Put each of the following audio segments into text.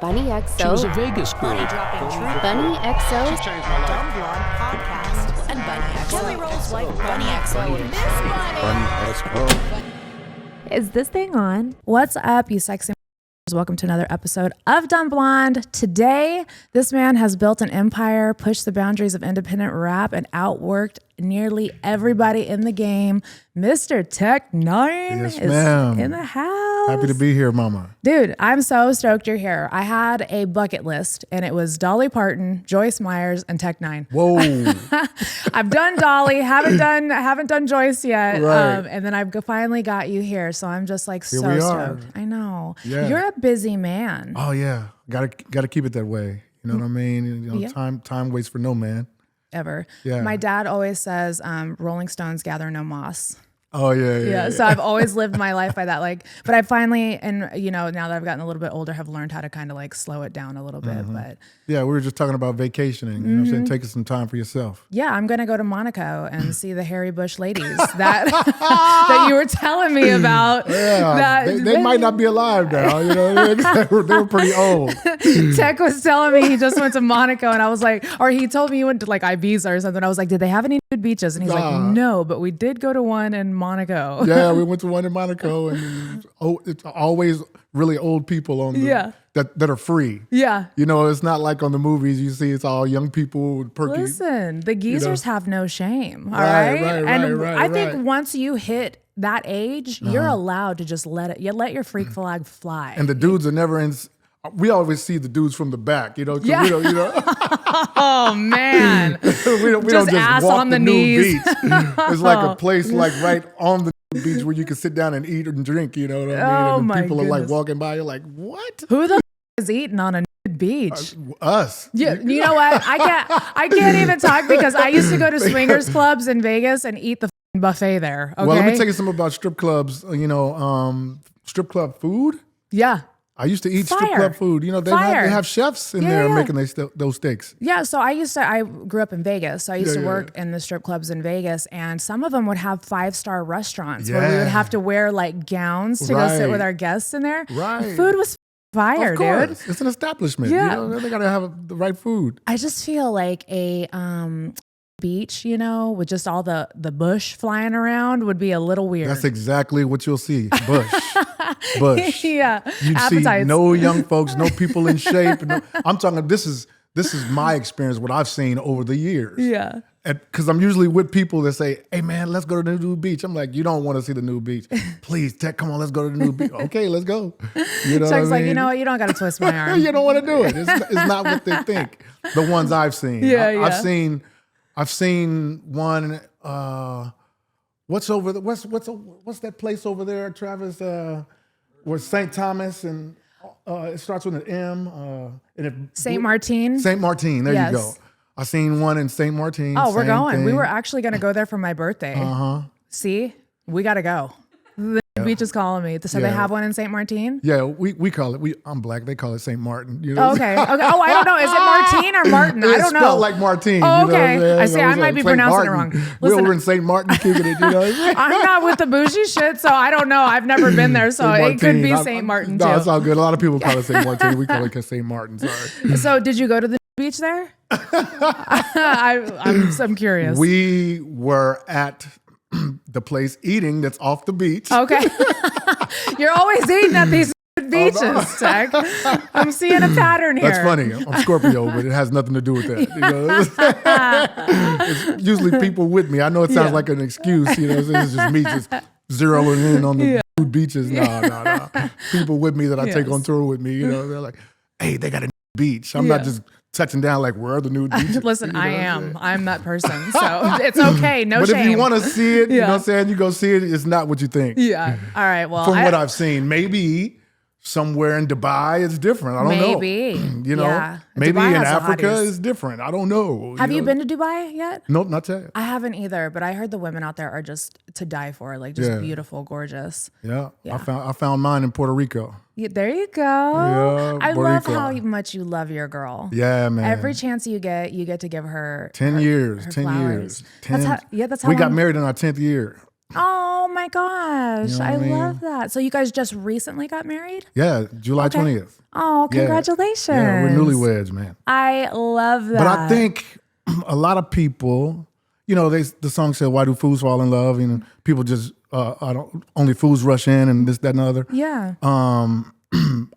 Bunnie XO. She was a Vegas girl. Bunnie dropping truth. Bunnie XO. Dumb Blonde podcast. And Bunnie XO. Kelly Roll's wife, Bunnie XO. Miss Bunnie. Is this thing on? What's up, you sexy? Welcome to another episode of Dumb Blonde. Today, this man has built an empire, pushed the boundaries of independent rap, and outworked nearly everybody in the game. Mr. Tech N9ne Yes, is ma'am. in the house. Happy to be here, mama. Dude, I'm so stoked you're here. I had a bucket list, and it was Dolly Parton, Joyce Myers, and Tech N9ne. Whoa. I've done Dolly, haven't done Joyce yet, Right. and then I've finally got you here. So I'm just like Here so we are. stoked. I know. Yeah. You're a busy man. Oh yeah. Gotta keep it that way. You know what I mean? You know, Yeah. time waits for no man. Ever. Yeah. My dad always says, Rolling Stones gather no moss. Oh yeah. Yeah. So I've always lived my life by that. But I finally, and now that I've gotten a little bit older, have learned how to kind of slow it down a little bit. But Yeah, we were just talking about vacationing. You know what I'm saying? Taking some time for yourself. yeah, I'm going to go to Monaco and see the Harry Bush ladies that that you were telling me about. Yeah. They might not be alive now. You know, they were pretty old. Tech was telling me he just went to Monaco, and I was like, or he told me he went to Ibiza or something. I was like, did they have any nude beaches? And he's like, Nah. no, but we did go to one in Monaco. Yeah, we went to one in Monaco, and it's always really old people on the, that are free. Yeah. You know, it's not like on the movies you see it's all young people with perky. Listen, the geezers have no shame. All Right, right. right, And right, I think right. once you hit that age, you're allowed to just let your freak flag fly. And the dudes are never in. We always see the dudes from the back, you know. 'Cause Yeah. We don't, you know, oh man. we don't Just just ass walk on the nude knees. beach. It's like a place right on the beach where you can sit down and eat and drink. You know what I mean? Oh, and my people are goodness. walking by. You're like, what? Who the is eating on a nude beach? Us? Yeah, you know what? I can't even talk because I used to go to swingers clubs in Vegas and eat the buffet there. Okay. Well, let me tell you something about strip clubs. Strip club food. Yeah. I used to eat strip Fire. club food. You know, they have chefs in there Yeah. making those steaks. Yeah, so I grew up in Vegas. So I used to Yeah. work in the strip clubs in Vegas, and some of them would have 5-star restaurants where we would Yeah. have to wear gowns to go sit Right. with our guests in there. Right. The food was fire, Of course, dude. it's an establishment. Yeah. You know, they gotta have the right food. I just feel like a beach, with just all the bush flying around would be a little weird. That's exactly what you'll see. Bush. Yeah, You'd see appetites. no young folks, no people in shape. I'm talking. This is my experience. What I've seen over the years. Yeah. Because I'm usually with people that say, "Hey man, let's go to the new beach." I'm like, "You don't want to see the new beach? Please, Tech, come on, let's go to the new beach." Okay, let's go. You know, Chuck's what I like, mean? you know what? You don't got to twist my arm. You don't want to do it. It's not what they think. The ones I've seen. Yeah. I've seen one. What's over the what's that place over there, Travis? Where St. Thomas and it starts with an M. Saint Martin. St. Martin. There Yes. you go. I seen one in St. Martin. Oh, we're same going. We thing. were actually going to go there for my birthday. See, we got to go. The beach is calling me. So they Yeah. have one in St. Martin? Yeah, we call it. I'm black. They call it St. Martin. You know? Oh, okay. Oh, I don't know. Is it Martin or Martin? I It's don't know. spelled like Martin. Oh, you know okay. what I'm saying? I see. I might be St. pronouncing it Martin. wrong. We're Listen, over in St. Martin kicking it. You know. I'm not with the bougie shit, so I don't know. I've never been there, so St. it could be Martin. St. Martin No, it's too. all good. A lot of people call it St. Martin. We call it St. Martin. Sorry. So did you go to the beach there? I'm curious. We were at the place eating that's off the beach. Okay. You're always eating at these beaches, Tech. I'm seeing a pattern here. That's funny. I'm Scorpio, but it has nothing to do with that. You know? It's usually people with me. I know it sounds like an excuse. You know, this is just me just zeroing in on the nude beaches. No. People with me that I take on tour with me. You know, they're like, "Hey, they got a nude beach." I'm not just touching down like, where are the nude beaches? Listen, You know I what I'm am. saying? I'm that person. So it's okay. No But shame. if you want to see it, you know Yeah. what I'm saying, you go see it. It's not what you think. Yeah. All right. Well, From what I've seen, maybe somewhere in Dubai it's different. I don't know. Maybe. You know, Yeah. maybe Dubai in has the Africa hotties. it's different. I don't know. have you know? been to Dubai yet? Nope, not yet. I haven't either, but I heard the women out there are just to die for, just Yeah. beautiful, gorgeous. Yeah. Yeah. I found mine in Puerto Rico. Yeah, there you go. Yeah, I Puerto love Rico. how much you love your girl. Yeah, man. Every chance you get to give her 10 years. her 10 flowers. years. That's 10. how. Yeah, that's how. We got long- married in our 10th year. Oh my gosh. You know what I I mean? love that. So you guys just recently got married? Yeah, July 20th. Oh, congratulations. Yeah, we're newlyweds, man. I love that. But I think a lot of people, you know, the song said, "Why do fools fall in love?" You know, people just only fools rush in and this, that, and the other. Yeah.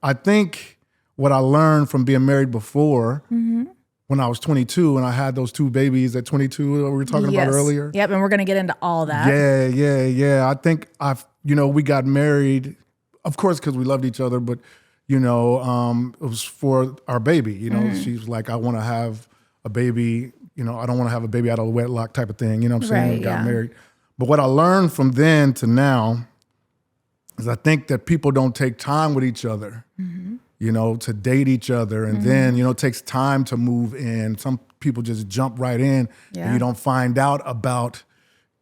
I think what I learned from being married before, when I was 22 and I had those two babies at 22 that we were talking about earlier. Yep, and we're going to get into all that. Yeah. I think we got married, of course, because we loved each other, but it was for our baby. You know, she was like, I want to have a baby. You know, I don't want to have a baby out of a wedlock type of thing. You know what I'm saying? Right, We got married. But what I learned from then to now is I think that people don't take time with each other, you know, to date each other. And then, you know, it takes time to move in. Some people just jump right in and you don't find out about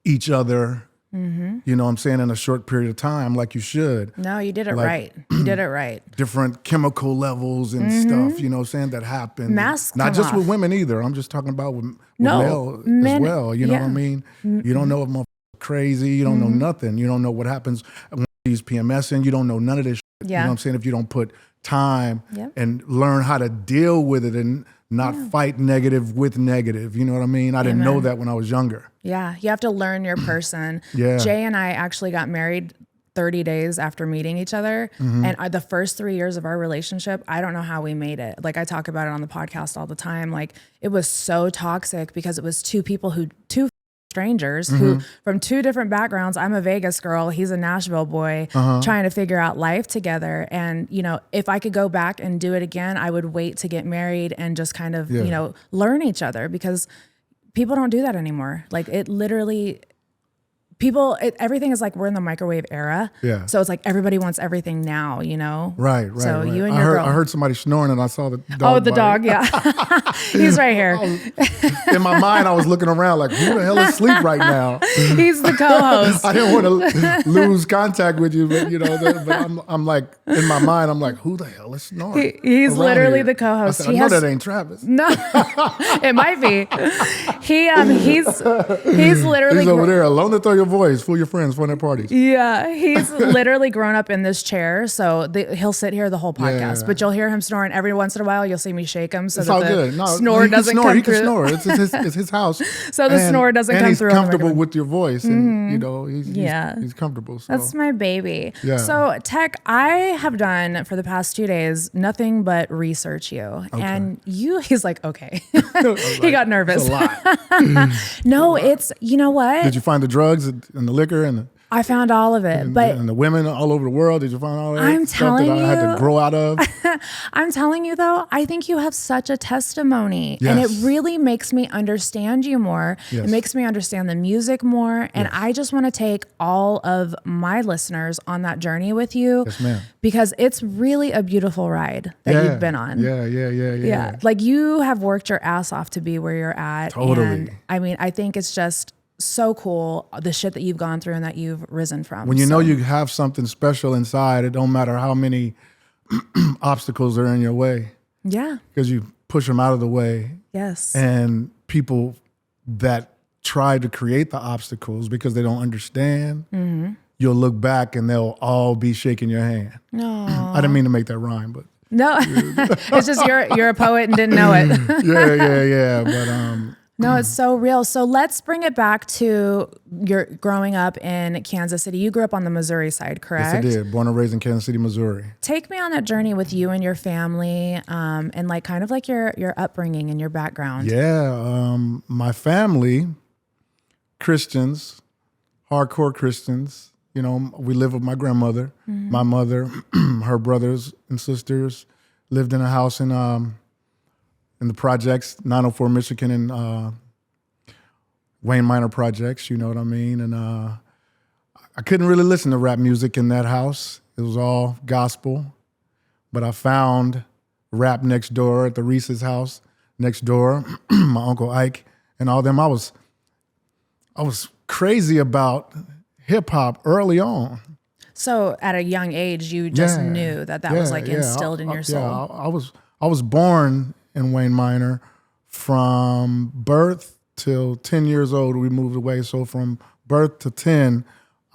each other, you know what I'm saying, in a short period of time like you should. No, you did it right. You did it right. Different chemical levels and stuff, you know what I'm saying, that happen. Masks Not come just off. with women either. I'm just talking about with No, male as men- well. You know what I yeah. mean? You don't know if motherfuckers crazy. You don't know nothing. You don't know what happens when he's PMSing. You don't know none of this shit. You know what I'm saying? If you don't put time and learn how to deal with it and not fight negative with negative. You know what I mean? I didn't know that when I was younger. Yeah, you have to learn your person. Yeah. Jay and I actually got married 30 days after meeting each other. And the first 3 years of our relationship, I don't know how we made it. Like I talk about it on the podcast all the time. Like it was so toxic because it was two strangers who from two different backgrounds. I'm a Vegas girl. He's a Nashville boy trying to figure out life together. And, you know, if I could go back and do it again, I would wait to get married and just kind of, you know, learn each other because people don't do that anymore. Like it literally, everything is like we're in the microwave era. Yeah. So it's like everybody wants everything now, you know? Right. So right. you and I your heard, girl. I heard somebody snoring and I saw the dog. Oh, the bite. dog. Yeah. He's right here. In my mind, I was looking around like, who the hell is asleep right now? He's the co-host. I didn't want to lose contact with you, but you know, I'm like, in my mind, I'm like, who the hell is snoring? He's around literally here? the co-host. I said, I know that ain't Travis. No, it might be. He's literally He's over there alone to throw your voice, fool your friends, fun at parties. Yeah, he's literally grown up in this chair, so he'll sit here the whole podcast. Yeah. But you'll hear him snoring every once in a while. You'll see me shake him so It's that all the good. No, snore he can doesn't snore. come He through. can snore. It's his house. So the snore doesn't come through on And the he's comfortable microphone. with your voice, and you know he's comfortable. So. That's my baby. Yeah. So Tech, I have done for the past 2 days nothing but research you, and he's like, okay, he got nervous. It's a lot. No, it's you know what? Did you find the drugs and the liquor and I found all of it, but the women all over the world? Did you find all that I'm stuff telling that I had to you- grow out of? I'm telling you though, I think you have such a testimony and it Yes. really makes me understand you more. Yes. It makes me understand the music more. And I just want to take all of my listeners on that journey with you Yes, ma'am. because it's really a beautiful ride that you've been on. Yeah. Like you have worked your ass off to be where you're at. Totally. And I mean, I think it's just so cool, the shit that you've gone through and that you've risen from. When you know you have something special inside, it don't matter how many obstacles are in your way, Yeah. because you push them out of the way. Yes. And people that try to create the obstacles because they don't understand, you'll look back and they'll all be shaking your hand. No. I didn't mean to make that rhyme, but No. It's just you're a poet and didn't know it. yeah. But No, it's so real. So let's bring it back to your growing up in Kansas City. You grew up on the Missouri side, correct? yes, I did. Born and raised in Kansas City, Missouri. Take me on that journey with you and your family, and like kind of like your upbringing and your background. Yeah, my family, Christians, hardcore Christians. You know, we live with my grandmother. My mother, her brothers and sisters lived in a house in the projects, 904 Michigan and Wayne Minor projects, you know what I mean? And I couldn't really listen to rap music in that house. It was all gospel. But I found rap next door at the Reese's house next door, my Uncle Ike and all them. I was crazy about hip hop early on. So at a young age, you just knew that was like instilled in your soul. Yeah, I was born in Wayne Minor. From birth till 10 years old, we moved away. So from birth to 10,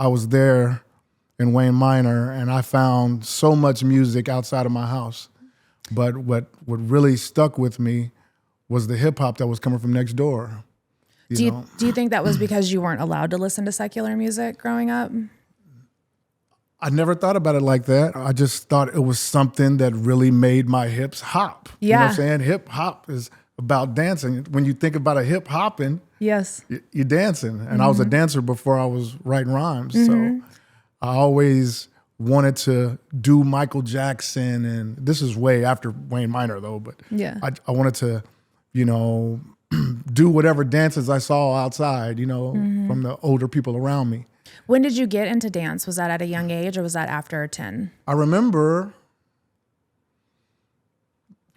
I was there in Wayne Minor, and I found so much music outside of my house. But what really stuck with me was the hip hop that was coming from next door. Do you think that was because you weren't allowed to listen to secular music growing up? I never thought about it like that. I just thought it was something that really made my hips hop. Yeah. You know what I'm saying? Hip hop is about dancing. When you think about a hip hopping, yes, you're dancing. And I was a dancer before I was writing rhymes. So I always wanted to do Michael Jackson. And this is way after Wayne Minor though, but yeah. I wanted to, do whatever dances I saw outside, from the older people around me. When did you get into dance? Was that at a young age or was that after 10? I remember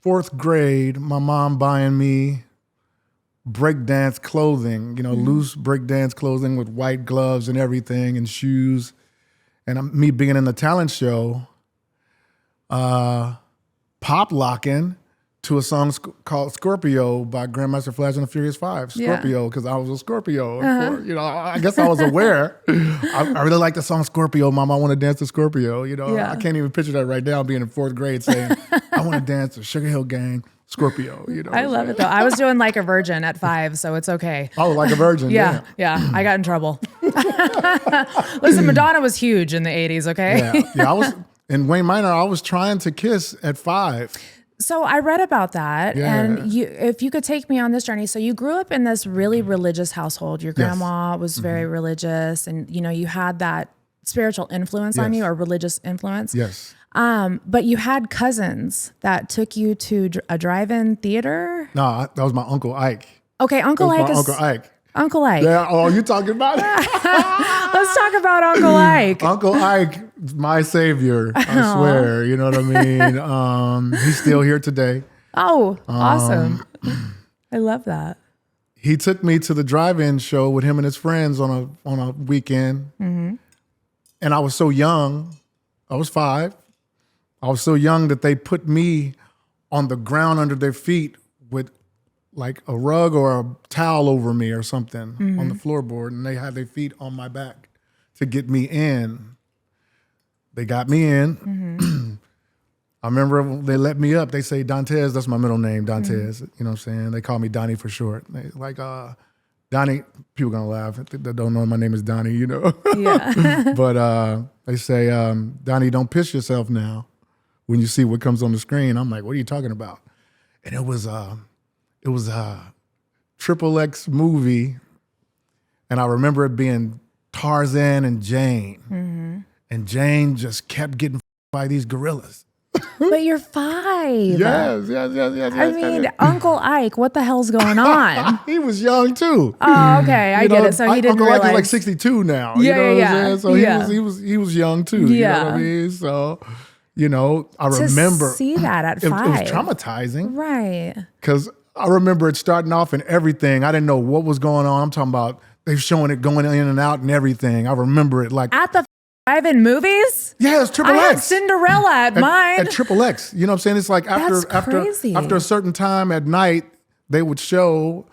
4th grade, my mom buying me breakdance clothing, loose breakdance clothing with white gloves and everything and shoes. And me being in the talent show, pop locking to a song called Scorpio by Grandmaster Flash and the Furious Five. Scorpio, because I was a Scorpio. I guess I was aware. I really like the song Scorpio. Mom, I want to dance to Scorpio. I can't even picture that right now being in 4th grade saying, I want to dance to Sugar Hill Gang, Scorpio. I love it though. I was doing Like a Virgin at 5, so it's okay. Oh, Like a Virgin. Yeah. I got in trouble. Listen, Madonna was huge in the 80s, okay? Yeah, I was in Wayne Minor, I was trying to kiss at 5. So I read about that, Yeah. and if you could take me on this journey. So you grew up in this really religious household. Your grandma was very religious, and you had that spiritual influence on you, or religious influence. Yes. But you had cousins that took you to a drive-in theater. No, that was my Uncle Ike. Okay, Uncle Ike is Uncle Ike. Uncle Ike. Yeah. Oh, you talking about it? Let's talk about Uncle Ike. Uncle Ike, my savior. I swear. You know what I mean? He's still here today. Oh, awesome! I love that. He took me to the drive-in show with him and his friends on a weekend, and I was so young. I was 5. I was so young that they put me on the ground under their feet with like a rug or a towel over me or something on the floorboard, and they had their feet on my back to get me in. They got me in. I remember they let me up. They say Dantes, that's my middle name, Dantes. You know what I'm saying? They call me Donnie for short. They like, Donnie, people gonna laugh. They don't know my name is Donnie, Yeah. But they say, Donnie, don't piss yourself now when you see what comes on the screen. I'm like, what are you talking about? And it was a XXX movie, and I remember it being Tarzan and Jane, and Jane just kept getting by these gorillas. But you're 5. Yes. I mean, Uncle Ike, what the hell's going on? He was young too. Oh, okay, I get it. So he didn't Uncle realize. Ike is like 62 now. Yeah, you know what yeah, I'm saying? So he was young too. You know what I mean? So, I remember to see that at 5. It was traumatizing. Right. Because I remember it starting off and everything. I didn't know what was going on. I'm talking about they showing it going in and out and everything. I remember it like At the drive-in movies? yeah, it's XXX. I had Cinderella at mine. At XXX. You know what I'm saying? It's like That's crazy. after a certain time at night, they would show,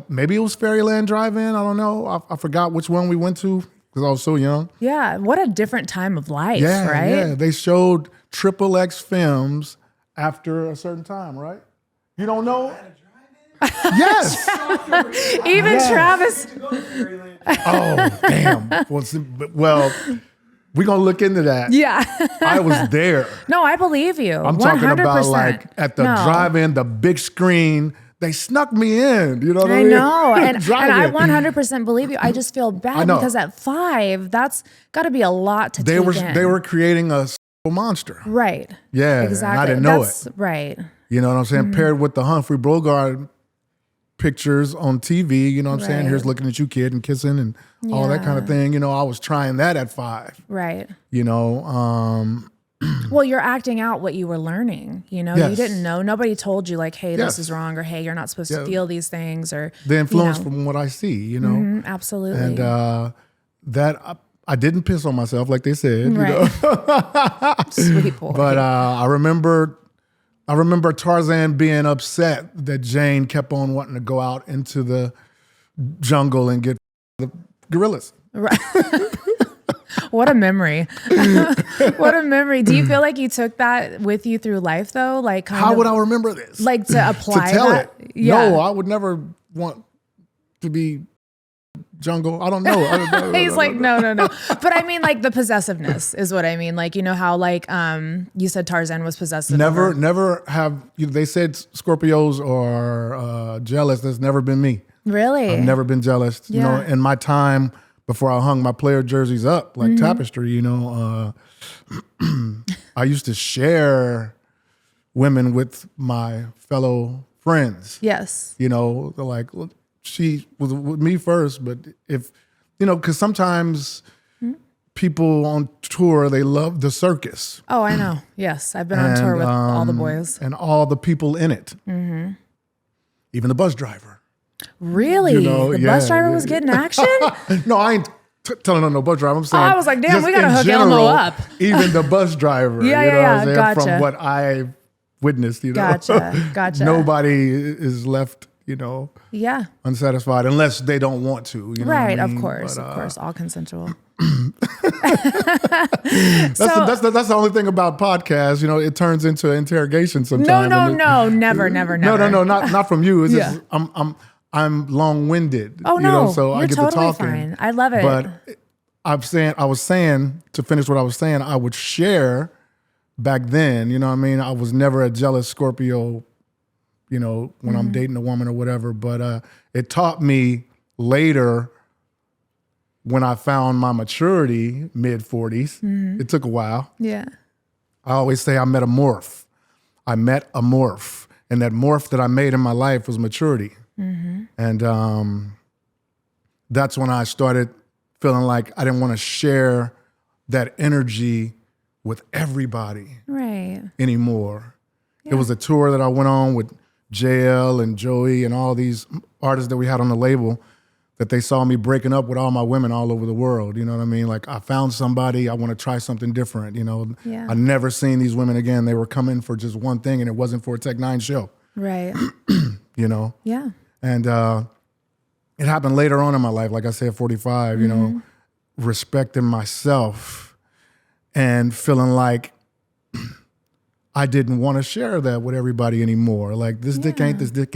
maybe it was Fairyland Drive-In. I don't know. I forgot which one we went to because I was so young. Yeah, what a different time of life, Yeah, right? yeah. They showed XXX films after a certain time, right? You don't know? Yes. Even Yes. Travis. Oh, damn. Well, we're going to look into that. Yeah. I was there. No, I believe you. I'm 100%. talking about like at the drive-in, the big screen. They snuck me in. You know what I I mean? know. And I Drive-in. 100% believe you. I just feel bad know. because at 5, that's got to be a lot to They take were in. they were creating a monster. Right. Yeah. Exactly. And I didn't know That's it. Right. You know what I'm saying? Paired with the Humphrey Bogart pictures on TV, you know what I'm saying? Right. Here's looking at you, kid, and kissing and all that kind of thing. I was trying that at 5. Right. Well, you're acting out what you were learning. You Yes. didn't know. Nobody told you like, hey, Yes. this is wrong, or hey, you're not supposed to feel these things, or the influence from what I see, absolutely. And that I didn't piss on myself like they said, Right. Sweet boy. But I remember Tarzan being upset that Jane kept on wanting to go out into the jungle and get the gorillas. Right. What a memory. What a memory. Do you feel like you took that with you through life though? Like How would I remember this? Like to apply to tell that? it. Yeah. No, I would never want to be jungle. I don't know. He's like, no. But I mean like the possessiveness is what I mean. Like, you know how like you said Tarzan was possessive. Never have, they said Scorpios are jealous. That's never been me. Really? I've never been jealous. Yeah. You know, in my time before I hung my player jerseys up like tapestry, you know, I used to share women with my fellow friends. Yes. You know, they're like, well, she was with me first, but if, you know, because sometimes people on tour, they love the circus. Oh, I know. Yes. I've been on tour with all the boys. And all the people in it. Mm-hmm. Even the bus driver. Really? You know, the bus driver was getting action? No, I ain't telling on no bus driver. I'm saying, I was like, damn, just we gotta in hook general, Elmo up. Even the bus driver. Yeah, you know what I'm saying? gotcha. From what I witnessed, you know. Gotcha. Nobody is left, you know, Yeah. unsatisfied unless they don't want to. You know Right, what I mean? of course, But, all consensual. That's the only thing about podcasts. You know, it turns into an interrogation sometimes. No, never. No, not from you. It's Yeah. just I'm long-winded. Oh, you no, know, so I you're get totally to talking. fine. I love it. But I was saying to finish what I was saying, I would share back then. You know what I mean? I was never a jealous Scorpio, you know, when I'm dating a woman or whatever. But it taught me later when I found my maturity, mid-40s. It took a while. Yeah. I always say I met a morph. I met a morph. And that morph that I made in my life was maturity. And that's when I started feeling like I didn't want to share that energy with everybody Right. anymore. It was a tour that I went on with JL and Joey and all these artists that we had on the label that they saw me breaking up with all my women all over the world. You know what I mean? Like I found somebody, I want to try something different. You know, Yeah. I never seen these women again. They were coming for just one thing and it wasn't for a Tech N9ne show, Right. you know? Yeah. And it happened later on in my life, like I said, 45, you know, respecting myself and feeling like I didn't want to share that with everybody anymore. Like this dick ain't, this dick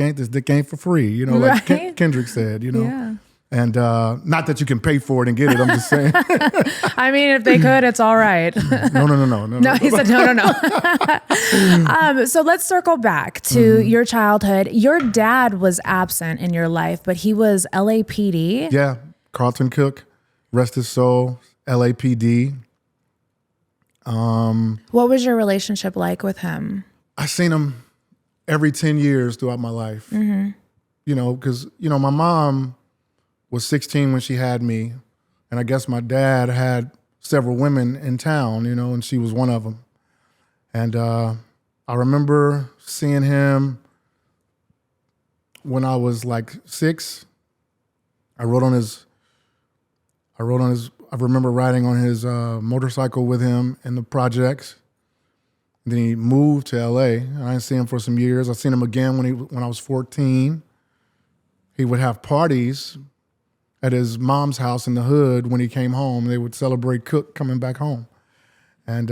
ain't for free. You know, like Right. Kendrick said, you know. Yeah. And not that you can pay for it and get it, I'm just saying. I mean, if they could, it's all right. No. No, he said no. So let's circle back to your childhood. Your dad was absent in your life, but he was LAPD. Yeah, Carlton Cook, rest his soul, LAPD. What was your relationship like with him? I seen him every 10 years throughout my life. You know, because, you know, my mom was 16 when she had me. And I guess my dad had several women in town, you know, and she was one of them. And I remember seeing him when I was like 6. I remember riding on his motorcycle with him in the projects. And then he moved to LA. I didn't see him for some years. I seen him again when I was 14. He would have parties at his mom's house in the hood when he came home. They would celebrate Cook coming back home. And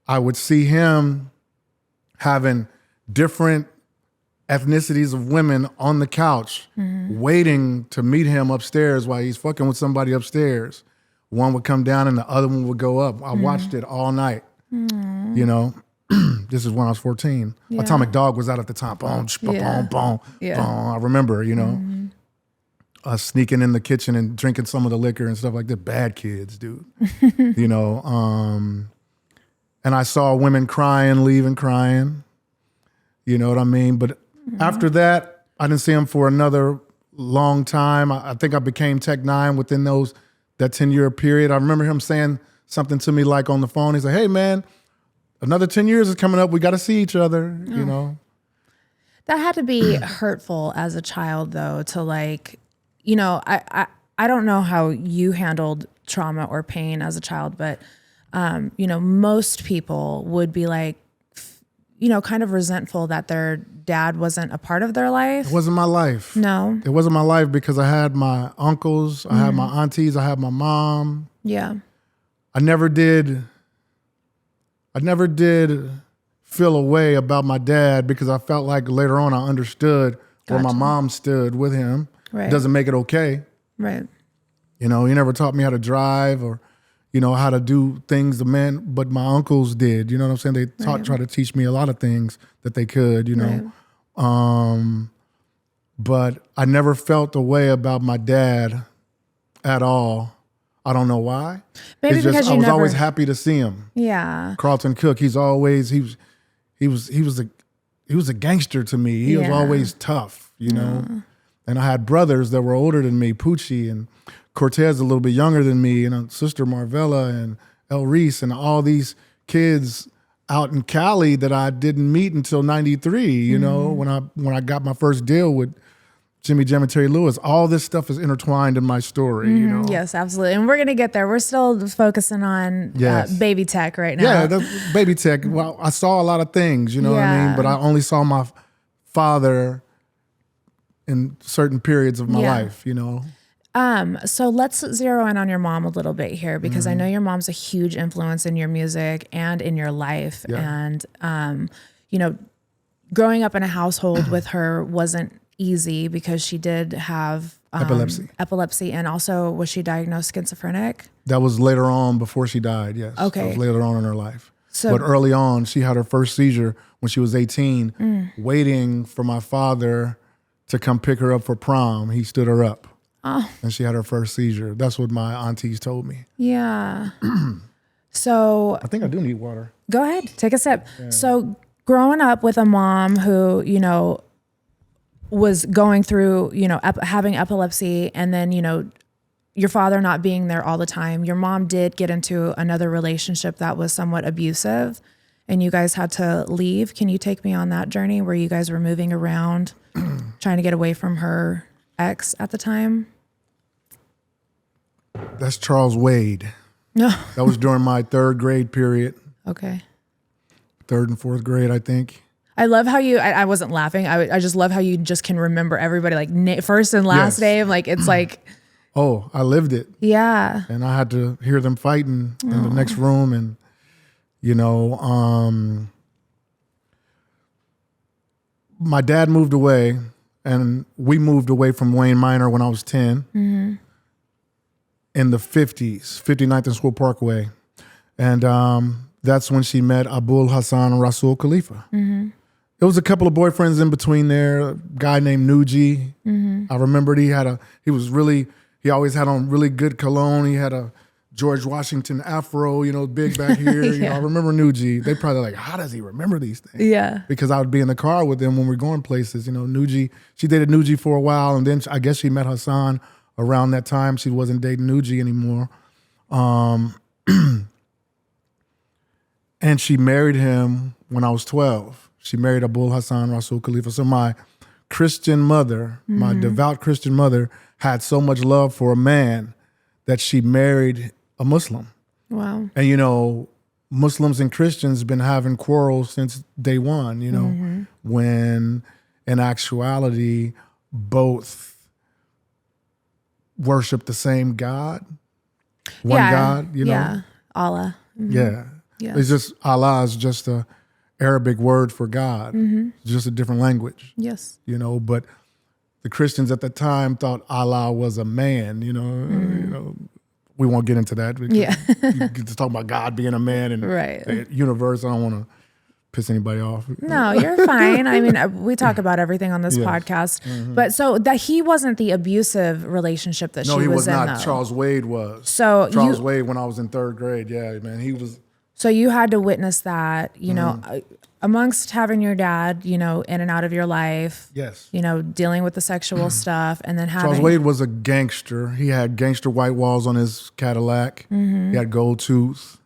I would see him having different ethnicities of women on the couch waiting to meet him upstairs while he's fucking with somebody upstairs. One would come down and the other one would go up. I watched it all night. You know, this is when I was 14. Yeah. Atomic Dog was out at the time. Boom, boom, boom, Yeah. boom. I remember, you know, sneaking in the kitchen and drinking some of the liquor and stuff like that. Bad kids, dude. You know, and I saw women crying, leaving crying. You know what I mean? But after that, I didn't see him for another long time. I think I became Tech N9ne within that 10-year period. I remember him saying something to me like on the phone. He's like, hey, man, another 10 years is coming up. We got to see each other, you know? That had to be hurtful as a child, though, to like, you know, I don't know how you handled trauma or pain as a child, but, you know, most people would be like, kind of resentful that their dad wasn't a part of their life? It wasn't my life. No. It wasn't my life because I had my uncles, I had my aunties, I had my mom. Yeah. I never did feel a way about my dad because I felt like later on I understood where my mom stood with him. Right. Doesn't make it okay. Right. He never taught me how to drive or, how to do things the men, but my uncles did. You know what I'm saying? They try to teach me a lot of things that they could, Right. But I never felt a way about my dad at all. I don't know why. Maybe it's just, because I was always happy to see him. Yeah. Carlton Cook, he was a gangster to me. He was always tough, And I had brothers that were older than me, Poochie and Cortez, a little bit younger than me, and Sister Marvella and El Reese, and all these kids out in Cali that I didn't meet until '93. When I got my first deal with Jimmy Jam and Terry Lewis. All this stuff is intertwined in my story. Yes, absolutely, and we're gonna get there. We're still focusing on baby tech right now. Yeah, that's baby tech. Well, I saw a lot of things, what I mean, but I only saw my father in certain periods of my life. So let's zero in on your mom a little bit here because I know your mom's a huge influence in your music and in your life. Yeah. And, growing up in a household with her wasn't easy because she did have epilepsy. And also, was she diagnosed schizophrenic? That was later on before she died, yes. Okay. That was later on in her life. So, but early on, she had her first seizure when she was 18, waiting for my father to come pick her up for prom. He stood her up. Oh. And she had her first seizure. That's what my aunties told me. Yeah. So I think I do need water. Go ahead, take a sip. Yeah. So growing up with a mom who, was going through, having epilepsy, and then, your father not being there all the time, your mom did get into another relationship that was somewhat abusive, and you guys had to leave. Can you take me on that journey where you guys were moving around, trying to get away from her ex at the time? That's Charles Wade. No. That was during my third grade period. Okay. Third and fourth grade, I think. I love how I wasn't laughing. I just love how you just can remember everybody, like first and last name. Like, it's like. Oh, I lived it. Yeah. And I had to hear them fighting in the next room. And, my dad moved away, and we moved away from Wayne Minor when I was 10 in the 50s, 59th and School Parkway. And that's when she met Abul Hassan and Rasul Khalifa. There was a couple of boyfriends in between there, a guy named Nuji. I remembered he always had on really good cologne. He had a George Washington afro, big back here. I remember Nuji. They probably like, how does he remember these things? Yeah. Because I would be in the car with them when we're going places. Nuji, she dated Nuji for a while, and then I guess she met Hassan around that time. She wasn't dating Nuji anymore. And she married him when I was 12. She married Abul Hassan Rasul Khalifa. So my Christian mother, my devout Christian mother, had so much love for a man that she married a Muslim. Wow. And, Muslims and Christians been having quarrels since day one, when in actuality, both worship the same God. One God, Yeah, Allah. Yeah. Yes. It's just, Allah is just a Arabic word for God. It's just a different language. Yes. But the Christians at the time thought Allah was a man, we won't get into that. Yeah. You get to talk about God being a man and the universe. I don't want to piss anybody off. No, you're fine. I mean, we talk about everything on this podcast. But so that he wasn't the abusive relationship that she was in. No, he was not. Though. Charles Wade was. So Charles Wade, when I was in third grade, man, he was. So you had to witness that, amongst having your dad, in and out of your life. Yes. Dealing with the sexual stuff, and then having. Charles Wade was a gangster. He had gangster white walls on his Cadillac. He had gold tooth.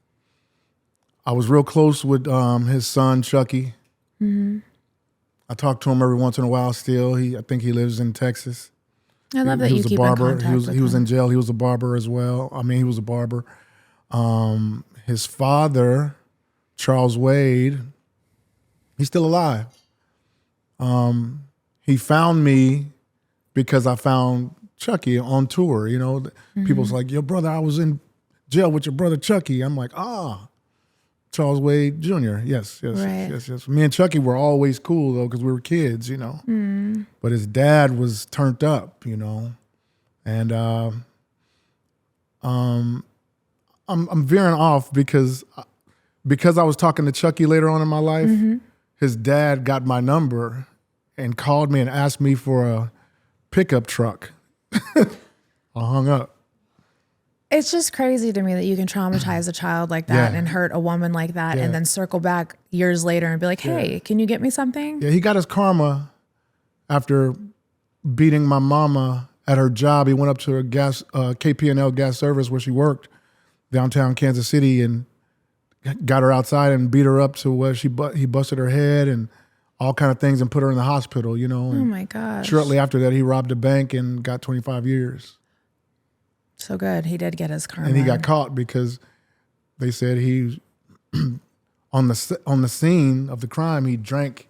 I was real close with his son, Chucky. I talk to him every once in a while still. I think he lives in Texas. I love that you keep in contact with him. He was in jail. He was a barber as well. He was a barber. His father, Charles Wade, He's still alive. He found me because I found Chucky on tour. You know, people's like, "Your brother, I was in jail with your brother Chucky." I'm like, Charles Wade Jr. Yes. Me and Chucky were always cool though, because we were kids, you know. But his dad was turned up, you know, and I'm veering off because I was talking to Chucky later on in my life. His dad got my number and called me and asked me for a pickup truck. I hung up. It's just crazy to me that you can traumatize a child like that and hurt a woman like that and then circle back years later and be like, hey, can you get me something? Yeah, he got his karma after beating my mama at her job. He went up to her KP&L gas service where she worked downtown Kansas City and got her outside and beat her up to where he busted her head and all kind of things and put her in the hospital, you know. And oh my gosh. Shortly after that, he robbed a bank and got 25 years. So good. He did get his karma. And he got caught because they said he, on the scene of the crime, he drank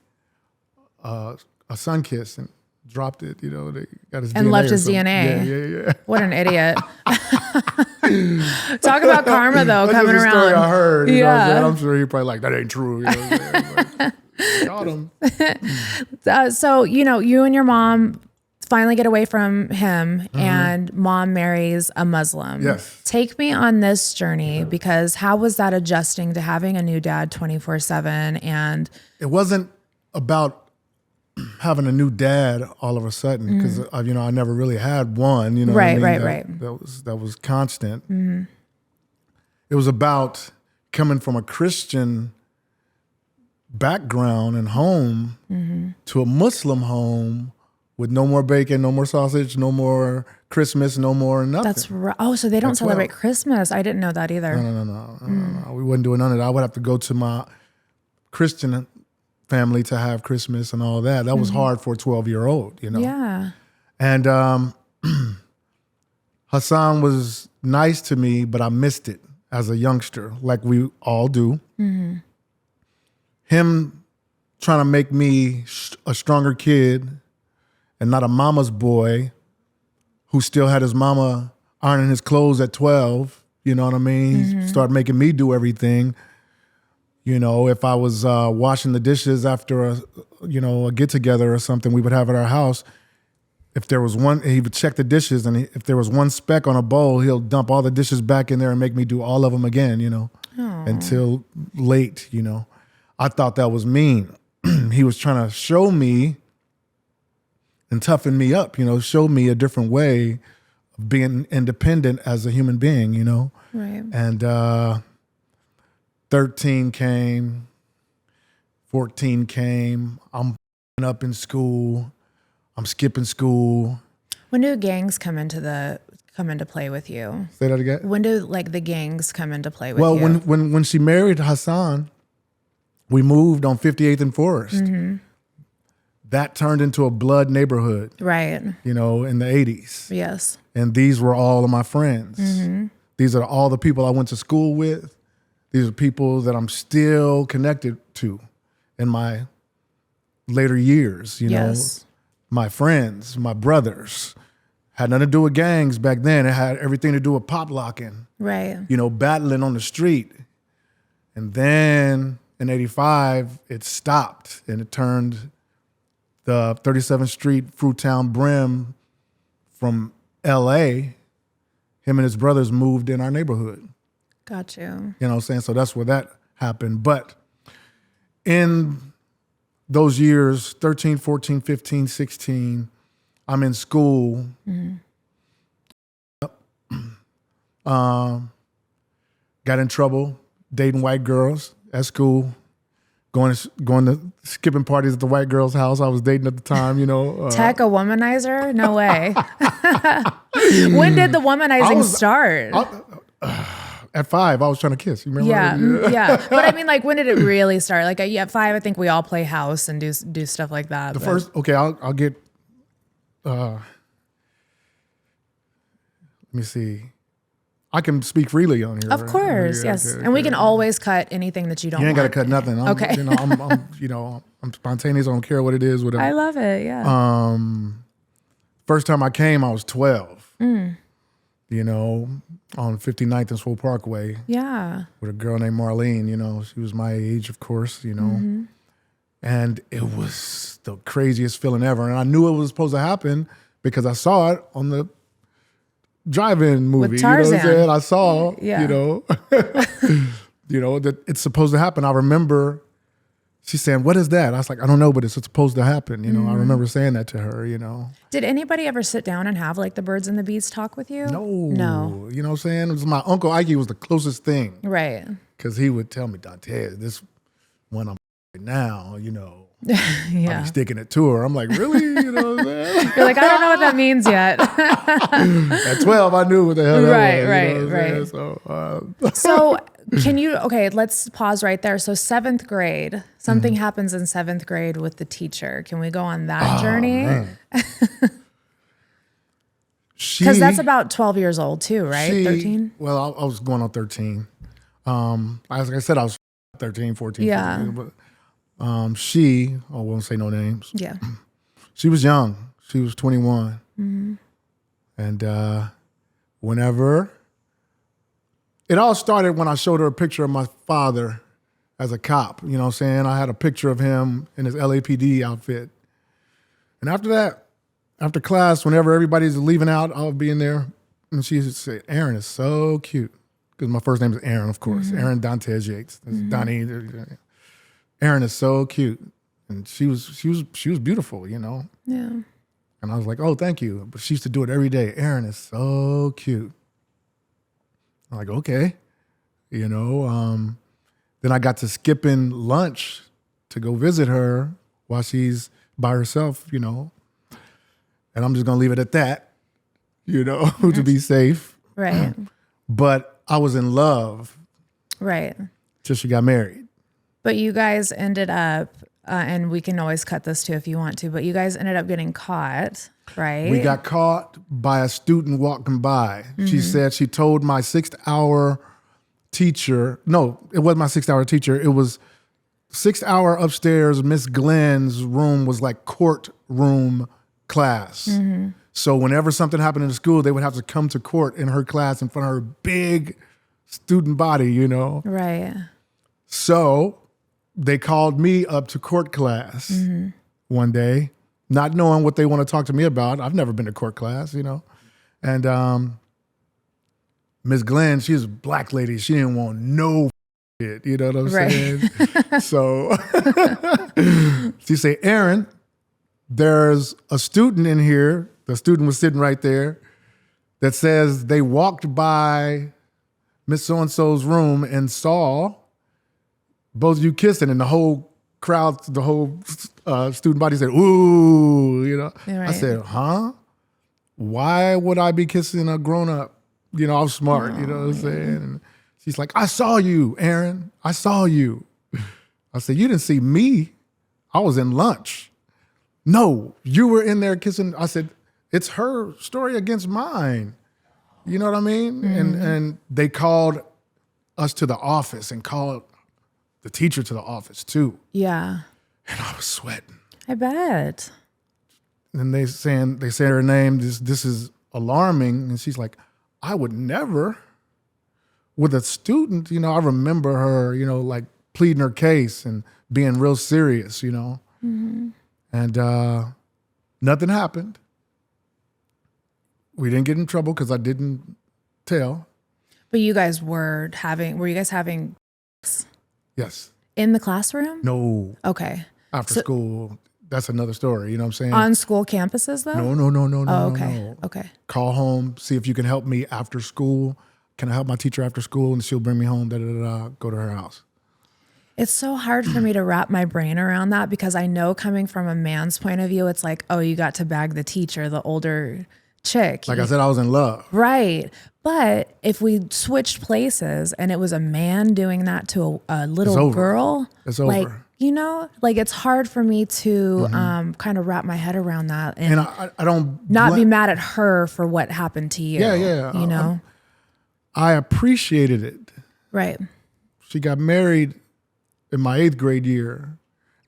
a Sunkiss and dropped it, you know. They got his and DNA left his DNA. Yeah. What an idiot. Talk about karma, though, That's coming just a story around. I heard. You know what I'm saying? I'm sure he probably like, that ain't true. You know what I'm saying? Like, got him. So, you know, you and your mom finally get away from him and mom marries a Muslim. Yes. Take me on this journey because how was that adjusting to having a new dad 24/7? And it wasn't about having a new dad all of a sudden because you know, I never really had one, you know. Right. That was constant. It was about coming from a Christian background and home to a Muslim home with no more bacon, no more sausage, no more Christmas, no more nothing. that's right. Oh, so they don't celebrate Christmas. I didn't know that either. No. We wouldn't do none of that. I would have to go to my Christian family to have Christmas and all that. That was hard for a 12-year-old, you know? Yeah. And Hassan was nice to me, but I missed it as a youngster, like we all do. Him trying to make me a stronger kid and not a mama's boy who still had his mama ironing his clothes at 12, you know what I mean? He started making me do everything. You know, if I was washing the dishes after a get-together or something we would have at our house, if there was one, he would check the dishes, and if there was one speck on a bowl, he'll dump all the dishes back in there and make me do all of them again, you know, until late, you know. I thought that was mean. He was trying to show me and toughen me up, you know, show me a different way of being independent as a human being, you know. Right. And 13 came, 14 came, I'm up in school, I'm skipping school. When do gangs come into play with you? Say that again? When do like the gangs come into play with you? Well, when she married Hassan, we moved on 58th and Forest. That turned into a blood neighborhood. Right. You know, in the 80s. Yes. And these were all of my friends. These are all the people I went to school with. These are people that I'm still connected to in my later years, you know. My friends, my brothers. Had nothing to do with gangs back then. It had everything to do with pop locking. Right. You know, battling on the street. And then in 85, it stopped and it turned the 37th Street Fruitown Brim from LA. Him and his brothers moved in our neighborhood. Got you. You know what I'm saying? So that's where that happened. But in those years, 13, 14, 15, 16, I'm in school. Got in trouble, dating white girls at school, going to skipping parties at the white girl's house I was dating at the time, you know. Tech, a womanizer? No way. When did the womanizing start? At 5, I was trying to kiss. You remember? Yeah. But I mean, like, when did it really start? Like, at 5, I think we all play house and do stuff like that. I'll get, let me see. I can speak freely on here. Of course, Yeah, yes. okay, and we okay. can always cut anything that you don't You ain't want. got to cut nothing. Okay. I'm spontaneous. I don't care what it is. Whatever. I love it, yeah. First time I came, I was 12. On 59th and Swole Parkway Yeah. with a girl named Marlene. She was my age, of course. And it was the craziest feeling ever. And I knew it was supposed to happen because I saw it on the drive-in movie. With You know what I'm Tarzan. saying? I saw, Yeah. that it's supposed to happen. I remember she saying, "What is that?" I was like, "I don't know, but it's supposed to happen." I remember saying that to her, Did anybody ever sit down and have like the birds and the bees talk with you? No. You know what I'm saying? It was my Uncle Ike was the closest thing. Right. Because he would tell me, "Dante, this one I'm right now, Yeah. I'm sticking it to her." I'm like, "Really?" You know what I'm saying? You're like, I don't know what that means yet. At 12, I knew what the hell that was. Right. So let's pause right there. So 7th grade, something happens in 7th grade with the teacher. Can we go on that journey? Because that's about 12 years old too, right? 13? Well, I was going on 13. Like I said, I was 13, 14. Yeah. 15, but I won't say no names. Yeah. She was young. She was 21. And whenever, it all started when I showed her a picture of my father as a cop. You know what I'm saying? I had a picture of him in his LAPD outfit. And after that, after class, whenever everybody's leaving out, I'll be in there. And she would say, "Aaron is so cute." Because my first name is Aaron, of course. Aaron Dantes Yates. Donnie. Aaron is so cute. And she was beautiful, Yeah. And I was like, "Oh, thank you." But she used to do it every day. "Aaron is so cute." I'm like, "Okay." Then I got to skipping lunch to go visit her while she's by herself, And I'm just going to leave it at that, to be safe. Right. But I was in love Right. till she got married. But you guys ended up, and we can always cut this too if you want to, but you guys ended up getting caught, right? We got caught by a student walking by. She said she told my 6th-hour teacher, no, it wasn't my 6th-hour teacher. It was 6th hour upstairs. Miss Glenn's room was like courtroom class. So whenever something happened in the school, they would have to come to court in her class in front of her big student body, Right. So they called me up to court class one day, not knowing what they want to talk to me about. I've never been to court class, And Miss Glenn, she's a black lady. She didn't want no shit, you know what I'm saying? So she said, "Aaron, there's a student in here." The student was sitting right there that says they walked by Miss So-and-so's room and saw both of you kissing, and the whole crowd, the whole student body said, "Ooh," Right. I said, "Huh? Why would I be kissing a grown-up?" I was smart, you know what I'm saying? And she's like, "I saw you, Aaron. I saw you." I said, "You didn't see me. I was in lunch." "No, you were in there kissing." I said, "It's her story against mine." You know what I mean? And they called us to the office and called the teacher to the office too. Yeah. And I was sweating. I bet. And they say her name, this is alarming. And she's like, "I would never," with a student, I remember her, like pleading her case and being real serious, And nothing happened. We didn't get in trouble because I didn't tell. But you guys were you guys having Yes. in the classroom? No. Okay. After school, that's another story. You know what I'm saying? On school campuses though? No. Oh, okay. No. Okay. Call home, see if you can help me after school. Can I help my teacher after school? And she'll bring me home, go to her house. It's so hard for me to wrap my brain around that because I know coming from a man's point of view, it's like, oh, you got to bag the teacher, the older chick. Like I said, I was in love. Right. But if we switched places and it was a man doing that to a little girl, it's like, over. It's hard for me to kind of wrap my head around that And I don't not be mad at her for what happened to you. Yeah. I appreciated it. Right. She got married in my 8th grade year.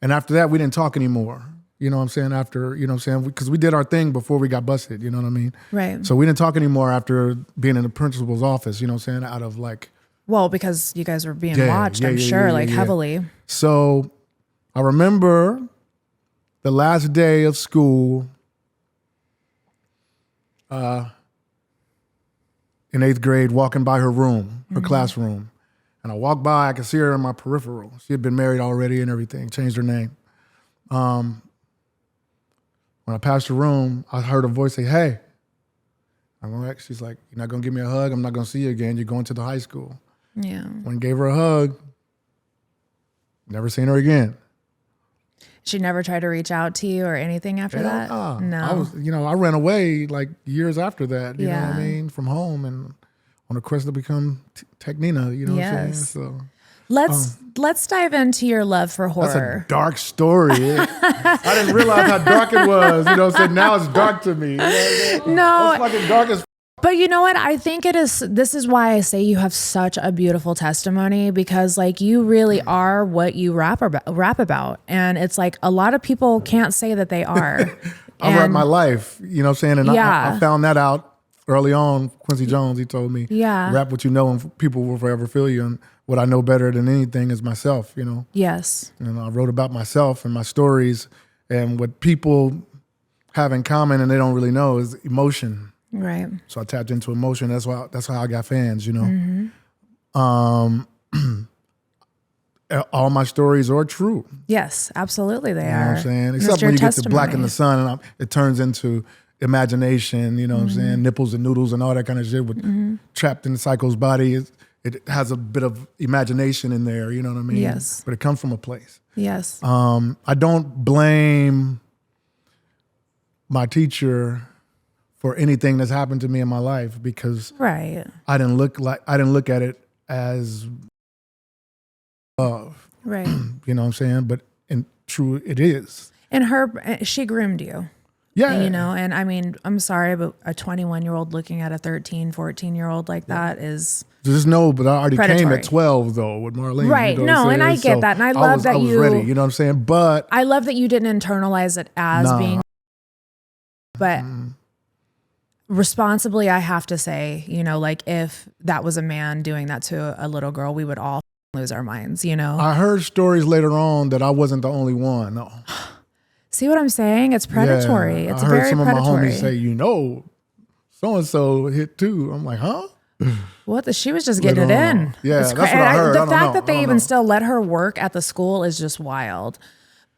And after that, we didn't talk anymore. You know what I'm saying? After, you know what I'm saying? Because we did our thing before we got busted. You know what I mean? Right. So we didn't talk anymore after being in the principal's office, you know what I'm saying? Out of like... Well, because you guys were being Yeah, watched, yeah, I'm yeah, sure, yeah, like yeah. heavily. So I remember the last day of school in 8th grade, walking by her room, her classroom. And I walked by, I could see her in my peripheral. She had been married already and everything, changed her name. When I passed the room, I heard a voice say, "Hey." She's like, "You're not gonna give me a hug? I'm not gonna see you again. You're going to the high school." Yeah. When I gave her a hug, never seen her again. She never tried to reach out to you or anything after that? No. I ran away like years after that, you know what I Yeah. mean, from home and on a quest to become Tech N9ne, you know what I'm saying? Yes. So Let's dive into your love for that's horror. a dark story. I didn't realize how dark it was, you know what I'm saying? Now it's dark to me. You know what I'm saying? No. It's fucking dark as But you know what? I think this is why I say you have such a beautiful testimony, because like you really are what you rap about. And it's like a lot of people can't say that they are. I rap my life, you know what I'm saying? And Yeah. I found that out early on. Quincy Jones, he told me, Yeah. rap what you know and people will forever feel you. And what I know better than anything is myself, you know? Yes. And I wrote about myself and my stories, and what people have in common and they don't really know is emotion. Right. So I tapped into emotion. That's how I got fans, you know? Mm-hmm. All my stories are true. Yes, absolutely they You know are. what I'm saying? And Except it's when your you get to Black in testimony. the Sun, and it turns into imagination, you know what I'm saying? Nipples and noodles and all that kind of shit with trapped in Psycho's body. It has a bit of imagination in there, you know what I mean? Yes. But it comes from a place. Yes. I don't blame my teacher for anything that's happened to me in my life, because Right. I didn't look at it as love, Right. you know what I'm saying? But in true, it is. And she groomed you. Yeah. You know, and I mean, I'm sorry, but a 21-year-old looking at a 13, 14-year-old like that is Just know, but I already came predatory. at 12 though with Marlene. Right. You know what No, I'm and I saying? get that. And I love that I was you- ready, you know what I'm saying? But I love that you didn't internalize it as Nah. being, but responsibly, I have to say, you know, like if that was a man doing that to a little girl, we would all lose our minds, you know? I heard stories later on that I wasn't the only one. No. See what I'm saying? It's predatory. Yeah, It's I heard very some predatory. of my homies say, you know, so-and-so hit too. I'm like, huh? What? She was just getting it Later in. on. Yeah, It's that's what and I heard. I The don't fact know. that I they don't even know. still let her work at the school is just wild.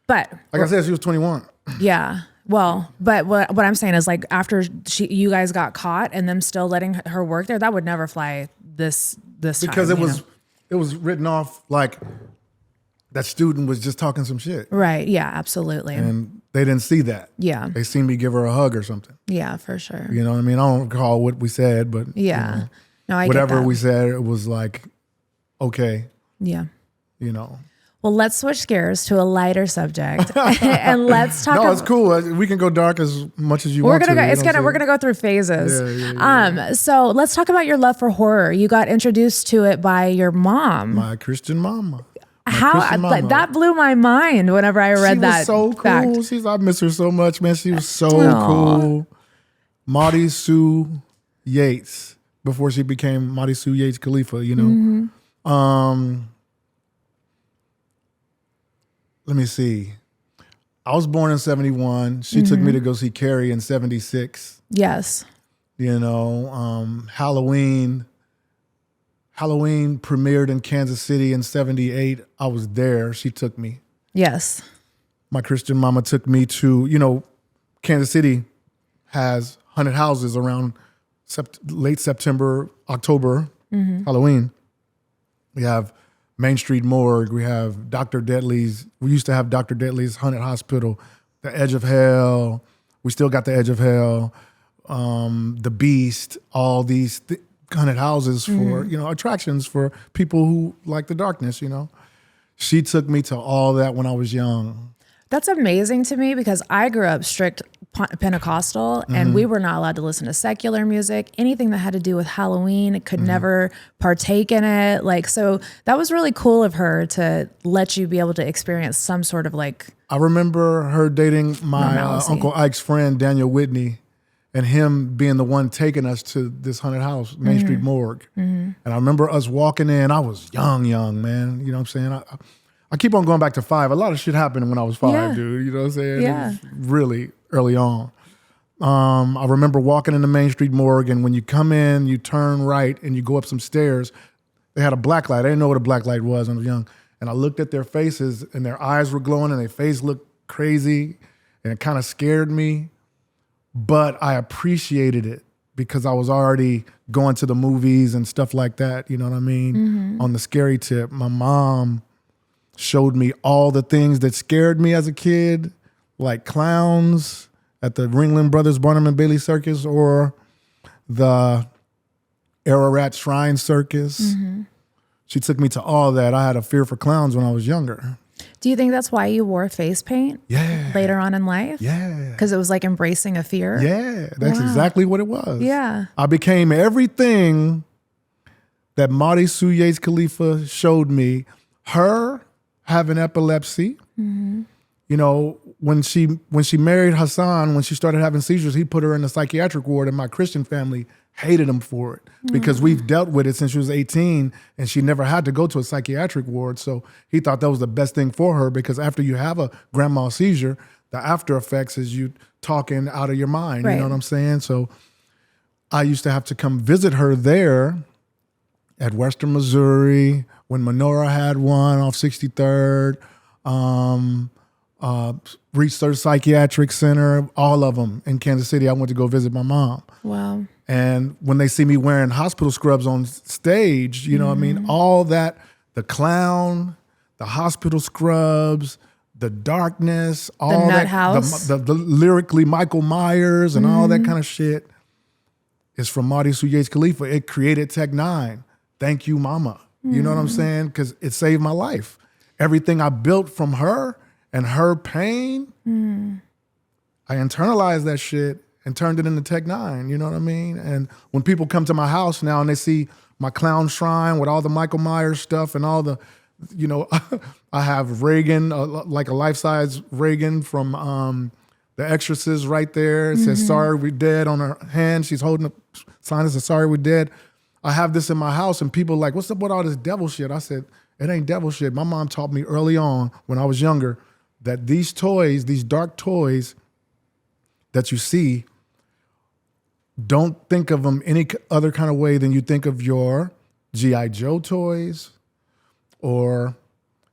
But Like I said, she was 21. yeah. Well, but what I'm saying is like after you guys got caught and them still letting her work there, that would never fly this Because time, it was written off like that student was just talking some shit. right. Yeah, absolutely. And they didn't see that. Yeah. They seen me give her a hug or something. Yeah, for sure. You know what I mean? I don't recall what we said, but Yeah. you know, No, I whatever get that. we said, it was like, okay, Yeah. you know. Well, let's switch gears to a lighter subject and let's talk No, about it's cool. We can go dark as much as you We're want gonna to. go. you It's know what gonna. I'm We're saying? gonna go through phases. Yeah. So let's talk about your love for horror. You got introduced to it by your mom. My Christian mama. How Christian like mama. that blew my mind whenever I read She that. was so fact. cool. I miss her so much, man. She was so Aw. cool. Maudie Sue Yates, before she became Maudie Sue Yates Khalifa, you know. Let me see. I was born in 71. She took me to go see Carrie in 76. Yes. You know, Halloween premiered in Kansas City in 78. I was there. She took me. Yes. My Christian mama took me to, you know, Kansas City has haunted houses around late September, October, Halloween. We have Main Street Morgue. We have Dr. Deadly's. We used to have Dr. Deadly's Haunted Hospital, The Edge of Hell. We still got The Edge of Hell, The Beast, all these haunted houses for, you know, attractions for people who like the darkness, you know. She took me to all that when I was young. That's amazing to me because I grew up strict Pentecostal, and we were not allowed to listen to secular music. Anything that had to do with Halloween, could never partake in it. Like, so that was really cool of her to let you be able to experience some sort of like. I remember her dating my Uncle Ike's friend, Daniel Whitney, and him being the one taking us to this haunted house, Main Street Morgue. And I remember us walking in. I was young, man. You know what I'm saying? I keep on going back to 5. A lot of shit happened when I was 5, dude. You know what I'm saying? Yeah. It was really early on. I remember walking in the Main Street Morgue, and when you come in, you turn right and you go up some stairs. They had a black light. I didn't know what a black light was when I was young. And I looked at their faces, and their eyes were glowing, and their face looked crazy, and it kind of scared me. But I appreciated it because I was already going to the movies and stuff like that. You know what I mean? On the scary tip, my mom showed me all the things that scared me as a kid, like clowns at the Ringling Brothers Barnum and Bailey Circus or the Ararat Shrine Circus. She took me to all that. I had a fear for clowns when I was younger. Do you think that's why you wore face paint later on in life? Yeah. Because it was like embracing a fear? Yeah, that's exactly what it was. Yeah. I became everything that Marty Sue Yates Khalifa showed me. Her having epilepsy, you know, when she married Hassan, when she started having seizures, he put her in the psychiatric ward, and my Christian family hated him for it because we've dealt with it since she was 18 and she never had to go to a psychiatric ward. So he thought that was the best thing for her because after you have a grand mal seizure, the after effects is you talking out of your mind. You know what I'm saying? So I used to have to come visit her there at Western Missouri when Menorah had one off 63rd, Research Psychiatric Center, all of them in Kansas City. I went to go visit my mom. Wow. And when they see me wearing hospital scrubs on stage, you know what I mean? All that, the clown, the hospital scrubs, the darkness, all nut that, house. the lyrically Michael Myers and all that kind of shit is from Marty Sue Yates Khalifa. It created Tech N9ne. Thank you, mama. You know what I'm saying? Because it saved my life. Everything I built from her and her pain, I internalized that shit and turned it into Tech N9ne, you know what I mean? And when people come to my house now and they see my clown shrine with all the Michael Myers stuff and all the, you know, I have Reagan, like a life-size Reagan from The Exorcist right there. It says, sorry, we're dead on her hand. She's holding a sign that says, sorry, we're dead. I have this in my house and people are like, what's up with all this devil shit? I said, it ain't devil shit. My mom taught me early on when I was younger that these toys, these dark toys that you see, don't think of them any other kind of way than you think of your G.I. Joe toys or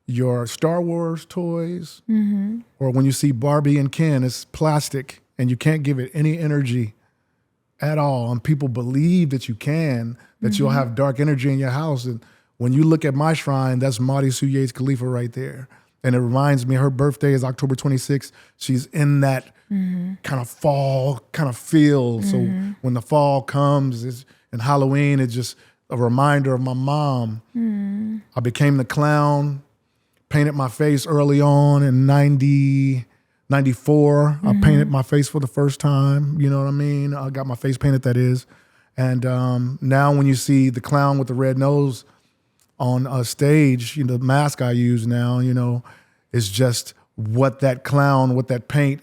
your Star Wars toys, or when you see Barbie and Ken, it's plastic and you can't give it any energy at all. And people believe that you can, that you'll have dark energy in your house. And when you look at my shrine, that's Marty Sue Yates Khalifa right there. And it reminds me, her birthday is October 26th. She's in that kind of fall kind of feel. So when the fall comes and Halloween, it's just a reminder of my mom. I became the clown, painted my face early on in 94. I painted my face for the first time. You know what I mean? I got my face painted, that is. And now when you see the clown with the red nose on a stage, you know, the mask I use now, you know, is just what that clown, what that paint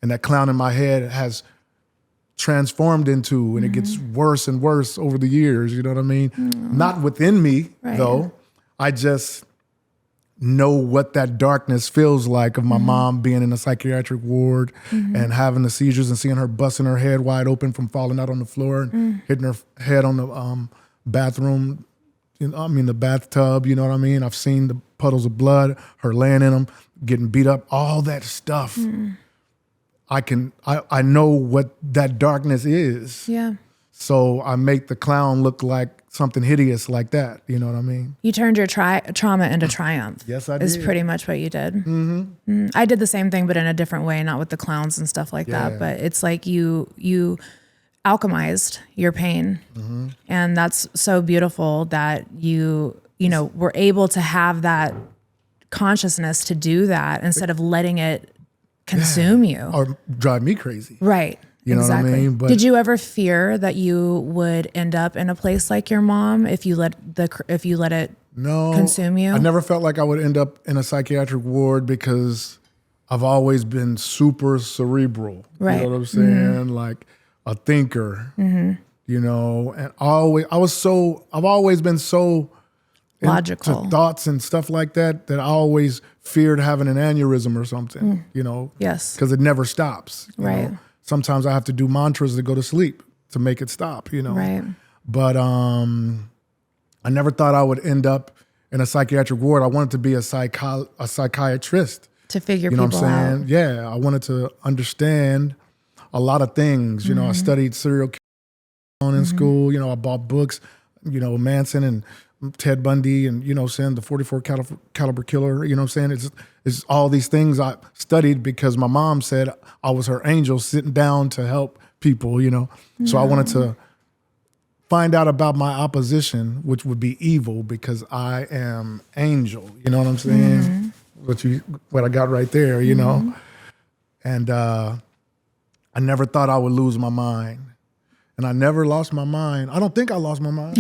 and that clown in my head has transformed into, and it gets worse and worse over the years, you know what I mean? Not within me, though. I just know what that darkness feels like of my mom being in a psychiatric ward and having the seizures and seeing her busting her head wide open from falling out on the floor and hitting her head on the bathroom, the bathtub, you know what I mean? I've seen the puddles of blood, her laying in them, getting beat up, all that stuff. I know what that darkness is. Yeah. So I make the clown look like something hideous like that. You know what I mean? You turned your trauma into triumph. Yes, I did. Is pretty much what you did. I did the same thing, but in a different way, not with the clowns and stuff like that. But it's like you alchemized your pain. And that's so beautiful that you were able to have that consciousness to do that instead of letting it consume you. Or drive me crazy. Right. You know exactly. what I mean? But did you ever fear that you would end up in a place like your mom if you let it consume you? I never felt like I would end up in a psychiatric ward because I've always been super cerebral. Right. You know what I'm saying? Like a thinker. You know, and I've always been so logical into thoughts and stuff like that I always feared having an aneurysm or something. You know, Yes. because it never stops. You Right. know? Sometimes I have to do mantras to go to sleep to make it stop. You know, Right. But I never thought I would end up in a psychiatric ward. I wanted to be a psychiatrist. To figure You know people what I'm out. saying? Yeah, I wanted to understand a lot of things. You know, I studied serial killers in school. You know, I bought books, you know, Manson and Ted Bundy and, you know what I'm saying, the 44 caliber killer. You know what I'm saying? It's all these things I studied because my mom said I was her angel sitting down to help people, you know. So I wanted to find out about my opposition, which would be evil, because I am angel. You know what I'm saying? What I got right there, you know. And I never thought I would lose my mind. And I never lost my mind. I don't think I lost my mind.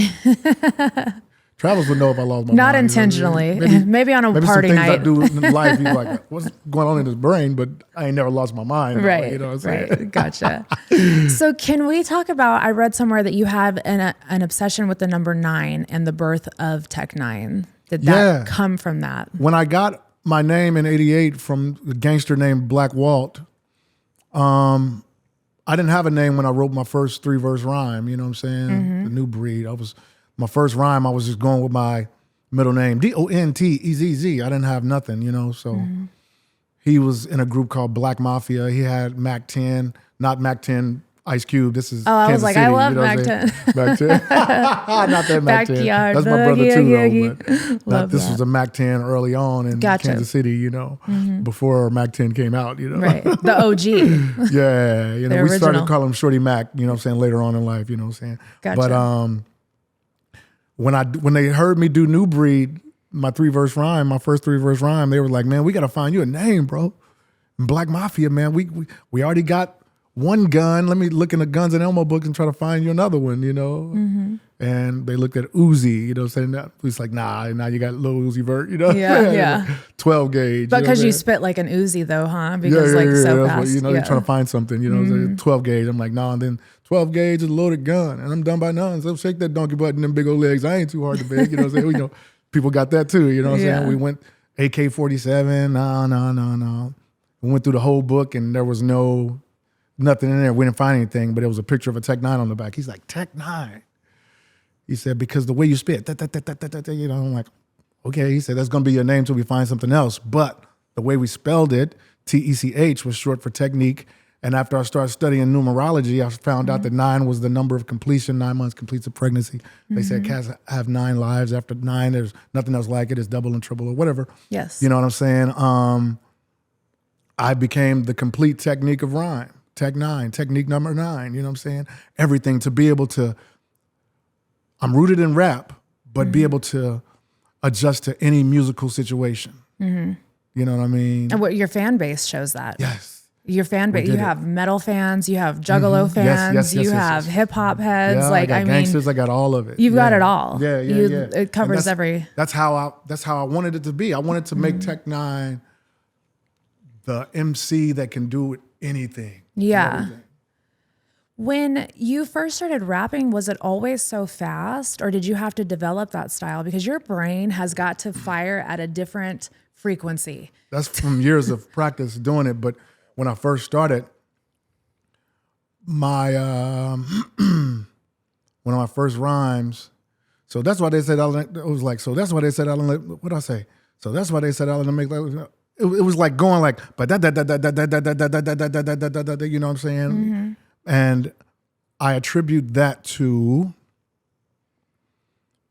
Travis would know if I lost my mind. Not you know what I intentionally. mean? Maybe on a maybe party some things night. I do in life, you're like, what's going on in his brain? But I ain't never lost my mind. Right. Though, you know what I'm saying? Right. Gotcha. So can we talk about, I read somewhere that you have an obsession with the number 9 and the birth of Tech N9ne. Did that come from that? When I got my name in '88 from a gangster named Black Walt, I didn't have a name when I wrote my first 3-verse rhyme, you know what I'm saying? The New Breed. My first rhyme, I was just going with my middle name, DONTEZZ. I didn't have nothing, you know, so he was in a group called Black Mafia. He had Mac 10, not Mac 10 Ice Cube. This is I was Kansas like, City, I love you know Mac 10. Mac 10. Not that Mac 10. Backyard That's my brother boogie, too, boogie. though. But Love this that. was a Mac 10 early on in Gotcha. Kansas City, you know, before Mac 10 came out, you know. Right. The OG. Yeah, you know, The we started original. calling him Shorty Mac, you know what I'm saying, later on in life, you know what I'm saying. Gotcha. But when they heard me do New Breed, my 3-verse rhyme, my first 3-verse rhyme, they were like, man, we got to find you a name, bro. And Black Mafia, man, we already got one gun. Let me look in the Guns and Elmo books and try to find you another one, you know. And they looked at Uzi, you know, saying that. It's like, nah, now you got Lil Uzi Vert, you know. Yeah. 12 gauge. But because you know spit like an Uzi though, huh? what I'm Because saying? so That's fast. what, you know, you're trying to find something, you know. 12 gauge. I'm like, nah, and then 12 gauge is a loaded gun, and I'm done by none. So shake that donkey butt and them big old legs. I ain't too hard to beg, you know what I'm saying? You know, people got that too, you know what I'm saying? We went AK-47, no. We went through the whole book and there was nothing in there. We didn't find anything, but it was a picture of a Tech N9ne on the back. He's like, Tech N9ne. He said, because the way you spit, you know, I'm like, okay. He said, that's going to be your name till we find something else. But the way we spelled it, TECH was short for technique. And after I started studying numerology, I found out that 9 was the number of completion. 9 months completes a pregnancy. They said cats have 9 lives. After 9, there's nothing else like it. It's double and triple or whatever. Yes. You know what I'm saying? I became the complete technique of rhyme. Tech N9ne, technique number 9, you know what I'm saying? Everything to be able to, I'm rooted in rap, but be able to adjust to any musical situation. You know what I mean? And what your fan base shows that. Yes. Your fan base, you did it. have metal fans, you have juggalo fans, Yes, you yes, have yes. hip hop heads. Yeah, like, I got gangsters, I got all of it. You've got it all. Yeah. It And covers every. That's how I wanted it to be. I wanted to make Tech N9ne the MC that can do anything. Yeah. Everything. When you first started rapping, was it always so fast or did you have to develop that style? Because your brain has got to fire at a different frequency. That's from years of practice doing it. But when I first started, my one of my first rhymes. So that's why they said it was like. So that's why they said I don't. What did I say? So that's why they said I don't make. It was like going like, but that, you know what I'm saying? And I attribute that to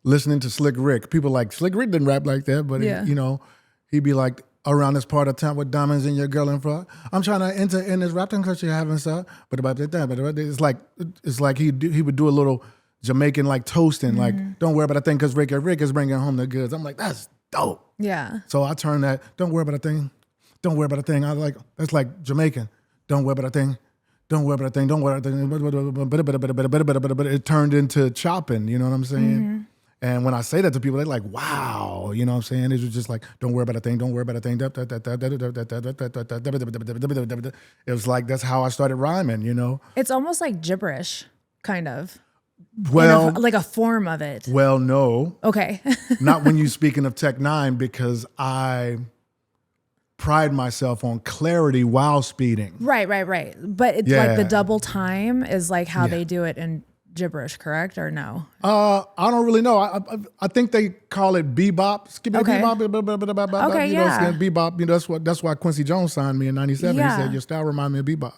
listening to Slick Rick. People like Slick Rick didn't rap like that, but Yeah. you know, he'd be like, around this part of town with diamonds in your girl in front. I'm trying to enter in this rap thing because you're having stuff. But about that, it's like he would do a little Jamaican like toasting, like don't worry about a thing because Rick is bringing home the goods. I'm like, that's dope. Yeah. So I turned that. Don't worry about a thing. Don't worry about a thing. I was like, that's like Jamaican. Don't worry about a thing. Don't worry about a thing. Don't worry about a thing. But it turned into chopping. You know what I'm saying? And when I say that to people, they're like, wow. You know what I'm saying? It was just like, don't worry about a thing. Don't worry about a thing. It was like, that's how I started rhyming, you know? It's almost like gibberish, kind of. Well, like a form of it. Well, no. Okay. Not when you're speaking of Tech N9ne, because I pride myself on clarity while speeding. Right. But it's like the double time is like how they do it in gibberish, correct or no? I don't really know. I think they call it bebop. Bebop. Okay, you know, bebop. You know, that's why Quincy Jones signed me in '97. Yeah. He said your style remind me of bebop.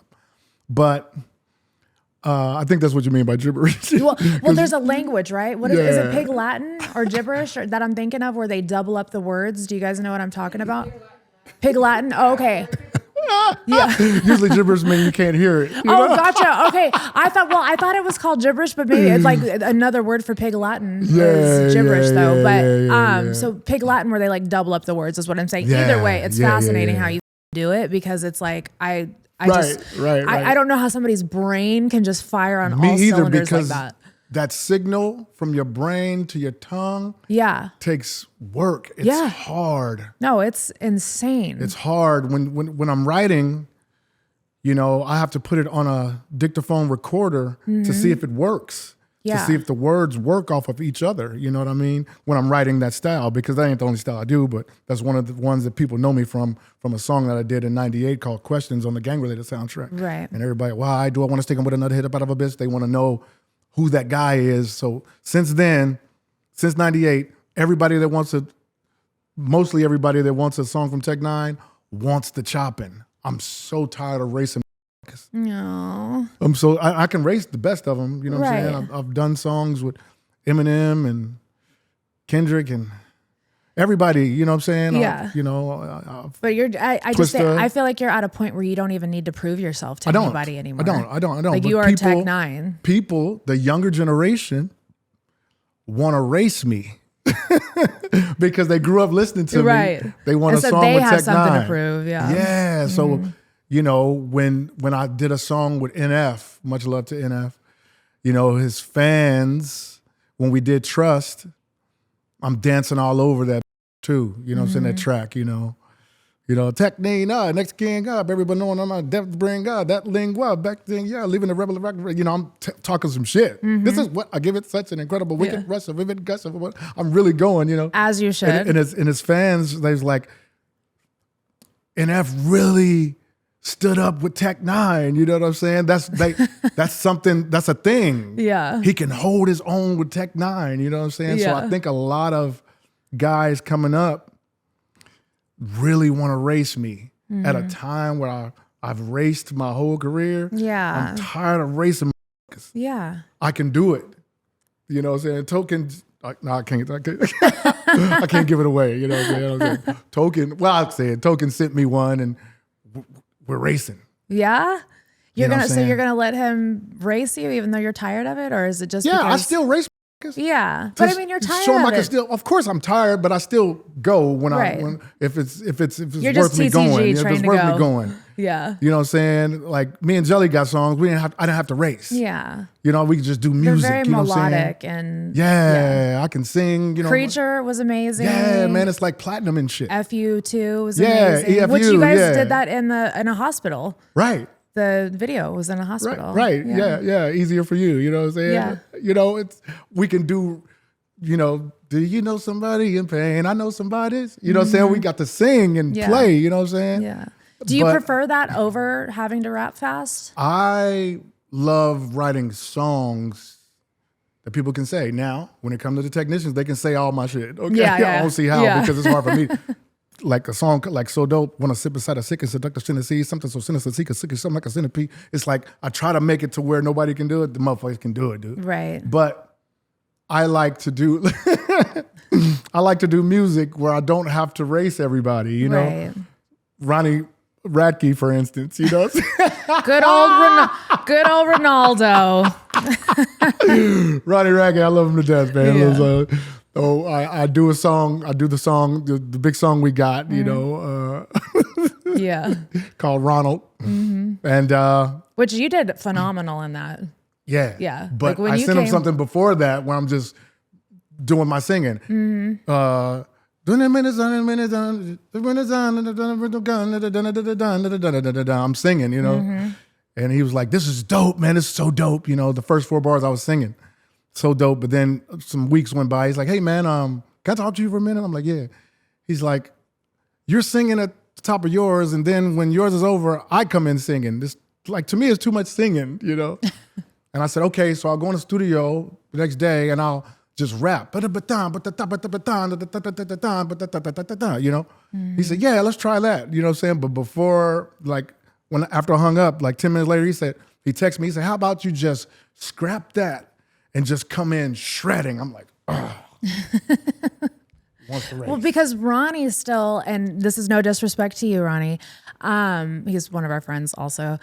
But I think that's what you mean by gibberish. Well, there's a language, right? What is it? Pig Latin or gibberish that I'm thinking of, where they double up the words? Do you guys know what I'm talking about? Pig Latin. Oh, okay. Yeah. Usually gibberish means you can't hear it. Oh, gotcha. Okay. I thought it was called gibberish, but maybe it's like another word for Pig Latin is gibberish though. But so Pig Latin, where they like double up the words, is what I'm saying. Either way, it's fascinating how you do it, because it's like I don't know how somebody's brain can just fire on all cylinders like that. That signal from your brain to your tongue takes work. It's hard. No, it's insane. It's hard. When I'm writing, you know, I have to put it on a dictaphone recorder to see if it works. To see if the words work off of each other. You know what I mean? When I'm writing that style, because that ain't the only style I do, but that's one of the ones that people know me from a song that I did in '98 called Questions on the Gang Related soundtrack. Right. And everybody, why do I want to stick him with another hit up out of a bitch? They want to know who that guy is. So since then, since '98, mostly everybody that wants a song from Tech N9ne wants the chopping. I'm so tired of racing. No. I can race the best of them. You know what I'm saying? I've done songs with Eminem and Kendrick and everybody. You know what I'm saying? Yeah. But I feel like you're at a point where you don't even need to prove yourself to anybody anymore. I don't. Like, you are Tech N9ne. People, the younger generation, want to race me. Because they grew up listening to me. They want a song with Tech N9ne. They have something to prove. Yeah. So, you know, when I did a song with NF, much love to NF, you know, his fans, when we did Trust, I'm dancing all over that too. You know what I'm saying? That track, you know, Tech N9ne, next king up, everybody knowing I'm a depth bring God, that lingua, back then, leaving the rebel rock, you know, I'm talking some shit. This is what I give it such an incredible wicked rush of vivid gush of what I'm really going, you know. As you should. And his fans, they was like, NF really stood up with Tech N9ne, you know what I'm saying? That's something, that's a thing. Yeah. He can hold his own with Tech N9ne, you know what I'm saying? So I think a lot of guys coming up really want to race me at a time where I've raced my whole career. Yeah. I'm tired of racing. Yeah. I can do it. You know what I'm saying? Tokens, no, I can't I can't give it away, you know what I'm saying? Token, well, I'll say it. Token sent me one and we're racing. Yeah? You're gonna let him race you even though you're tired of it, or is it just I still race. Yeah, but I mean, you're tired show him of I can still. Of course, I'm tired, but I still go when if it's you're worth me going. If it's worth me going. Yeah, you know what I'm saying? Like me and Jelly got songs. I didn't have to race. Yeah, you know, we could just do music. They're very melodic and I can sing. You know, Creature was amazing. Yeah, man, it's like platinum and shit. FU2 was amazing. EFU, which you guys did that in a hospital. Right. The video was in a hospital. Right. Yeah. Easier for you. You know what I'm saying? Yeah. You know, we can do. You know, do you know somebody in pain? I know somebody's. You know what I'm saying? We got to sing and play, you know what I'm saying? Yeah. Do you prefer that over having to rap fast? I love writing songs that people can say. Now, when it comes to the technicians, they can say all my shit. Okay? Yeah. I don't see how because it's hard for me. Like a song like So Dope, Wanna Sit Beside a Sick and Seductive Tennessee, something so sinister, seek a sick, something like a centipede. It's like I try to make it to where nobody can do it. The motherfuckers can do it, dude. Right. But I like to do music where I don't have to race everybody, you know? Right. Ronnie Radke, for instance, you know? Good old Ronaldo. Ronnie Radke, I love him to death, man. Yeah. I do the big song we got, you know. Yeah. called Ronald. And Which you did phenomenal in that. yeah. Yeah. But Like when I you sent him came- something before that where I'm just doing my singing. I'm singing, you know. And he was like, "This is dope, man. This is so dope." You know, the first 4 bars I was singing. So dope. But then some weeks went by. He's like, "Hey man, can I talk to you for a minute?" I'm like, "Yeah." He's like, "You're singing at the top of yours, and then when yours is over, I come in singing. This, like, to me, it's too much singing, you know." And I said, "Okay." So I'll go in the studio the next day and I'll just rap. You know? He said, "Yeah, let's try that." You know what I'm saying? But before, like, after I hung up, like 10 minutes later, he texted me, he said, "How about you just scrap that and just come in shredding?" I'm like, "Oh." Well, because Ronnie's still, and this is no disrespect to you, Ronnie. He's one of our friends also.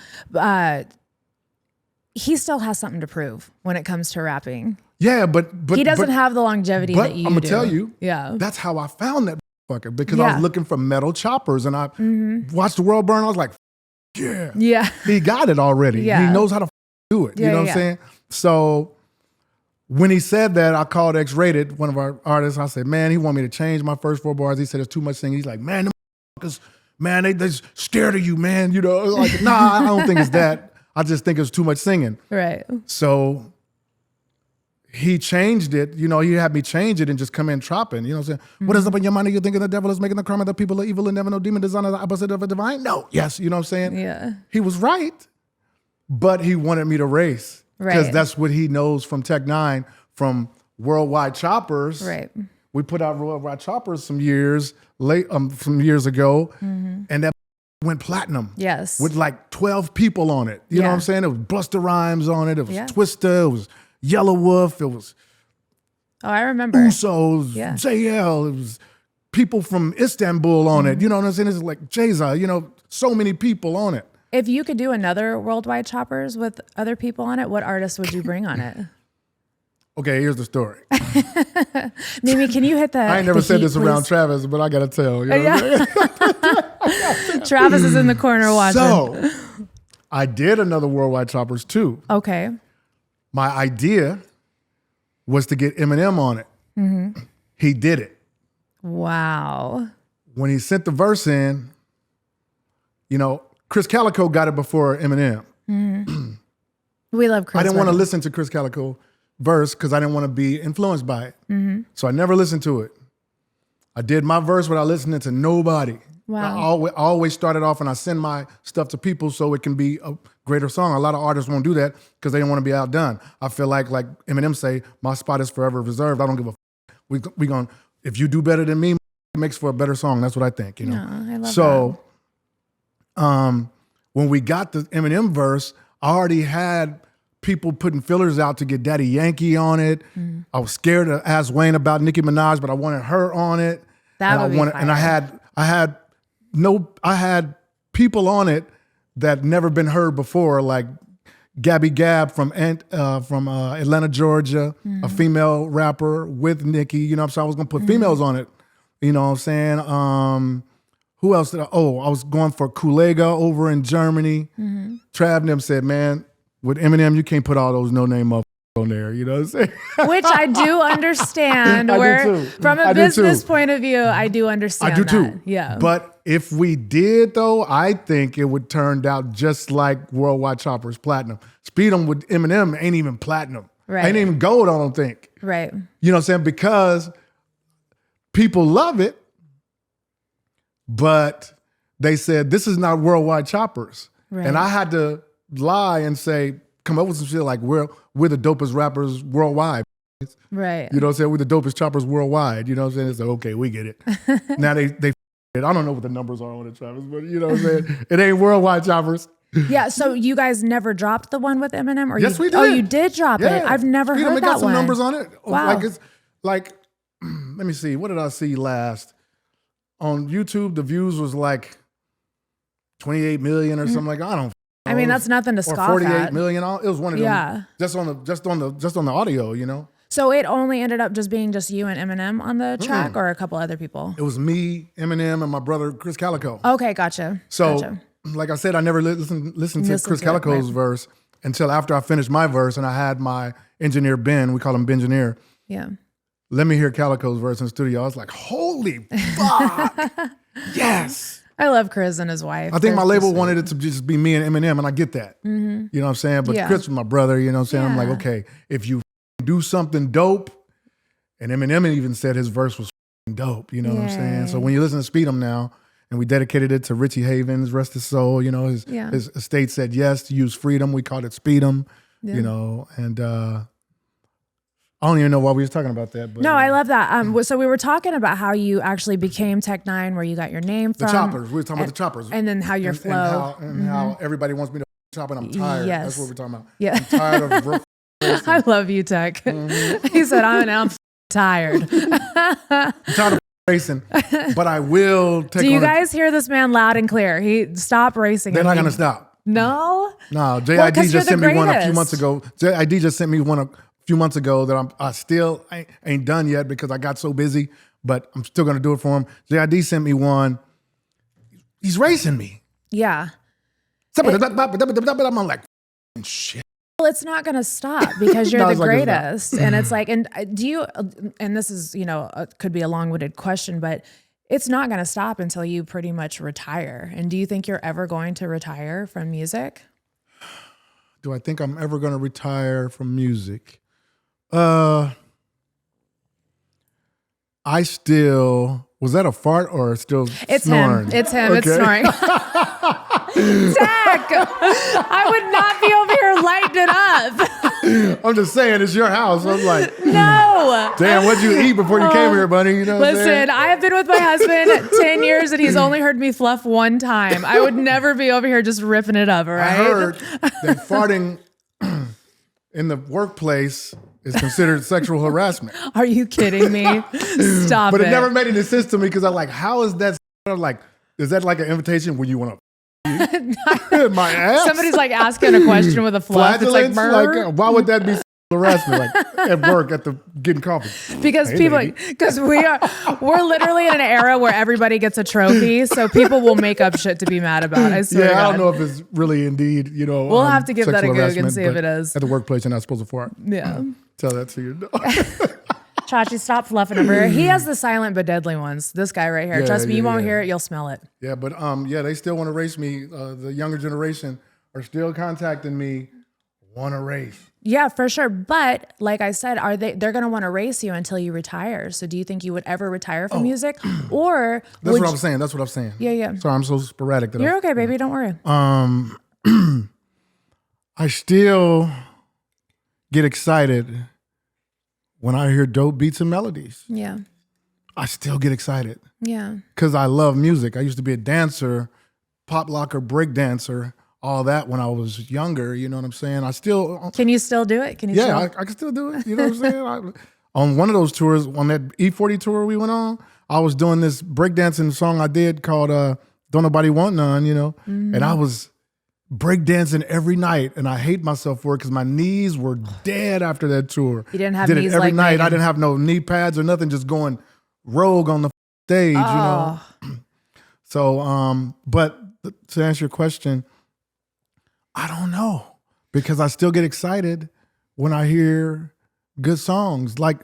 He still has something to prove when it comes to rapping. Yeah, but he doesn't have the longevity that you do. I'm gonna tell you, yeah, that's how I found that fucker, because I was looking for metal choppers and I watched the world burn. I was like, yeah, he got it already. Yeah. He knows how to do it. You know what I'm saying? So when he said that, I called X-Rated, one of our artists. I said, "Man, he wanted me to change my first 4 bars." He said, "It's too much singing." He's like, "Man, them fuckers, man, they scared of you, man." You know, like, nah, I don't think it's that. I just think it's too much singing. Right. So he changed it. You know, he had me change it and just come in chopping. You know what I'm saying? "What is up in your mind? You thinking the devil is making the crime of the people are evil and never no demon design of the opposite of a divine?" No. Yes. You know what I'm saying? Yeah. He was right. But he wanted me to race. Because Right. that's what he knows from Tech N9ne, from Worldwide Choppers. Right. We put out Worldwide Choppers some years ago, and that went platinum. Yes. With like 12 people on it. You know what I'm saying? It was Busta Rhymes on it. It was Twista. It was Yellow Wolf. It was I remember. Usos, JL. It was people from Istanbul on it. You know what I'm saying? It's like Jayza. You know, so many people on it. If you could do another Worldwide Choppers with other people on it, what artist would you bring on it? Okay, here's the story. Mimi, can you hit the I ain't never the said heat, this around please? Travis, but I got to tell. You know what I'm saying? Travis is in the corner watching. So, I did another Worldwide Choppers too. Okay. My idea was to get Eminem on it. He did it. Wow. When he sent the verse in, you know, Chris Calico got it before Eminem. We love Chris. I didn't want to Brown. listen to Chris Calico verse because I didn't want to be influenced by it. So I never listened to it. I did my verse without listening to nobody. Wow. I always started off and I send my stuff to people so it can be a greater song. A lot of artists won't do that because they don't want to be outdone. I feel like Eminem say, "My spot is forever reserved. I don't give a f-. We going, if you do better than me, it makes for a better song." That's what I think, you know. No, I love So when we got the Eminem verse, I already had people putting fillers out to get Daddy Yankee on it. I was scared to ask Wayne about Nicki Minaj, but I wanted her on it. That would be fire. And I had people on it that never been heard before, like Gabby Gab from Atlanta, Georgia, a female rapper with Nicki. You know what I'm saying? I was gonna put females on it. You know what I'm saying? Who else did I was going for Kulega over in Germany. Trav and them said, "Man, with Eminem, you can't put all those no-name up on there." You know what I'm saying? Which I do understand. I do where too. from I a do business too. point of view, I do understand. I do that. too. Yeah. But if we did though, I think it would turn out just like Worldwide Choppers Platinum. Speed 'em with Eminem ain't even platinum. Right. Ain't even gold, I don't think. Right. You know what I'm saying? Because people love it, but they said this is not Worldwide Choppers. Right. And I had to lie and say, come up with some shit like we're the dopest rappers worldwide. Right. You know what I'm saying? We're the dopest choppers worldwide. You know what I'm saying? It's like, okay, we get it. Now they it. I don't know what the numbers are on it, Travis, but you know what I'm saying? It ain't Worldwide Choppers. Yeah. So you guys never dropped the one with Eminem, or Yes, we did. Oh, you did drop it. I've never heard We that got some one. numbers on it. Wow. Like it's like, let me see. What did I see last? On YouTube, the views was like 28 million or something like. I don't. I mean, that's nothing to Or scoff 48 at. million. It was one of them. Yeah. Just on the audio, you know. So it only ended up just being just you and Eminem on the track, or a couple other people? It was me, Eminem, and my brother Chris Calico. Okay, gotcha. So, like I said, I never listened to Chris Calico's verse until after I finished my verse, and I had my engineer Ben. We call him Bengineer. Yeah. Let me hear Calico's verse in the studio. I was like, holy fuck, yes. I love Chris and his wife. I think my label wanted it to just be me and Eminem, and I get that. You know what I'm saying? But Chris was my brother, you know what I'm saying? I'm like, okay, if you do something dope, and Eminem even said his verse was dope, you know what I'm saying? So when you listen to Speed 'Em now, and we dedicated it to Richie Havens, rest his soul, you know, his estate said yes to use freedom. We called it Speed 'Em, you know, and I don't even know why we was talking about that. But, no, I love that. So we were talking about how you actually became Tech N9ne, where you got your name from. The choppers. We were talking about the choppers. And then how your flow. And how everybody wants me to chop, and I'm tired. Yes. That's what we're talking about. Yeah. I'm tired of I love you, Tech. He said, I'm tired. I'm tired of racing, but I will take Do you guys hear this man loud and clear? He stop racing. They're not going to stop. No? No, JID just sent me one a few months ago. JID just sent me one a few months ago that I still ain't done yet because I got so busy, but I'm still going to do it for him. JID sent me one. He's racing me. Yeah. I'm like, shit. Well, it's not going to stop because you're the greatest. And it's like, and do you, and this is, you know, could be a long-winded question, but it's not going to stop until you pretty much retire. And do you think you're ever going to retire from music? Do I think I'm ever going to retire from music? I still, was that a fart or still it's snoring? It's him. Okay. It's snoring. Zach, I would not be over here lighting it up. I'm just saying, it's your house. I'm like, no. Damn, what'd you eat before you came here, Bunnie? You know what Listen, I have been with my husband 10 years and he's only heard me fluff one time. I would never be over here just ripping it up, all right? I heard that farting in the workplace is considered sexual harassment. Are you kidding me? Stop But it never made any sense to me because I'm like, how is that? Like, is that like an invitation when you want to my ass? Somebody's like asking a question with a fluff. It's like, why would that be harassment? Like at work, getting coffee. Because because we're literally in an era where everybody gets a trophy, so people will make up shit to be mad about. I swear. Yeah, I don't know if it's really indeed, you know. We'll have to give that a Goog and see if it is. At the workplace, you're not supposed to fart. Yeah. Tell that to your dog. Chachi, stop fluffing him. He has the silent but deadly ones. This guy right here. Trust me, you won't hear it. You'll smell it. Yeah, but they still want to race me. The younger generation are still contacting me, want to race. Yeah, for sure. But like I said, they're going to want to race you until you retire. So do you think you would ever retire from music? Or That's what I'm saying. That's what I'm saying. Yeah. Sorry, I'm so sporadic. You're okay, baby. Don't worry. I still get excited when I hear dope beats and melodies. Yeah. I still get excited. Yeah. Because I love music. I used to be a dancer, pop locker, break dancer, all that when I was younger. You know what I'm saying? I still... Can you still do it? Can you? I can still do it. You know what I'm saying? On one of those tours, on that E40 tour we went on, I was doing this breakdancing song I did called Don't Nobody Want None, you know? Mm-hmm. And I was breakdancing every night, and I hate myself for it because my knees were dead after that tour. You didn't have did knees it every like night. Megan. I didn't have no knee pads or nothing, just going rogue on the stage, you know? So, but to answer your question, I don't know, because I still get excited when I hear good songs. Like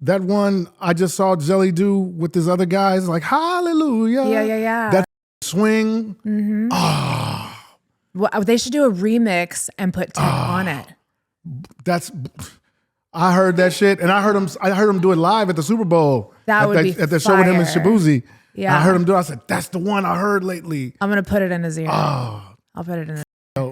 that one I just saw Jelly do with his other guys, like Hallelujah. Yeah. That swing. Mm-hmm. Well, they should do a remix and put Tech on it. I heard that shit, and I heard him do it live at the Super Bowl. That would be at the show with him and Shabuzi. Yeah, and I heard him do it. I said, that's the one I heard lately. I'm gonna put it in his ear. I'll put it in his ear.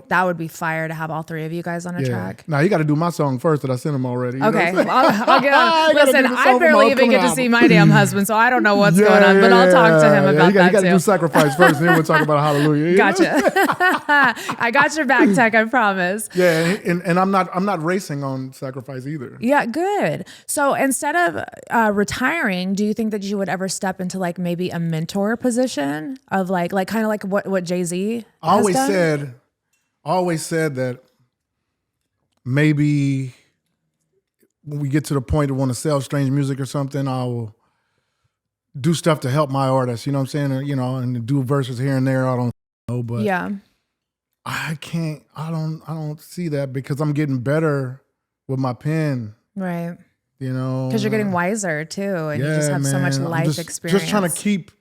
That would be fire to have all three of you guys on a track. Now you got to do my song first that I sent him already. Okay, I'll get on. Listen, I barely even get to see my damn husband, so I don't know what's going on. But I'll talk to him about that You got to too. do Sacrifice first, and then we'll talk about Hallelujah. Gotcha. I got your back, Tech. I promise. Yeah, and I'm not racing on Sacrifice either. Yeah, good. So instead of retiring, do you think that you would ever step into like maybe a mentor position of like kind of like what Jay-Z has done? I always said that maybe when we get to the point of want to sell strange music or something, I will do stuff to help my artists. You know what I'm saying? You know, and do verses here and there. I don't know, but I can't. I don't see that because I'm getting better with my pen. Right. You know, because you're getting wiser too, and you just have so much life experience. Just trying to keep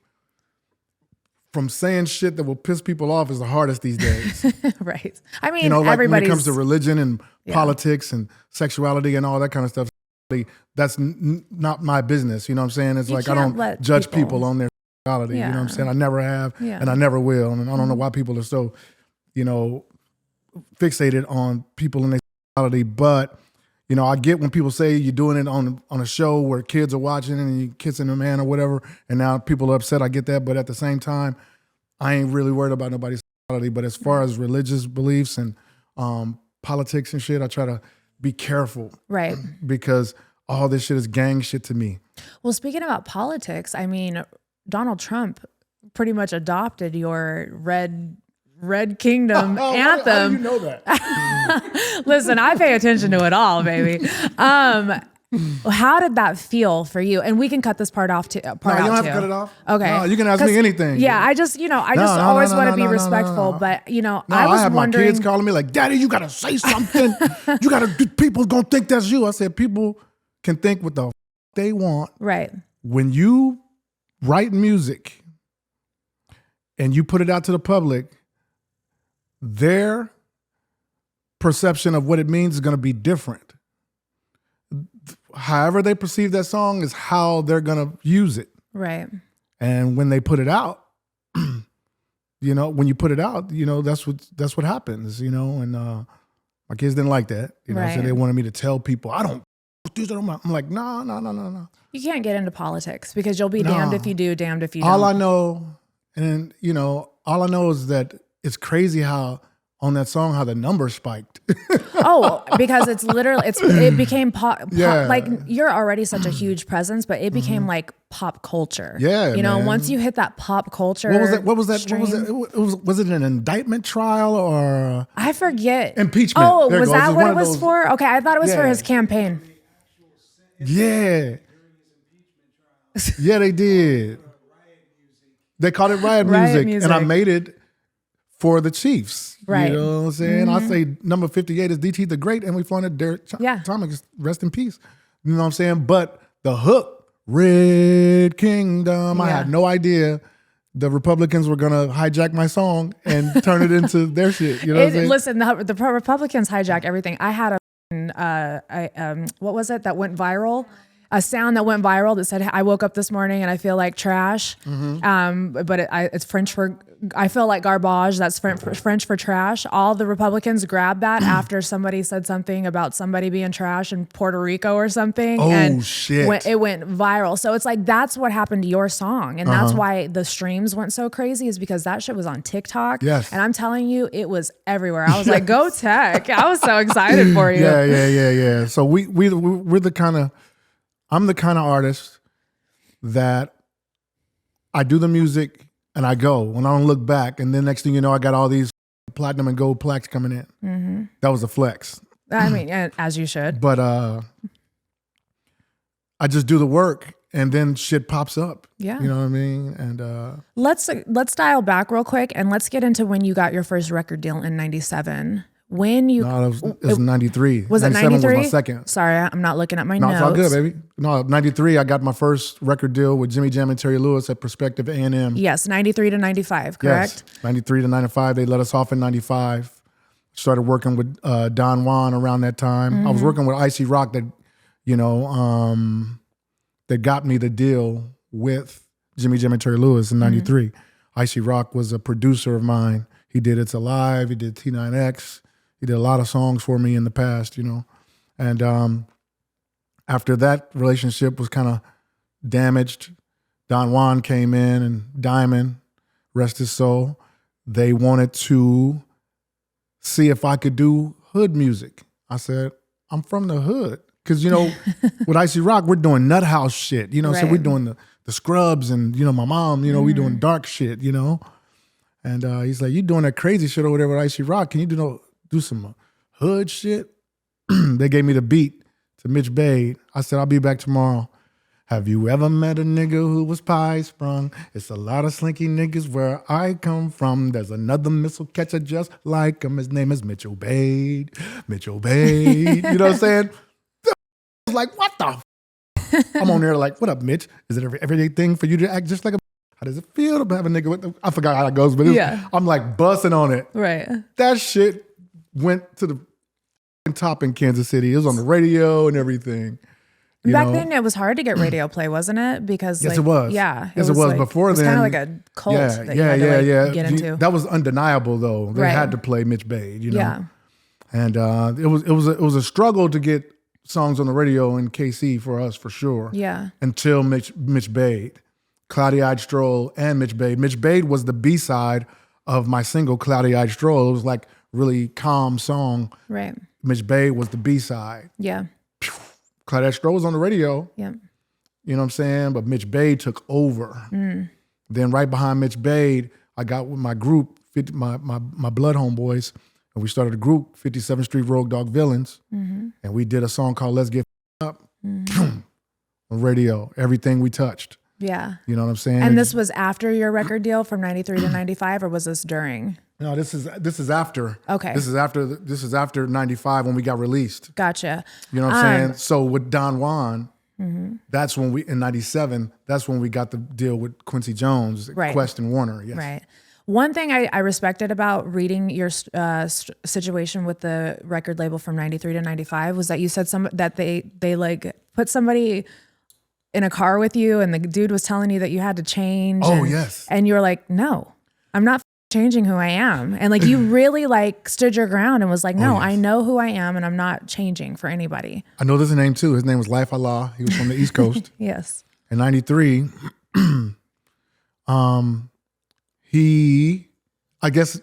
from saying shit that will piss people off is the hardest these days. Right. I mean, you know, like when it comes to everybody's religion and politics and sexuality and all that kind of stuff, that's not my business. You know what I'm saying? It's You like I can't don't let judge people- people on their sexuality. You know what I'm saying? I never have, and I never will. And I don't know why people are so, you know, fixated on people in their sexuality. But you know, I get when people say you're doing it on a show where kids are watching and you're kissing a man or whatever, and now people are upset. I get that, but at the same time, I ain't really worried about nobody's sexuality. But as far as religious beliefs and politics and shit, I try to be careful, right? Because all this shit is gang shit to me. Well, speaking about politics, I mean, Donald Trump pretty much adopted your Red Kingdom anthem. How do you know that? Listen, I pay attention to it all, baby. How did that feel for you? And we can cut this part off too. No, you don't have to cut it off. Okay. No, you can ask me anything. Yeah, I just always want to be respectful. But I was have wondering. my kids calling me like, "Daddy, you gotta say something. You gotta. People gonna think that's you." I said, "People can think what the f- they want." Right. When you write music and you put it out to the public, their perception of what it means is going to be different. However they perceive that song is how they're going to use it. Right. And when they put it out, you know, when you put it out, you know, that's what happens, you know, and my kids didn't like that, you know, so they wanted me to tell people, I don't do that. I'm like, no. You can't get into politics because you'll be damned if you do, damned if you don't. All I know, and you know, all I know is that it's crazy how on that song how the numbers spiked. Oh, because it's literally it became pop. Yeah. Like you're already such a huge presence, but it became like pop culture. Yeah, you know, man. once you hit that pop culture. What was that? stream, Was it an indictment trial or I forget. impeachment? Oh, There it was goes. that It's what one it of was those- for? Okay, I thought it was for Yeah. his campaign. Yeah. Yeah, they did. They called it riot music, and I made it for the Chiefs. Right. You know what I'm saying? I say number 58 is DT the Great, and we funded Derek Thomas, rest in peace. You know what I'm saying? But the hook, Red Kingdom, I had no idea the Republicans were going to hijack my song and turn it into their shit. You know what I'm saying? Listen, the Republicans hijack everything. I had what was it that went viral? A sound that went viral that said, "I woke up this morning and I feel like trash." But it's French for I feel like garbage. That's French for trash. All the Republicans grabbed that after somebody said something about somebody being trash in Puerto Rico or something. Oh, and shit. It went viral. So it's like that's what happened to your song, and that's why the streams went so crazy. Is because that shit was on TikTok. Yes. And I'm telling you, it was everywhere. I was like, "Go Tech!" I was so excited for you. Yeah. So we're the kind of. I'm the kind of artist that I do the music and I go and I don't look back. And then next thing you know, I got all these platinum and gold plaques coming in. Mm-hmm. That was a flex. I mean, as you should. But I just do the work and then shit pops up. Yeah. You know what I mean? And let's dial back real quick and let's get into when you got your first record deal in '97. When you it was 93. Was it 97 93? was my second. Sorry, I'm not looking at my No, notes. it's all good, baby. No, 93, I got my first record deal with Jimmy Jam and Terry Lewis at Perspective A&M. Yes, 93 to 95, correct? Yes, 93 to 95. They let us off in 95. Started working with Don Juan around that time. I was working with Icy Rock that, you know, that got me the deal with Jimmy Jam and Terry Lewis in 93. Icy Rock was a producer of mine. He did It's Alive. He did T9X. He did a lot of songs for me in the past, you know. And after that relationship was kind of damaged, Don Juan came in and Diamond, rest his soul, they wanted to see if I could do hood music. I said, I'm from the hood. Because, you know, with Icy Rock, we're doing nut house shit, you know, so we're doing the Scrubs and, you know, my mom, you know, we doing dark shit, you know. And he's like, you doing that crazy shit over there with Icy Rock. Can you do some hood shit? They gave me the beat to Mitch Bade. I said, I'll be back tomorrow. Have you ever met a nigga who was pie sprung? It's a lot of slinky niggas where I come from. There's another missile catcher just like him. His name is Mitchell Bade. Mitchell Bade. You know what I'm saying? I was like, what the I'm on there like, what up, Mitch? Is it every everyday thing for you to act just like a How does it feel to have a nigga with the, I forgot how it goes, but I'm like busting on it. Right. That shit went to the top in Kansas City. It was on the radio and everything. Back then, it was hard to get radio play, wasn't it? Because yes, it was. Yeah, yes, it was. Before then, it was kind of like a cult that you had to get into. That was undeniable, though. They had to play Mitch Bade, you know. Yeah. And it was a struggle to get songs on the radio in KC for us, for sure. Yeah. Until Mitch Bade, Cloudy Eyed Stroll, and Mitch Bade. Mitch Bade was the B-side of my single Cloudy Eyed Stroll. It was like really calm song. Right. Mitch Bade was the B-side. Yeah. Cloudy Eyed Stroll was on the radio. Yeah. You know what I'm saying? But Mitch Bade took over. Then right behind Mitch Bade, I got with my group, my blood homeboys, and we started a group, 57th Street Road Dog Villains. And we did a song called Let's Get Up. On radio, everything we touched. Yeah. You know what I'm saying? And this was after your record deal from 93 to 95, or was this during? No, this is after. Okay. This is after 95 when we got released. Gotcha. You know what I'm saying? So with Don Juan, that's when we, in 97, that's when we got the deal with Quincy Jones, Quest and Warner. Yes. Right. One thing I respected about reading your situation with the record label from 93 to 95 was that you said that they like put somebody in a car with you and the dude was telling you that you had to change. Oh, yes. And you were like, no, I'm not changing who I am. And like, you really like stood your ground and was like, no, I know who I am and I'm not changing for anybody. I know there's a name too. His name was Life Allah. He was from the East Coast. Yes. In 93, I guess,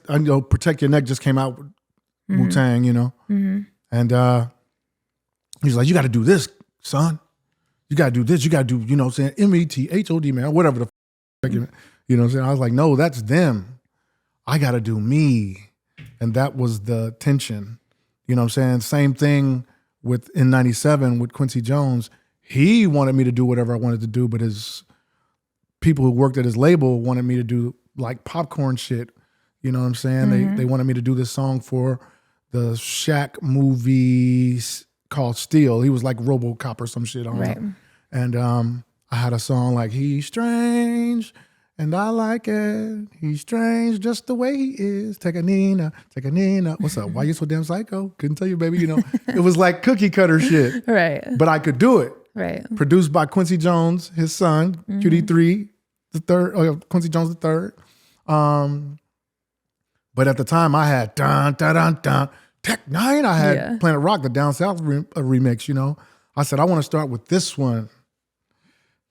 Protect Your Neck just came out with Wu-Tang, you know? And he's like, you got to do this, son. You got to do this. You got to do, you know what I'm saying, METHOD, man, whatever the f***, you know what I'm saying? I was like, no, that's them. I got to do me. And that was the tension. You know what I'm saying? Same thing in 97 with Quincy Jones. He wanted me to do whatever I wanted to do, but his people who worked at his label wanted me to do like popcorn shit. You know what I'm saying? They wanted me to do this song for the Shaq movie called Steel. He was like RoboCop or some shit on it. And I had a song like, he's strange and I like it. He's strange just the way he is. Tech N9ne. What's up? Why you so damn psycho? Couldn't tell you, baby. You know, it was like cookie cutter shit. Right. But I could do it. Right. Produced by Quincy Jones, his son, QD3, the third, Quincy Jones the third. But at the time I had dun dun dun dun Tech N9ne. I had Planet Rock, the Down South remix, you know. I said, I want to start with this one.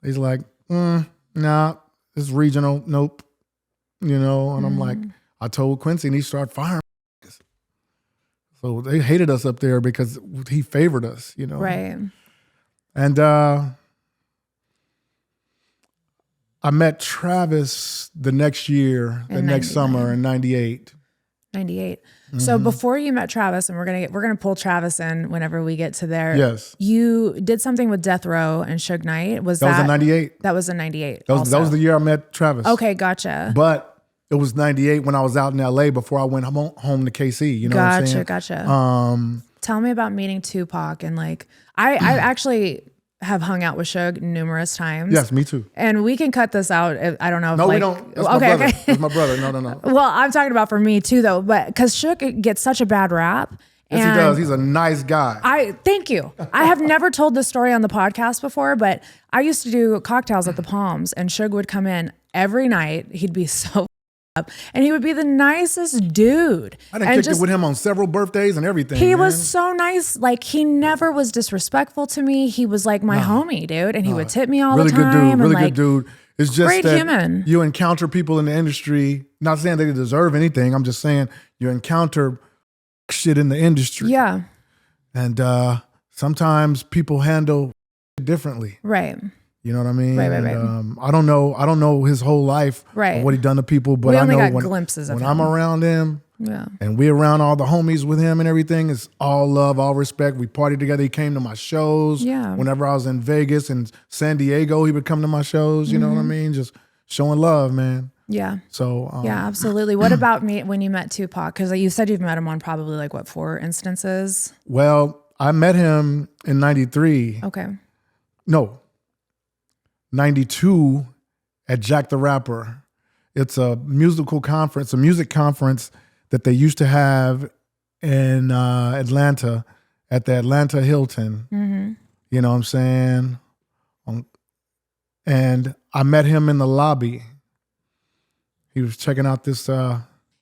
He's like, nah, it's regional, nope. You know, and I'm like, I told Quincy and he started firing. So they hated us up there because he favored us, you know. Right. And I met Travis the next year, the next summer in 98. 98. So before you met Travis, and we're gonna pull Travis in whenever we get to there. Yes. You did something with Death Row and Suge Knight. Was in 98? That was in 98. That was the year I met Travis. Okay, gotcha. But it was 98 when I was out in LA before I went home to KC. You know what I'm saying? Gotcha. Tell me about meeting Tupac and like I actually have hung out with Suge numerous times. Yes, me too. And we can cut this out. I don't know if no, we don't. That's my brother. That's my brother. No. Well, I'm talking about for me too, though, but because Suge gets such a bad rap. Yes, he does. He's a nice guy. Thank you. I have never told this story on the podcast before, but I used to do cocktails at the Palms, and Suge would come in every night. He'd be so up, and he would be the nicest dude. I done kicked it with him on several birthdays and everything. He was so nice. Like, he never was disrespectful to me. He was like my homie, dude, and he would tip me all the time. Really good dude. It's just great that human. You encounter people in the industry, not saying they deserve anything. I'm just saying you encounter shit in the industry. Yeah. And sometimes people handle it differently. Right. You know what I mean? Right. I don't know his whole life, right, what he done to people, but we I only know got glimpses of when him. I'm around him, Yeah. And we around all the homies with him and everything. It's all love, all respect. We partied together. He came to my shows. Yeah. Whenever I was in Vegas and San Diego, he would come to my shows. You know what I mean? Just showing love, man. Yeah. So yeah, absolutely. What about me when you met Tupac? Because you said you've met him on probably like what, 4 instances? Well, I met him in 93. Okay. No, 92 at Jack the Rapper. It's a musical conference, a music conference that they used to have in Atlanta at the Atlanta Hilton. Mm-hmm. You know what I'm saying? And I met him in the lobby. He was checking out this.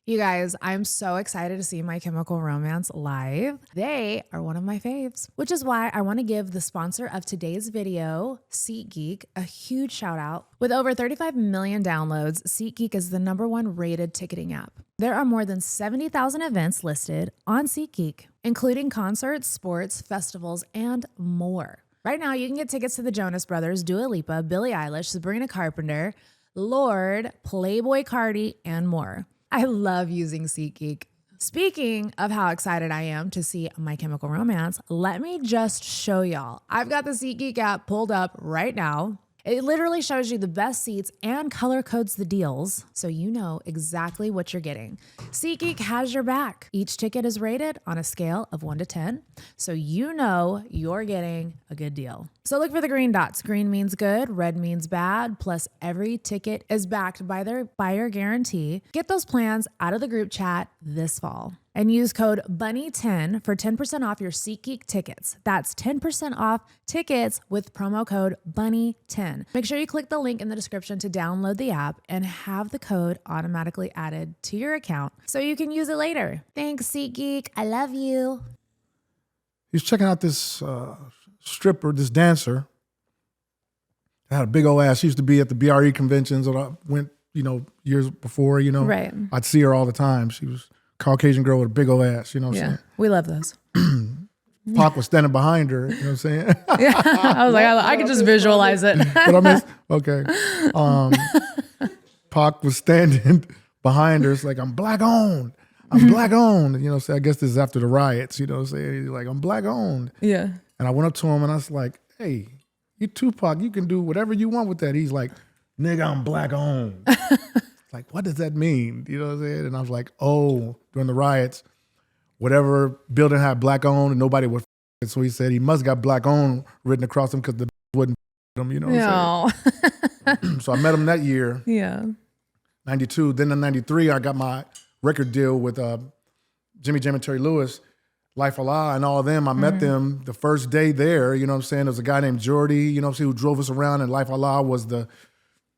You guys, I'm so excited to see My Chemical Romance live. They are one of my faves, which is why I want to give the sponsor of today's video, SeatGeek, a huge shout out. With over 35 million downloads, SeatGeek is the #1 rated ticketing app. There are more than 70,000 events listed on SeatGeek, including concerts, sports, festivals, and more. Right now, you can get tickets to the Jonas Brothers, Dua Lipa, Billie Eilish, Sabrina Carpenter, Lorde, Playboy Cardi, and more. I love using SeatGeek. Speaking of how excited I am to see My Chemical Romance, let me just show y'all. I've got the SeatGeek app pulled up right now. It literally shows you the best seats and color codes the deals, so you know exactly what you're getting. SeatGeek has your back. Each ticket is rated on a scale of 1 to 10, so you know you're getting a good deal. So look for the green dots. Green means good, red means bad, plus every ticket is backed by their buyer guarantee. Get those plans out of the group chat this fall. And use code BUNNIE10 for 10% off your SeatGeek tickets. That's 10% off tickets with promo code BUNNIE10. Make sure you click the link in the description to download the app and have the code automatically added to your account so you can use it later. Thanks, SeatGeek. I love you. He was checking out this stripper, this dancer. That had a big old ass. She used to be at the BRE conventions that I went, years before, Right. I'd see her all the time. She was Caucasian girl with a big old ass, you know what I'm saying? We love those. Pac was standing behind her, you know what I'm saying? Yeah, I was like, I could just visualize it. But I missed, okay. Pac was standing behind her. It's like, I'm black owned. I'm black owned. So I guess this is after the riots, you know what I'm saying? He's like, I'm black owned. Yeah. And I went up to him and I was like, hey, you Tupac, you can do whatever you want with that. He's like, nigga, I'm black owned. Like, what does that mean? You know what I'm saying? And I was like, oh, during the riots, whatever building had black owned and nobody would it. So he said he must got black owned written across him because the wouldn't him, you know what I'm saying? So I met him that year. Yeah. 92. Then in 93, I got my record deal with Jimmy Jam and Terry Lewis, Life Allah, and all of them. I met them the first day there, you know what I'm saying? There was a guy named Jordy, you know what I'm saying, who drove us around, and Life Allah was the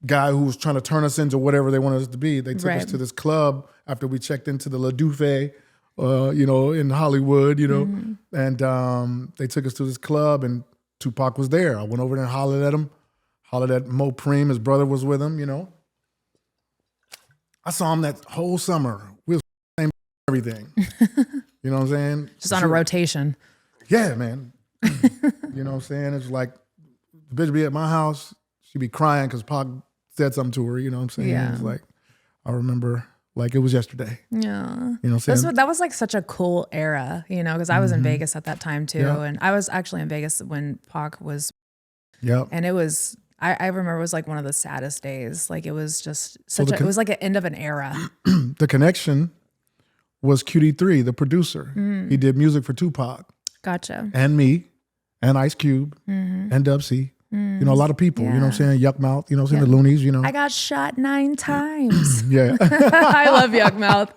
guy who was trying to turn us into whatever they wanted us to be. They took us to this club after we checked into the La Doufe, in Hollywood, and they took us to this club and Tupac was there. I went over there and hollered at him, hollered at Mo Preem, his brother was with him, I saw him that whole summer. We was everything. You know what I'm saying? Just on a rotation. Yeah, man. You know what I'm saying? It's like, the bitch be at my house, she'd be crying because Pac said something to her, you know what I'm saying? Yeah. It's like, I remember like it was yesterday. Yeah. You know what I'm saying? That was like such a cool era, because I was in Vegas at that time too. Yeah. And I was actually in Vegas when Pac was, Yep. and it was, I remember it was like one of the saddest days. Like it was just it was like an end of an era. The connection was QD3, the producer. He did music for Tupac. Gotcha. And me, and Ice Cube, and Dub C. A lot of people, you know what I'm saying? Yuck Mouth, you know what I'm saying? The Loonies, I got shot 9 times. Yeah. I love Yuck Mouth.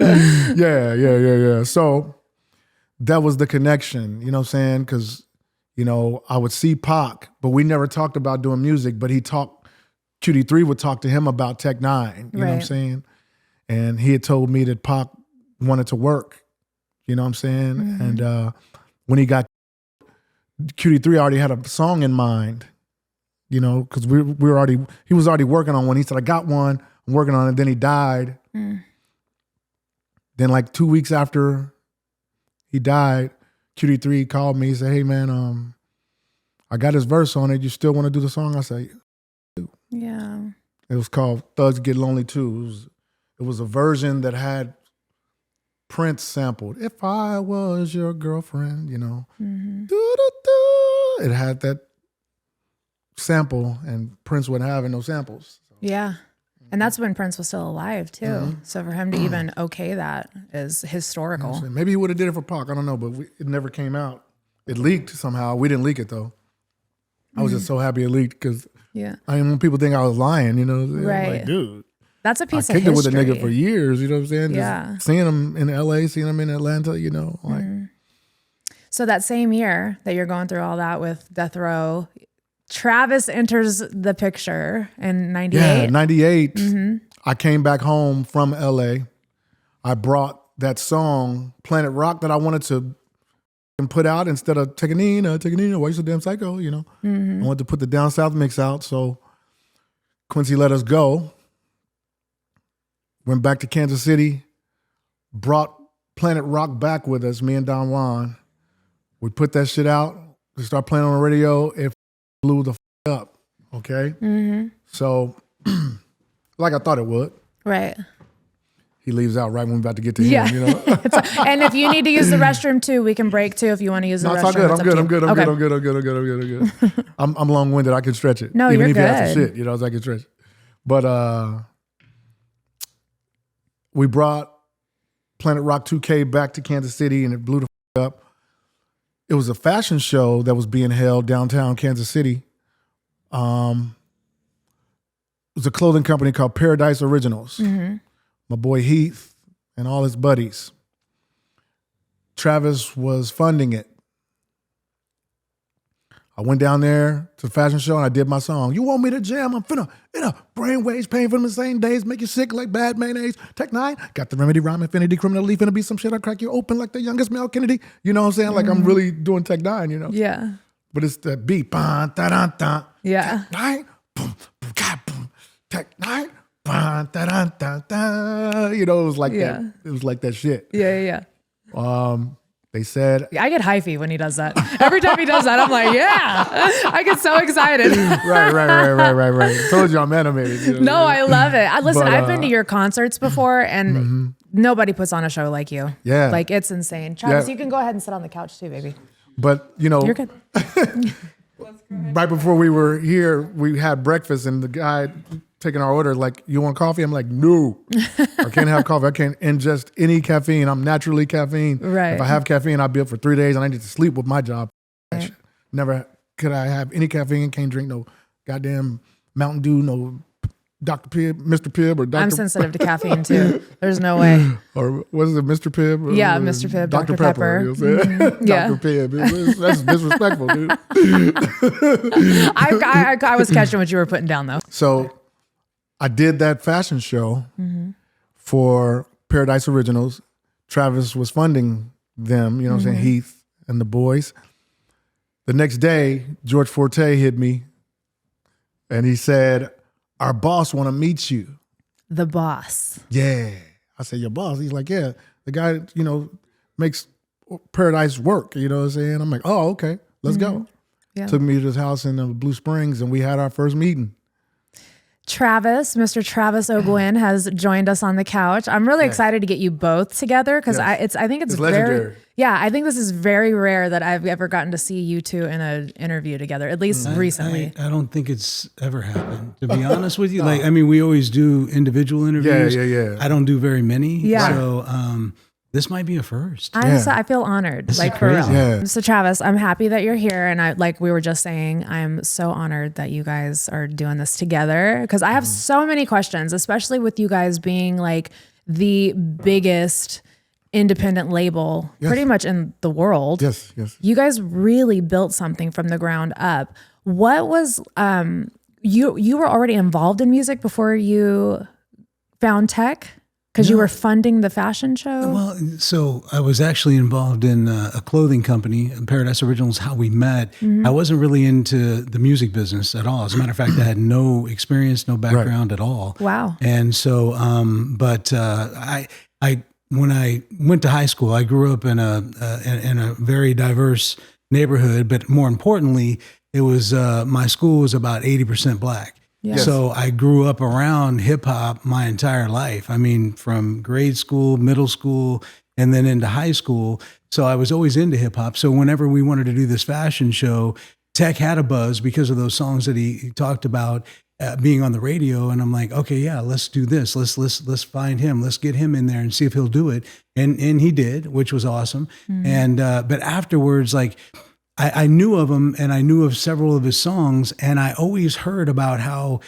Yeah. So that was the connection, you know what I'm saying? Because, I would see Pac, but we never talked about doing music, but QD3 would talk to him about Tech N9ne, you know what I'm saying? And he had told me that Pac wanted to work, you know what I'm saying? And when he got QD3 already had a song in mind, because he was already working on one. He said, I got one, I'm working on it. Then he died. Then like 2 weeks after he died, QD3 called me. He said, hey man, I got his verse on it. You still want to do the song? I said, yeah. It was called Thugs Get Lonely Too. It was a version that had Prince sampled "If I Was Your Girlfriend," doo-doo-doo. It had that sample, and Prince wasn't having no samples. Yeah. And that's when Prince was still alive too. So for him to even okay that is historical. Maybe he would have did it for Pac. I don't know, but it never came out. It leaked somehow. We didn't leak it though. I was just so happy it leaked because when people think I was lying, Right. like, dude. That's a piece I of kicked it history. with a nigga for years, you know what I'm saying? Yeah. Just seeing him in LA, seeing him in Atlanta, like. So that same year that you're going through all that with Death Row, Travis enters the picture in 98. Yeah, 98. I came back home from LA. I brought that song, Planet Rock, that I wanted to put out instead of Tech N9ne, why you so damn psycho, I wanted to put the down south mix out, so Quincy let us go. Went back to Kansas City, brought Planet Rock back with us, me and Don Juan. We put that shit out. We start playing on the radio. It blew the up, okay? So, like I thought it would. Right. He leaves out right when we're about to get to him, And if you need to use the restroom too, we can break too if you want to use the restroom. No, it's all good. I'm good. Okay. I'm long-winded. I can stretch it. No, even you're if you have some good. shit, I can stretch it. But we brought Planet Rock 2K back to Kansas City, and it blew the up. It was a fashion show that was being held downtown Kansas City. It was a clothing company called Paradise Originals. My boy Heath and all his buddies. Travis was funding it. I went down there to the fashion show and I did my song. You want me to jam? I'm finna, brainwaves, pain from the same days, make you sick like bad mayonnaise. Tech N9ne, got the remedy, rhyme, infinity, criminal leaf, finna be some shit. I crack you open like the youngest Mel Kennedy. You know what I'm saying? Like I'm really doing Tech N9ne, Yeah. But it's that beat. Ba-da-da-da. Yeah. Tech N9ne, boom, boom, ka, boom. Tech N9ne, ba-da-da-da-da. It was like that. It was like that shit. Yeah. They said, I get hyphy when he does that. Every time he does that, I'm like, yeah. I get so excited. right. Told you I'm animated. No, I love it. Listen, But, I've been to your concerts before, and nobody puts on a show like you. Yeah. Like, it's insane. Travis, Yeah. you can go ahead and sit on the couch too, baby. But, You're good. right before we were here, we had breakfast, and the guy taking our order, like, you want coffee? I'm like, no, I can't have coffee. I can't ingest any caffeine. I'm naturally caffeine. Right. If I have caffeine, I'll be up for 3 days and I need to sleep with my job. Right. Never could I have any caffeine. Can't drink no goddamn Mountain Dew, no Dr. Pibb, Mr. Pibb, or Dr. I'm sensitive to caffeine too. There's no way. Or what is it, Mr. Pibb? Yeah, Mr. Pibb, Dr. Pepper. You know what I'm saying? Yeah. Dr. Pibb. That's disrespectful, dude. I was catching what you were putting down though. So I did that fashion show for Paradise Originals. Travis was funding them, you know what I'm saying, Heath and the boys. The next day, George Forte hit me and he said, our boss want to meet you. The boss. Yeah. I said, your boss? He's like, yeah, the guy, makes Paradise work, you know what I'm saying? I'm like, oh, okay, let's go. Yeah. Took me to his house in Blue Springs and we had our first meeting. Travis, Mr. Travis OGuin has joined us on the couch. I'm really excited to get you both together because I think it's very legendary. I think this is very rare that I've ever gotten to see you two in an interview together, at least recently. I don't think it's ever happened, to be honest with you. Like, I mean, we always do individual interviews. Yeah. I don't do very many. Yeah. So this might be a first. I feel honored, This is like for real. crazy. Yeah. So Travis, I'm happy that you're here, and I like we were just saying, I'm so honored that you guys are doing this together because I have so many questions, especially with you guys being like the biggest independent label pretty much in the world. Yes. You guys really built something from the ground up. What was you were already involved in music before you found Tech? Because you were funding the fashion show? Well, so I was actually involved in a clothing company, Paradise Originals, how we met. I wasn't really into the music business at all. As a matter of fact, I had no experience, no background at all. Wow. And so, I when I went to high school, I grew up in a very diverse neighborhood, but more importantly, it was my school was about 80% Black. Yes. So I grew up around hip hop my entire life. I mean, from grade school, middle school, and then into high school. So I was always into hip hop. So whenever we wanted to do this fashion show, Tech had a buzz because of those songs that he talked about being on the radio. And I'm like, okay, yeah, let's do this. Let's find him. Let's get him in there and see if he'll do it. And he did, which was awesome. And, but afterwards, like I knew of him and I knew of several of his songs, and I always heard about how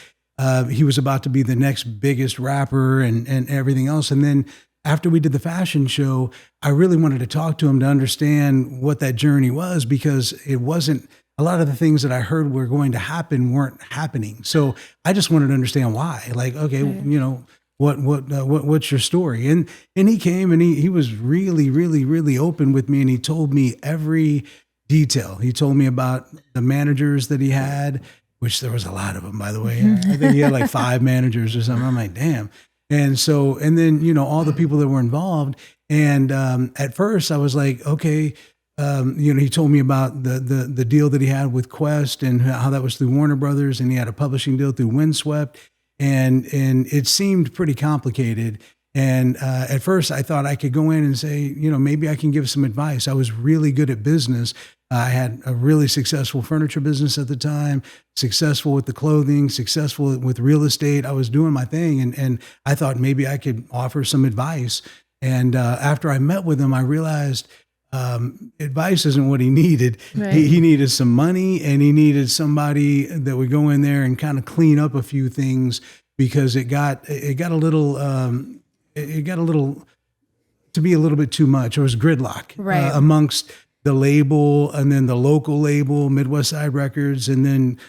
he was about to be the next biggest rapper and everything else. And then after we did the fashion show, I really wanted to talk to him to understand what that journey was, because it wasn't, a lot of the things that I heard were going to happen weren't happening. So I just wanted to understand why. Like, okay, you know, what's your story? And he came and he was really open with me, and he told me every detail. He told me about the managers that he had, which there was a lot of them, by the way. I think he had like 5 managers or something. I'm like, damn. And so, and then, you know, all the people that were involved. And at first I was like, okay, you know, he told me about the deal that he had with Quest and how that was through Warner Brothers, and he had a publishing deal through Windswept, and it seemed pretty complicated. And at first I thought I could go in and say, you know, maybe I can give some advice. I was really good at business. I had a really successful furniture business at the time, successful with the clothing, successful with real estate. I was doing my thing, and I thought maybe I could offer some advice. And after I met with him, I realized advice isn't what he needed. Right. He needed some money, and he needed somebody that would go in there and kind of clean up a few things, because it got a little to be a little bit too much. It was gridlock amongst the label, and then the local label, Midwest Side Records, and then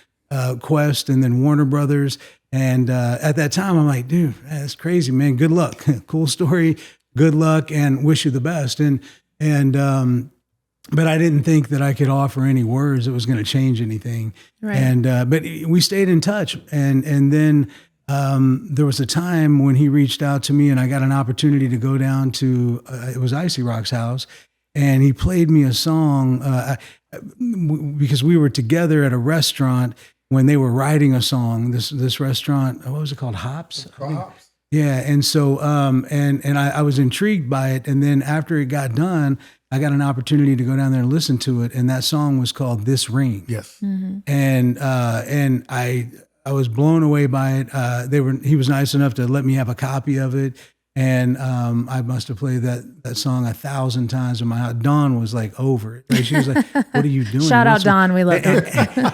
Quest, and then Warner Brothers. And at that time, I'm like, dude, that's crazy, man. Good luck. Cool story. Good luck, and wish you the best. But I didn't think that I could offer any words that was going to change anything. Right. And but we stayed in touch, and then there was a time when he reached out to me, and I got an opportunity to go down to it was Icy Rock's house, and he played me a song because we were together at a restaurant when they were writing a song. This restaurant, what was it called? Hops. Hops. Yeah, and so and I was intrigued by it, and then after it got done, I got an opportunity to go down there and listen to it, and that song was called "This Ring." Yes. And I was blown away by it. He was nice enough to let me have a copy of it, and I must have played that song 1,000 times in my house. Dawn was like over it. Right? She was like, "What are you doing?" Shout out Dawn, we love Dawn.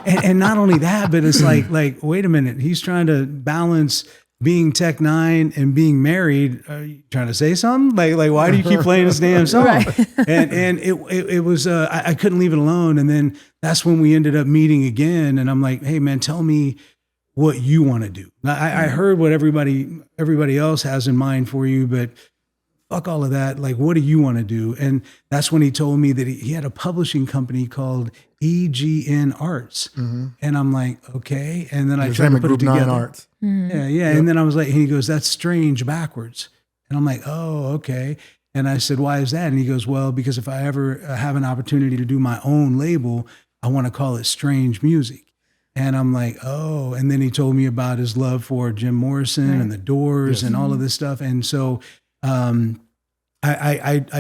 And not only that, but it's like wait a minute, he's trying to balance being Tech N9ne and being married. Are you trying to say something? Like why do you keep playing this damn song? Right. And it was I couldn't leave it alone. And then that's when we ended up meeting again. And I'm like, hey man, tell me what you want to do. I heard what everybody else has in mind for you, but fuck all of that. Like, what do you want to do? And that's when he told me that he had a publishing company called EGN Arts. And I'm like, okay. And then I tried to put it together. Arts. Yeah. Yep. And then I was like, he goes, that's strange backwards. And I'm like, oh, okay. And I said, why is that? And he goes, well, because if I ever have an opportunity to do my own label, I want to call it Strange Music. And I'm like, oh. And then he told me about his love for Jim Morrison and the Doors and all of this stuff. And so I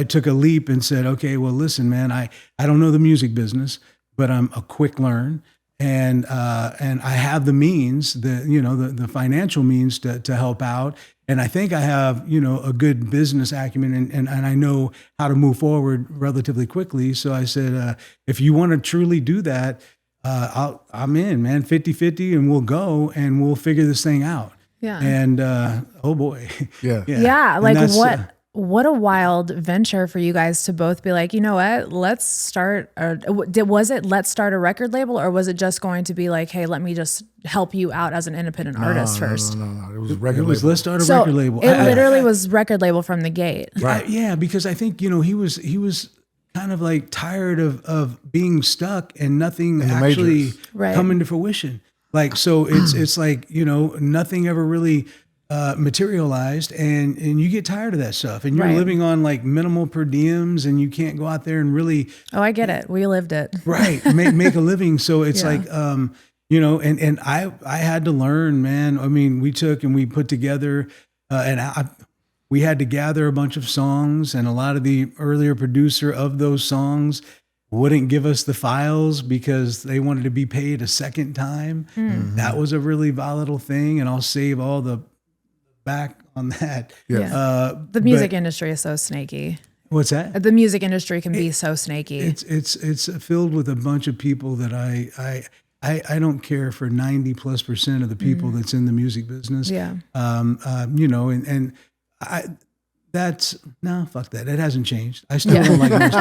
took a leap and said, okay, well, listen, man, I don't know the music business, but I'm a quick learn, and I have the means, the financial means to help out. And I think I have, a good business acumen, and I know how to move forward relatively quickly. So I said, if you want to truly do that, I'm in, man, 50-50, and we'll go and we'll figure this thing out. Yeah. And oh boy. Yeah. Like what a wild venture for you guys to both be like, you know what, let's start. Was it let's start a record label, or was it just going to be like, hey, let me just help you out as an independent artist first? No. It was a record label. Let's start a record label. It literally was record label from the gate. Right. Yeah, because I think, he was kind of like tired of being stuck and nothing actually coming to fruition. Like, so it's like, nothing ever really materialized, and you get tired of that stuff, and you're living on like minimal per diems, and you can't go out there and really. Oh, I get it. We lived it. Right. make a living. So it's like, and I had to learn, man. I mean, we took and we put together, and we had to gather a bunch of songs, and a lot of the earlier producer of those songs wouldn't give us the files because they wanted to be paid a second time. That was a really volatile thing, and I'll save all the back on that. The music industry is so snaky. What's that? The music industry can be so snaky. It's filled with a bunch of people that I don't care for 90+% of the people that's in the music business. Yeah. Fuck that. It hasn't changed. I still don't like most people.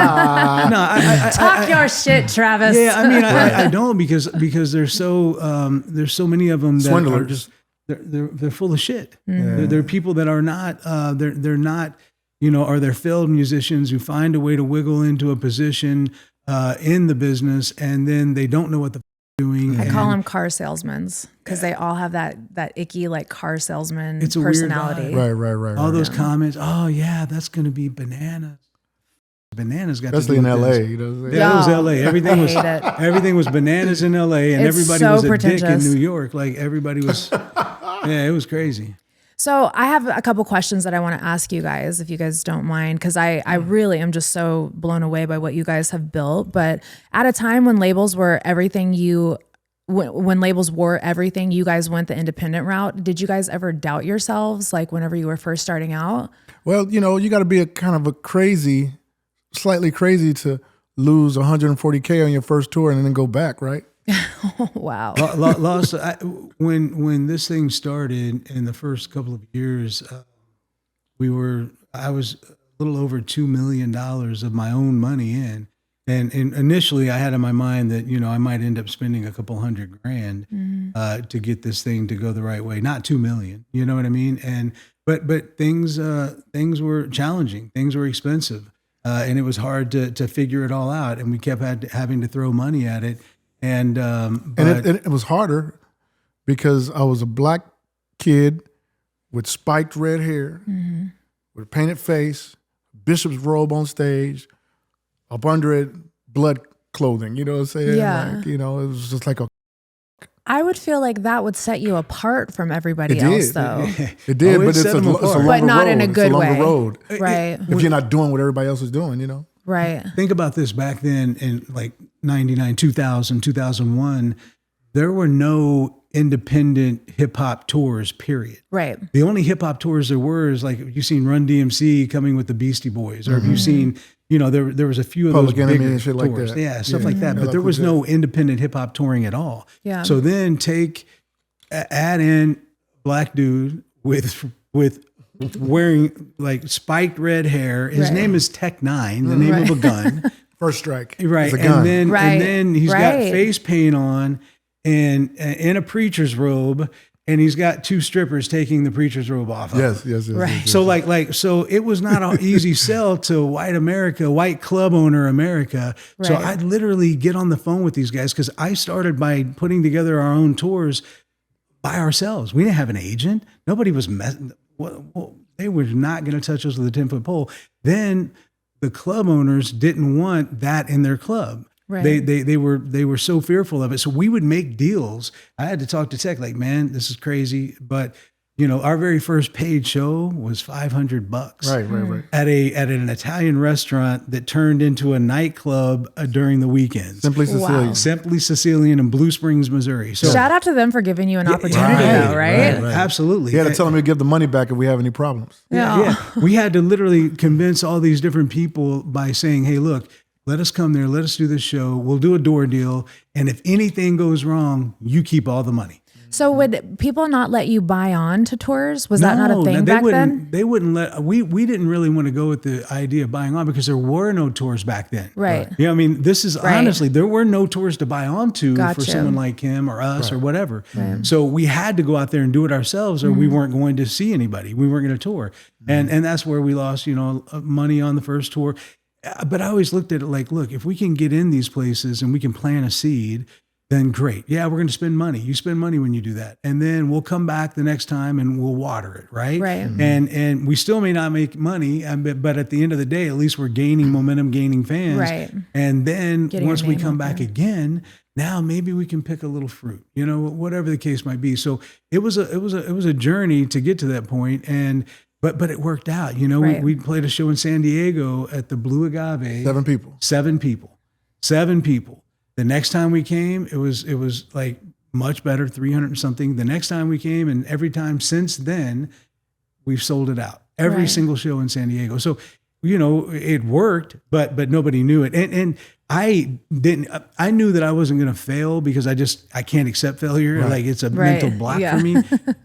Talk your shit, Travis. Yeah, I mean, I don't because there's so many of them that Swindlers. are just they're full of shit. They're people that are not they're not or they're failed musicians who find a way to wiggle into a position in the business, and then they don't know what the doing. I call them car salesmen because they all have that icky like car salesman It's a personality. weird Right. All those comments. Oh yeah, that's going to be bananas. Bananas got Especially to do in with LA. this. You know, Yeah, it was LA. Everything was hate it. everything was bananas in LA, and It's everybody so was a dick pretentious. in New York. Like everybody was. Yeah, it was crazy. So I have a couple questions that I want to ask you guys, if you guys don't mind, because I really am just so blown away by what you guys have built. But at a time when labels were everything when labels were everything, you guys went the independent route. Did you guys ever doubt yourselves, like whenever you were first starting out? Well, you got to be a kind of slightly crazy to lose $140K on your first tour and then go back, right? Wow. Lost. When this thing started in the first couple of years, I was a little over $2 million of my own money in. And initially I had in my mind that, I might end up spending a couple $100,000 to get this thing to go the right way. Not 2 million, you know what I mean? And, but things were challenging. Things were expensive. And it was hard to figure it all out. And we kept having to throw money at it. And it was harder because I was a black kid with spiked red hair, with a painted face, bishop's robe on stage, up under it, blood clothing. You know what I'm saying? Yeah. Like, it was just like I would feel like that would set you apart from everybody else, though. It did, Oh, but it's a longer But not road. in a good it's a longer way. road. Right. If you're not doing what everybody else is doing, Right. Think about this back then in like 99, 2000, 2001, there were no independent hip hop tours, period. Right. The only hip hop tours there were is like, you've seen Run DMC coming with the Beastie Boys, or have you seen, there was a few of Public those Enemy bigger and shit like tours. that. Yeah, stuff like that. But there was no independent hip hop touring at all. Yeah. So then add in black dude with wearing like spiked red hair. His Right. name is Tech N9ne, the name of a gun. First strike. Right. It's a gun. And then he's got Right. face paint on and in a preacher's robe, and he's got two strippers taking the preacher's robe off. Yes. Right. So it was not an easy sell to white America, white club owner America. So Right. I'd literally get on the phone with these guys because I started by putting together our own tours by ourselves. We didn't have an agent. Nobody was they were not going to touch us with a 10-foot pole. Then the club owners didn't want that in their club. Right. They were so fearful of it. So we would make deals. I had to talk to Tech, like, man, this is crazy. But our very first paid show was $500 Right. at an Italian restaurant that turned into a nightclub during the weekends. Simply Sicilian. Simply Sicilian in Blue Springs, Missouri. So Shout out to them for giving you an opportunity, though, right? absolutely. You had to tell them to give the money back if we have any problems. Yeah. We had to literally convince all these different people by saying, hey, look, let us come there. Let us do this show. We'll do a door deal. And if anything goes wrong, you keep all the money. So would people not let you buy on to tours? Was that not a thing back then? They wouldn't let, we didn't really want to go with the idea of buying on because there were no tours back then. Right. I mean, this is honestly, there were no tours to buy onto for Gotcha. someone like him or us or whatever. So we had to go out there and do it ourselves or we weren't going to see anybody. We weren't going to tour. And that's where we lost, money on the first tour. But I always looked at it like, look, if we can get in these places and we can plant a seed, then great. Yeah, we're going to spend money. You spend money when you do that. And then we'll come back the next time and we'll water it, right? Right. And we still may not make money, but at the end of the day, at least we're gaining momentum, gaining fans. Right. And then Getting once your we name come out back there. again, now maybe we can pick a little fruit, whatever the case might be. So it was a journey to get to that point. And but it worked out. You know, Right. we played a show in San Diego at the Blue Agave. 7 people. 7 people. The next time we came, it was like much better, 300 and something. The next time we came, and every time since then, we've sold it out. Every Right. single show in San Diego. So, you know, it worked, but nobody knew it. And I knew that I wasn't going to fail because I can't accept failure. Right. Like it's a Right. mental block Yeah. for me.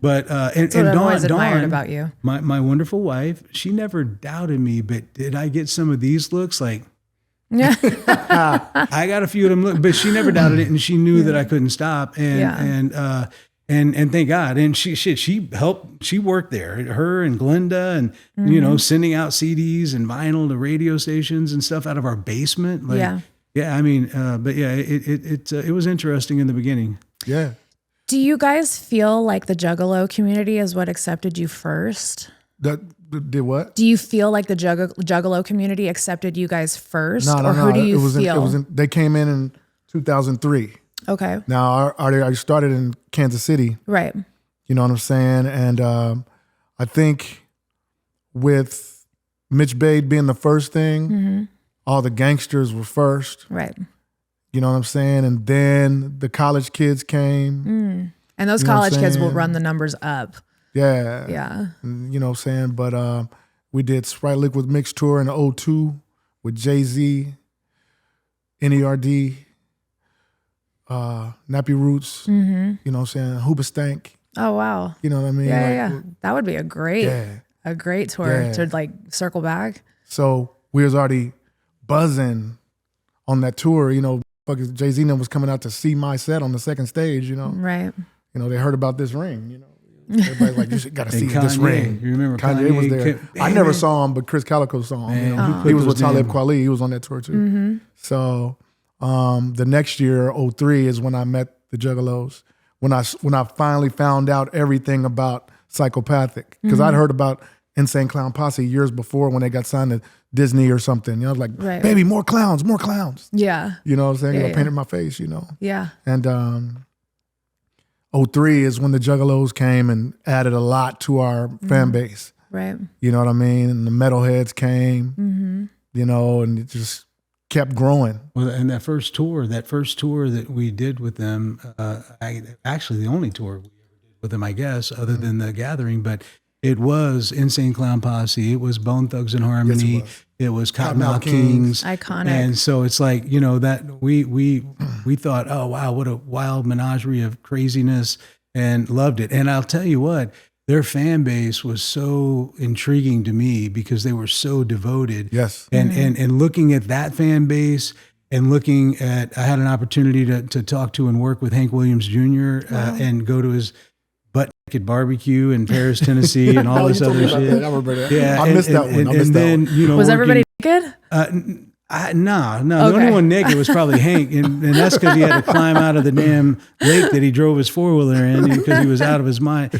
But, That's what I've always admired about you. my wonderful wife, she never doubted me, but did I get some of these looks? Like, Yeah. I got a few of them look, but she never doubted it, and she knew that I couldn't stop. And thank God. And she helped. She worked there. Her and Glenda, and you know, sending out CDs and vinyl to radio stations and stuff out of our basement. Like, yeah. I mean, but yeah, it was interesting in the beginning. Yeah. Do you guys feel like the Juggalo community is what accepted you first? That did what? Do you feel like the Juggalo community accepted you guys first? No. Or who do you it feel? was they came in 2003. Okay. Now, I started in Kansas City. Right. You know what I'm saying? And I think with Mitch Bade being the first thing, all the gangsters were first. Right. You know what I'm saying? And then the college kids came. And those You know what I'm college kids will saying? run the numbers up. Yeah. Yeah. You know what I'm saying? But we did Sprite Liquid Mix Tour in 2002 with Jay-Z, NERD, Nappy Roots, you know what I'm saying? Hoobastank, Oh, wow. you know what I mean? Yeah, Like, that would be a great tour Yeah. to like circle back. So we was already buzzing on that tour, you know, fucking Jay-Z was coming out to see my set on the second stage, you know. Right. You know, they heard about this ring, you know. Everybody's like, you got to see And this Kanye, ring. you remember Kanye was there. I never man. saw him, but Chris Calico saw him. You Man, know? he He put was with those Talib damn- Kweli. He was on that tour too. So the next year, 2003, is when I met the Juggalos. When I finally found out everything about Psychopathic, because I'd heard about Insane Clown Posse years before when they got signed to Disney or something. You know, I was like, Right. baby, more clowns, more clowns. Yeah. You know what I'm saying? Yeah, I yeah. painted my face, you know. Yeah. And 2003 is when the Juggalos came and added a lot to our fan base. Right. You know what I mean? And the metalheads came, you know, and it just kept growing. Well, and that first tour that we did with them, actually the only tour we ever did with them, I guess, other than the Gathering, but it was Insane Clown Posse. It was Bone Thugs and Harmony. Yes, it was Cottonmouth Kings. Iconic. And so it's like, you know, that we thought, oh, wow, what a wild menagerie of craziness, and loved it. And I'll tell you what, their fan base was so intriguing to me because they were so devoted. Yes. And looking at that fan base and looking at, I had an opportunity to talk to and work with Hank Williams Jr. And go to his butt naked barbecue in Paris, Tennessee, and all Oh, this you told other me about shit. that. I remember that. Yeah, I missed that one. I missed that one. You know, Was working- everybody naked? No. The Okay. only one naked was probably Hank, and that's because he had to climb out of the damn lake that he drove his 4-wheeler in because he was out of his mind.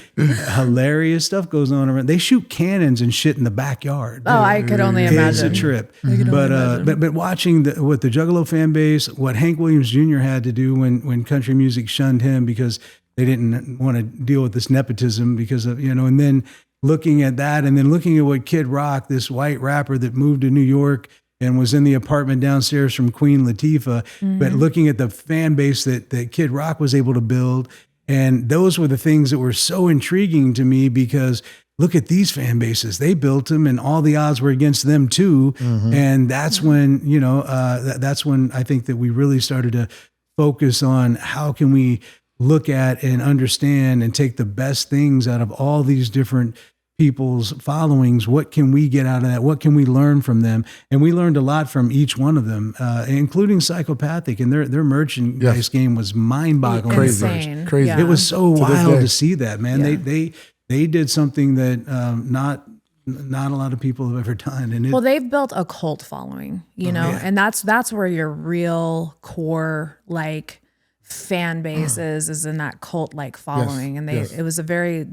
Hilarious stuff goes on around. They shoot cannons and shit in the backyard. Oh, I could only It's imagine. a trip. could But only imagine. but watching what the Juggalo fan base, what Hank Williams Jr. had to do when country music shunned him because they didn't want to deal with this nepotism because of, you know, and then looking at that and then looking at what Kid Rock, this white rapper that moved to New York and was in the apartment downstairs from Queen Latifah, but looking at the fan base that Kid Rock was able to build. And those were the things that were so intriguing to me because look at these fan bases. They built them and all the odds were against them too. And that's when, you know, that's when I think that we really started to focus on how can we look at and understand and take the best things out of all these different people's followings. What can we get out of that? What can we learn from them? And we learned a lot from each one of them, including Psychopathic, and their merchandise game was mind-boggling. Crazy. Insane. Crazy. Yeah. It was so this wild day. to see that, man. Yeah. They did something that not a lot of people have ever done. And Well, they've built a cult following, you know, and that's where your real core like fan base is in that cult like following. And yes. it was a very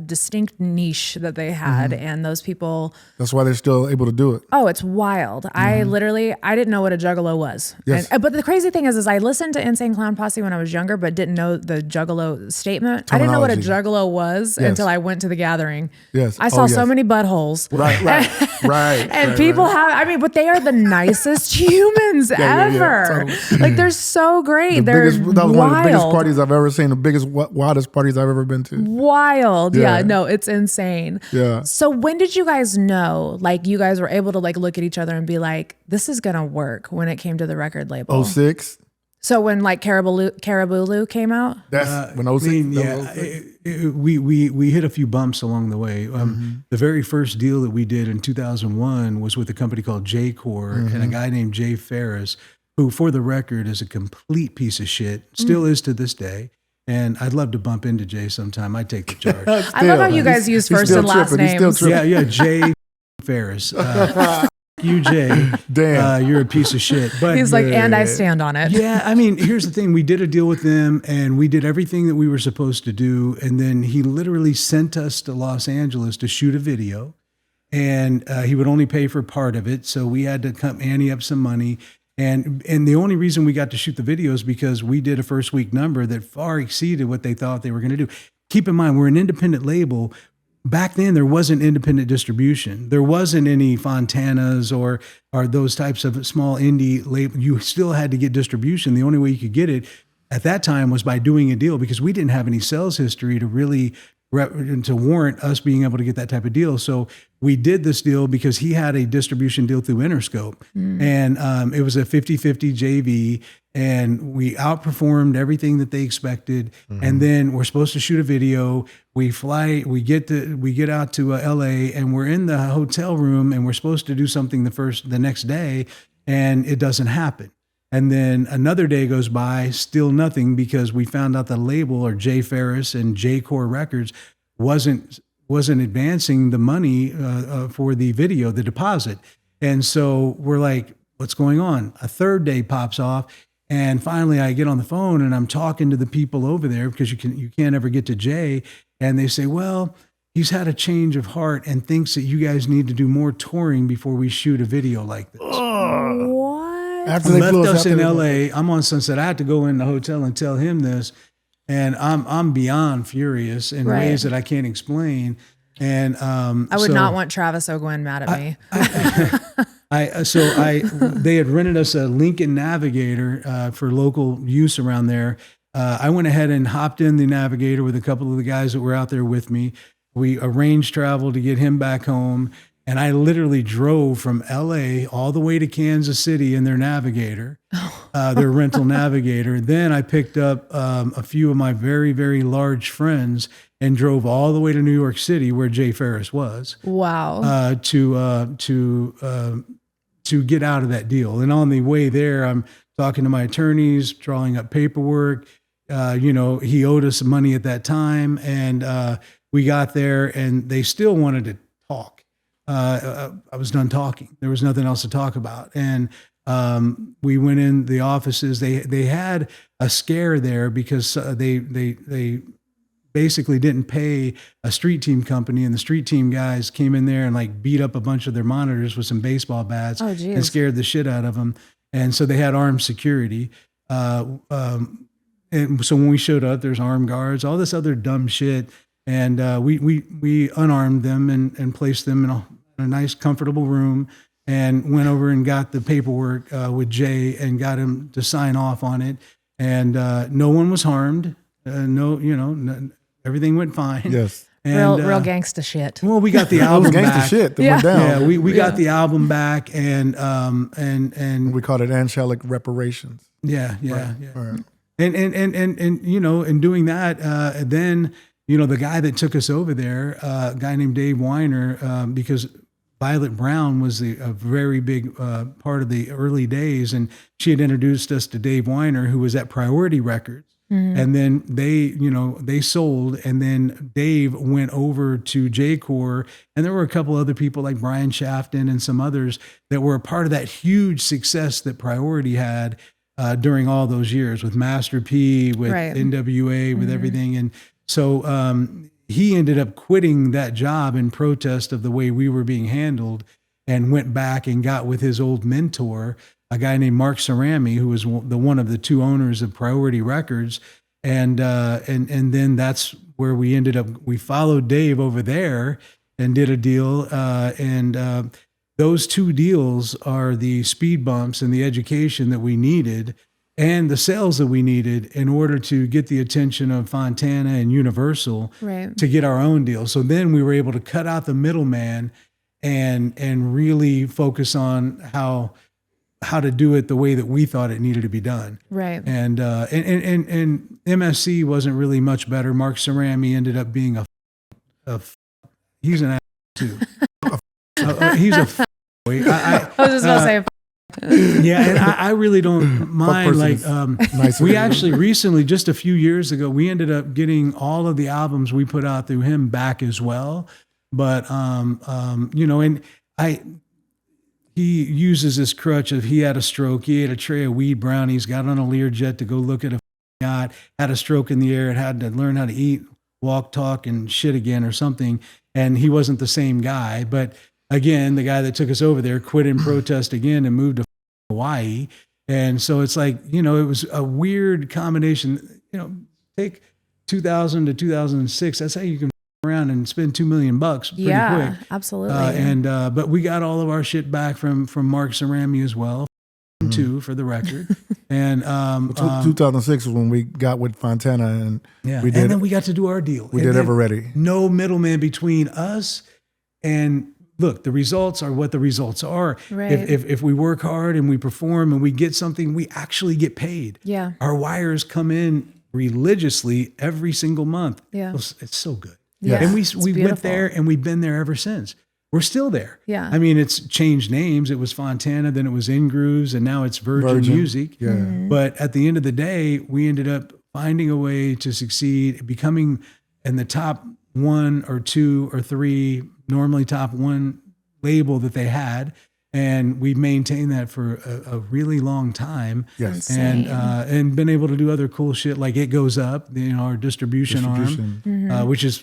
distinct niche that they had, and those people. That's why they're still able to do it. Oh, it's wild. I didn't know what a juggalo was. Yes. But the crazy thing is I listened to Insane Clown Posse when I was younger, but didn't know the juggalo statement. I didn't know what a juggalo was until I went to the gathering. Yes. I saw so many buttholes. Right. And people but they are the nicest humans ever. Totally. Like they're so great. They're that was one of the wild. biggest parties I've ever seen, the biggest, wildest parties I've ever been to. Wild. Yeah, no, it's insane. Yeah. So when did you guys know, like you guys were able to like look at each other and be like, this is going to work when it came to the record label? 06. So when like Carabulu came out? That's when 06. We hit a few bumps along the way. The very first deal that we did in 2001 was with a company called J-Core and a guy named Jay Ferris, who for the record is a complete piece of shit, still is to this day. And I'd love to bump into Jay sometime. I'd take the charge. I love how you guys use first and last names. Yeah, Jay Ferris. You, Jay. Damn. You're a piece of shit. But he's like, and I stand on it. Yeah, I mean, here's the thing. We did a deal with them, and we did everything that we were supposed to do. And then he literally sent us to Los Angeles to shoot a video. And he would only pay for part of it. So we had to come ante up some money. And the only reason we got to shoot the video is because we did a first week number that far exceeded what they thought they were going to do. Keep in mind, we're an independent label. Back then, there wasn't independent distribution. There wasn't any Fontanas or those types of small indie label. You still had to get distribution. The only way you could get it at that time was by doing a deal, because we didn't have any sales history to really to warrant us being able to get that type of deal. So we did this deal because he had a distribution deal through Interscope. And it was a 50-50 JV, and we outperformed everything that they expected. And then we're supposed to shoot a video. We fly, we get out to LA, and we're in the hotel room, and we're supposed to do something the next day, and it doesn't happen. And then another day goes by, still nothing, because we found out the label, or Jay Ferris and J-Core Records, wasn't advancing the money for the video, the deposit. And so we're like, what's going on? A third day pops off, and finally I get on the phone and I'm talking to the people over there, because you can't ever get to Jay, and they say, well, he's had a change of heart and thinks that you guys need to do more touring before we shoot a video like this. What? After They they left us in there. LA. I'm on Sunset. I had to go in the hotel and tell him this, and I'm beyond furious in ways that I can't explain. And I would not want Travis OGuin mad at me. They had rented us a Lincoln Navigator for local use around there. I went ahead and hopped in the Navigator with a couple of the guys that were out there with me. We arranged travel to get him back home. And I literally drove from LA all the way to Kansas City in their Navigator, their rental Navigator. Then I picked up a few of my very, very large friends and drove all the way to New York City, where Jay Ferris was. Wow. To get out of that deal. And on the way there, I'm talking to my attorneys, drawing up paperwork. He owed us some money at that time, and we got there, and they still wanted to talk. I was done talking. There was nothing else to talk about. And we went in the offices. They had a scare there because they basically didn't pay a street team company, and the street team guys came in there and like beat up a bunch of their monitors with some baseball bats and scared the shit out of them. And so they had armed security. And so when we showed up, there's armed guards, all this other dumb shit. And we unarmed them and placed them in a nice, comfortable room, and went over and got the paperwork with Jay and got him to sign off on it. And no one was harmed. Everything went fine. Yes. And, real gangsta shit. Well, we got the album Gangsta back. shit that went down. Yeah, we got the album back, and we called it angelic reparations. Yeah. Right. And in doing that, then the guy that took us over there, a guy named Dave Weiner, because Violet Brown was a very big part of the early days, and she had introduced us to Dave Weiner, who was at Priority Records. And then they sold, and then Dave went over to J-Core, and there were a couple other people like Brian Shafton and some others that were a part of that huge success that Priority had during all those years with Master P, with NWA, with everything. And so he ended up quitting that job in protest of the way we were being handled, and went back and got with his old mentor, a guy named Mark Cerami, who was one of the two owners of Priority Records. And then that's where we ended up. We followed Dave over there and did a deal. Those two deals are the speed bumps and the education that we needed and the sales that we needed in order to get the attention of Fontana and Universal to get our own deal. So then we were able to cut out the middleman and really focus on how to do it the way that we thought it needed to be done. Right. And MSC wasn't really much better. Mark Cerami ended up being he's an ass too. He's a boy. I was just about to say. Yeah, and I really don't mind. Like, nice we actually recently, just a few years ago, we ended up getting all of the albums we put out through him back as well. But he uses this crutch of he had a stroke, he had a tray of weed brownies, got on a Learjet to go look at a yacht, had a stroke in the air, and had to learn how to eat, walk, talk, and shit again or something. And he wasn't the same guy, but. Again, the guy that took us over there quit in protest again and moved to Hawaii. And so it's like, it was a weird combination. Take 2000 to 2006. That's how you can around and spend $2 million pretty quick. Yeah, absolutely. But we got all of our shit back from Mark Cerami as well, too, for the record. And 2006 was when we got with Fontana, and and then we got to do our deal. We did Ever Ready. No middleman between us and. Look, the results are what the results are. Right. If we work hard and we perform and we get something, we actually get paid. Yeah. Our wires come in religiously every single month. Yeah. It's so good. Yeah. And we went there and we've been there ever since. We're still there. Yeah. I mean, it's changed names. It was Fontana, then it was In Grooves, and now it's Virgin Music. Yeah. But at the end of the day, we ended up finding a way to succeed, becoming in the top 1 or 2 or 3, normally top 1 label that they had. And we maintained that for a really long time. Yes. And been able to do other cool shit like It Goes Up, our distribution arm, which is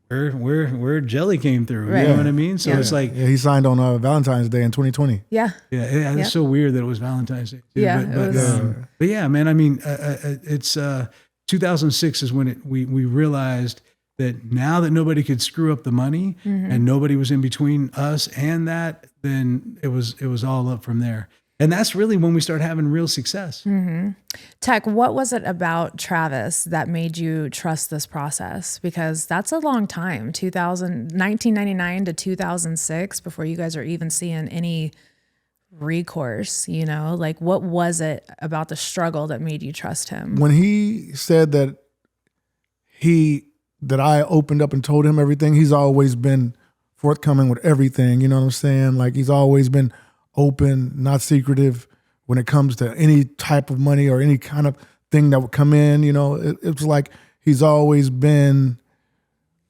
where Jelly came through. Right. You know what I mean? So it's like he signed on Valentine's Day in 2020. Yeah. Yeah, it's so weird that it was Valentine's Day. Too. Yeah, But yeah, man. I mean, it's 2006 is when we realized that now that nobody could screw up the money and nobody was in between us and that, then it was all up from there. And that's really when we started having real success. Tech, what was it about Travis that made you trust this process? Because that's a long time, 1999 to 2006, before you guys are even seeing any recourse, like what was it about the struggle that made you trust him? When he said that I opened up and told him everything, he's always been forthcoming with everything. You know what I'm saying? Like he's always been open, not secretive when it comes to any type of money or any kind of thing that would come in. It was like he's always been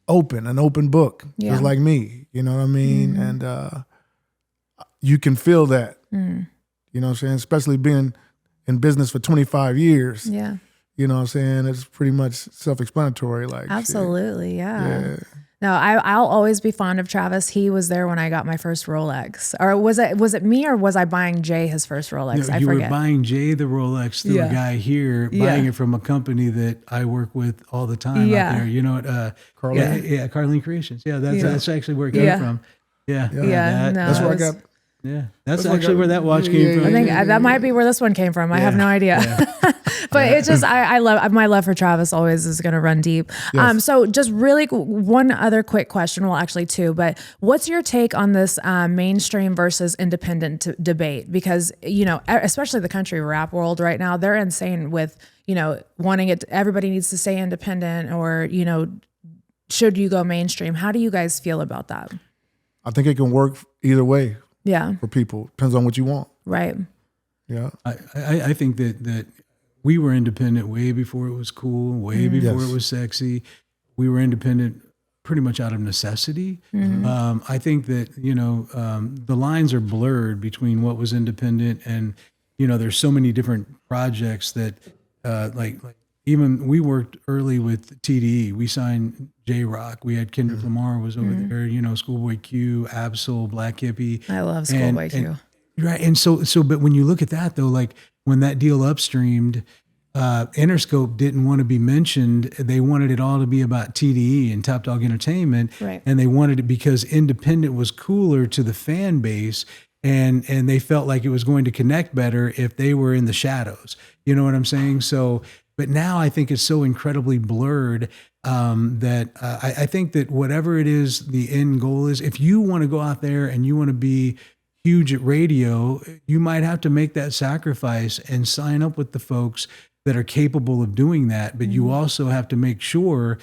open, an open book, just like me. You know what I mean? And you can feel that. You know what I'm saying? Especially being in business for 25 years. Yeah. You know what I'm saying? It's pretty much self-explanatory. Like absolutely, yeah. No, I'll always be fond of Travis. He was there when I got my first Rolex. Or was it me, or was I buying Jay his first Rolex? No, I you forget. were buying Jay the Rolex through a guy here, buying it from a company that I work with all the time out there. You know what? Carlene? Yeah, Carlene Creations. Yeah, that's actually where it came from. That's where I got. Yeah, that's actually where that watch came from. I think that might be where this one came from. I have no idea. But it's just, I love, my love for Travis always is going to run deep. Yes. So just really one other quick question, well, actually two, but what's your take on this mainstream versus independent debate? Because, especially the country rap world right now, they're insane with, wanting it, everybody needs to stay independent or, should you go mainstream? How do you guys feel about that? I think it can work either way. Yeah. For people. Depends on what you want. Right. Yeah. I think that we were independent way before it was cool, way before it was sexy. We were independent pretty much out of necessity. I think that, the lines are blurred between what was independent and, there's so many different projects that like even we worked early with TDE. We signed J-Rock. We had Kendrick Lamar was over there, Schoolboy Q, Absol, Black Hippie. I love Schoolboy Q. Right. And so, but when you look at that though, like when that deal upstreamed, Interscope didn't want to be mentioned. They wanted it all to be about TDE and Top Dog Entertainment. Right. And they wanted it because independent was cooler to the fan base. And they felt like it was going to connect better if they were in the shadows. You know what I'm saying? So, but now I think it's so incredibly blurred that I think that whatever it is, the end goal is, if you want to go out there and you want to be huge at radio, you might have to make that sacrifice and sign up with the folks that are capable of doing that. But you also have to make sure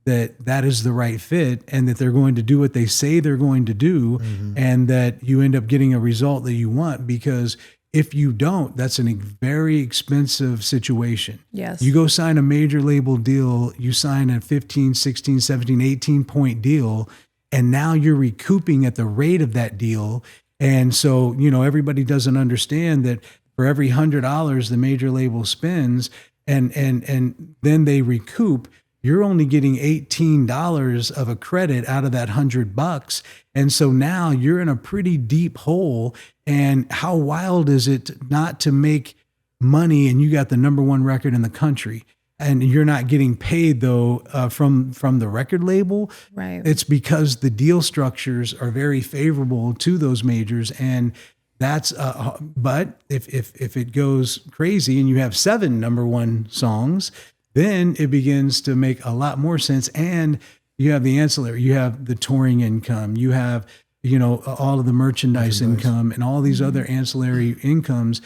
that that is the right fit and that they're going to do what they say they're going to do and that you end up getting a result that you want. Because if you don't, that's a very expensive situation. Yes. You go sign a major label deal, you sign a 15, 16, 17, 18 point deal, and now you're recouping at the rate of that deal. And so, everybody doesn't understand that for every $100 the major label spends and then they recoup, you're only getting $18 of a credit out of that $100. And so now you're in a pretty deep hole. And how wild is it not to make money and you got the number one record in the country and you're not getting paid though from the record label? Right. It's because the deal structures are very favorable to those majors. And that's but if it goes crazy and you have 7 number one songs, then it begins to make a lot more sense. And you have the ancillary, you have the touring income, you have, all of the merchandise income and all these other ancillary incomes.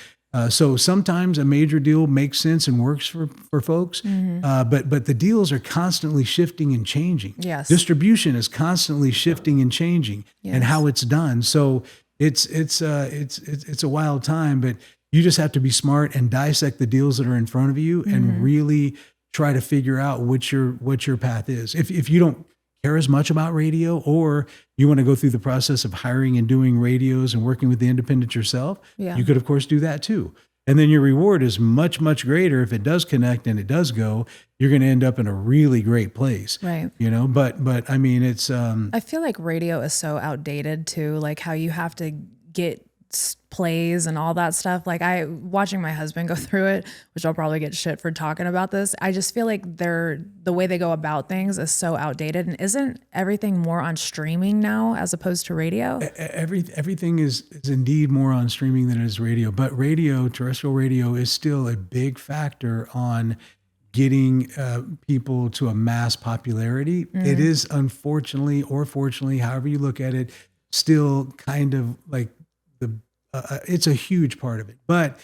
So sometimes a major deal makes sense and works for folks. But the deals are constantly shifting and changing. Yes. Distribution is constantly shifting and changing and how it's done. So it's a wild time, but you just have to be smart and dissect the deals that are in front of you and really try to figure out what your path is. If you don't care as much about radio, or you want to go through the process of hiring and doing radios and working with the independent yourself, you could of course do that too. And then your reward is much, much greater if it does connect and it does go. You're going to end up in a really great place, right? But I mean, it's. I feel like radio is so outdated too. Like how you have to get plays and all that stuff. Like watching my husband go through it, which I'll probably get shit for talking about this. I just feel like the way they go about things is so outdated. And isn't everything more on streaming now as opposed to radio? Everything is indeed more on streaming than it is radio, but terrestrial radio is still a big factor on getting people to a mass popularity. It is unfortunately or fortunately, however you look at it, still kind of like it's a huge part of it. But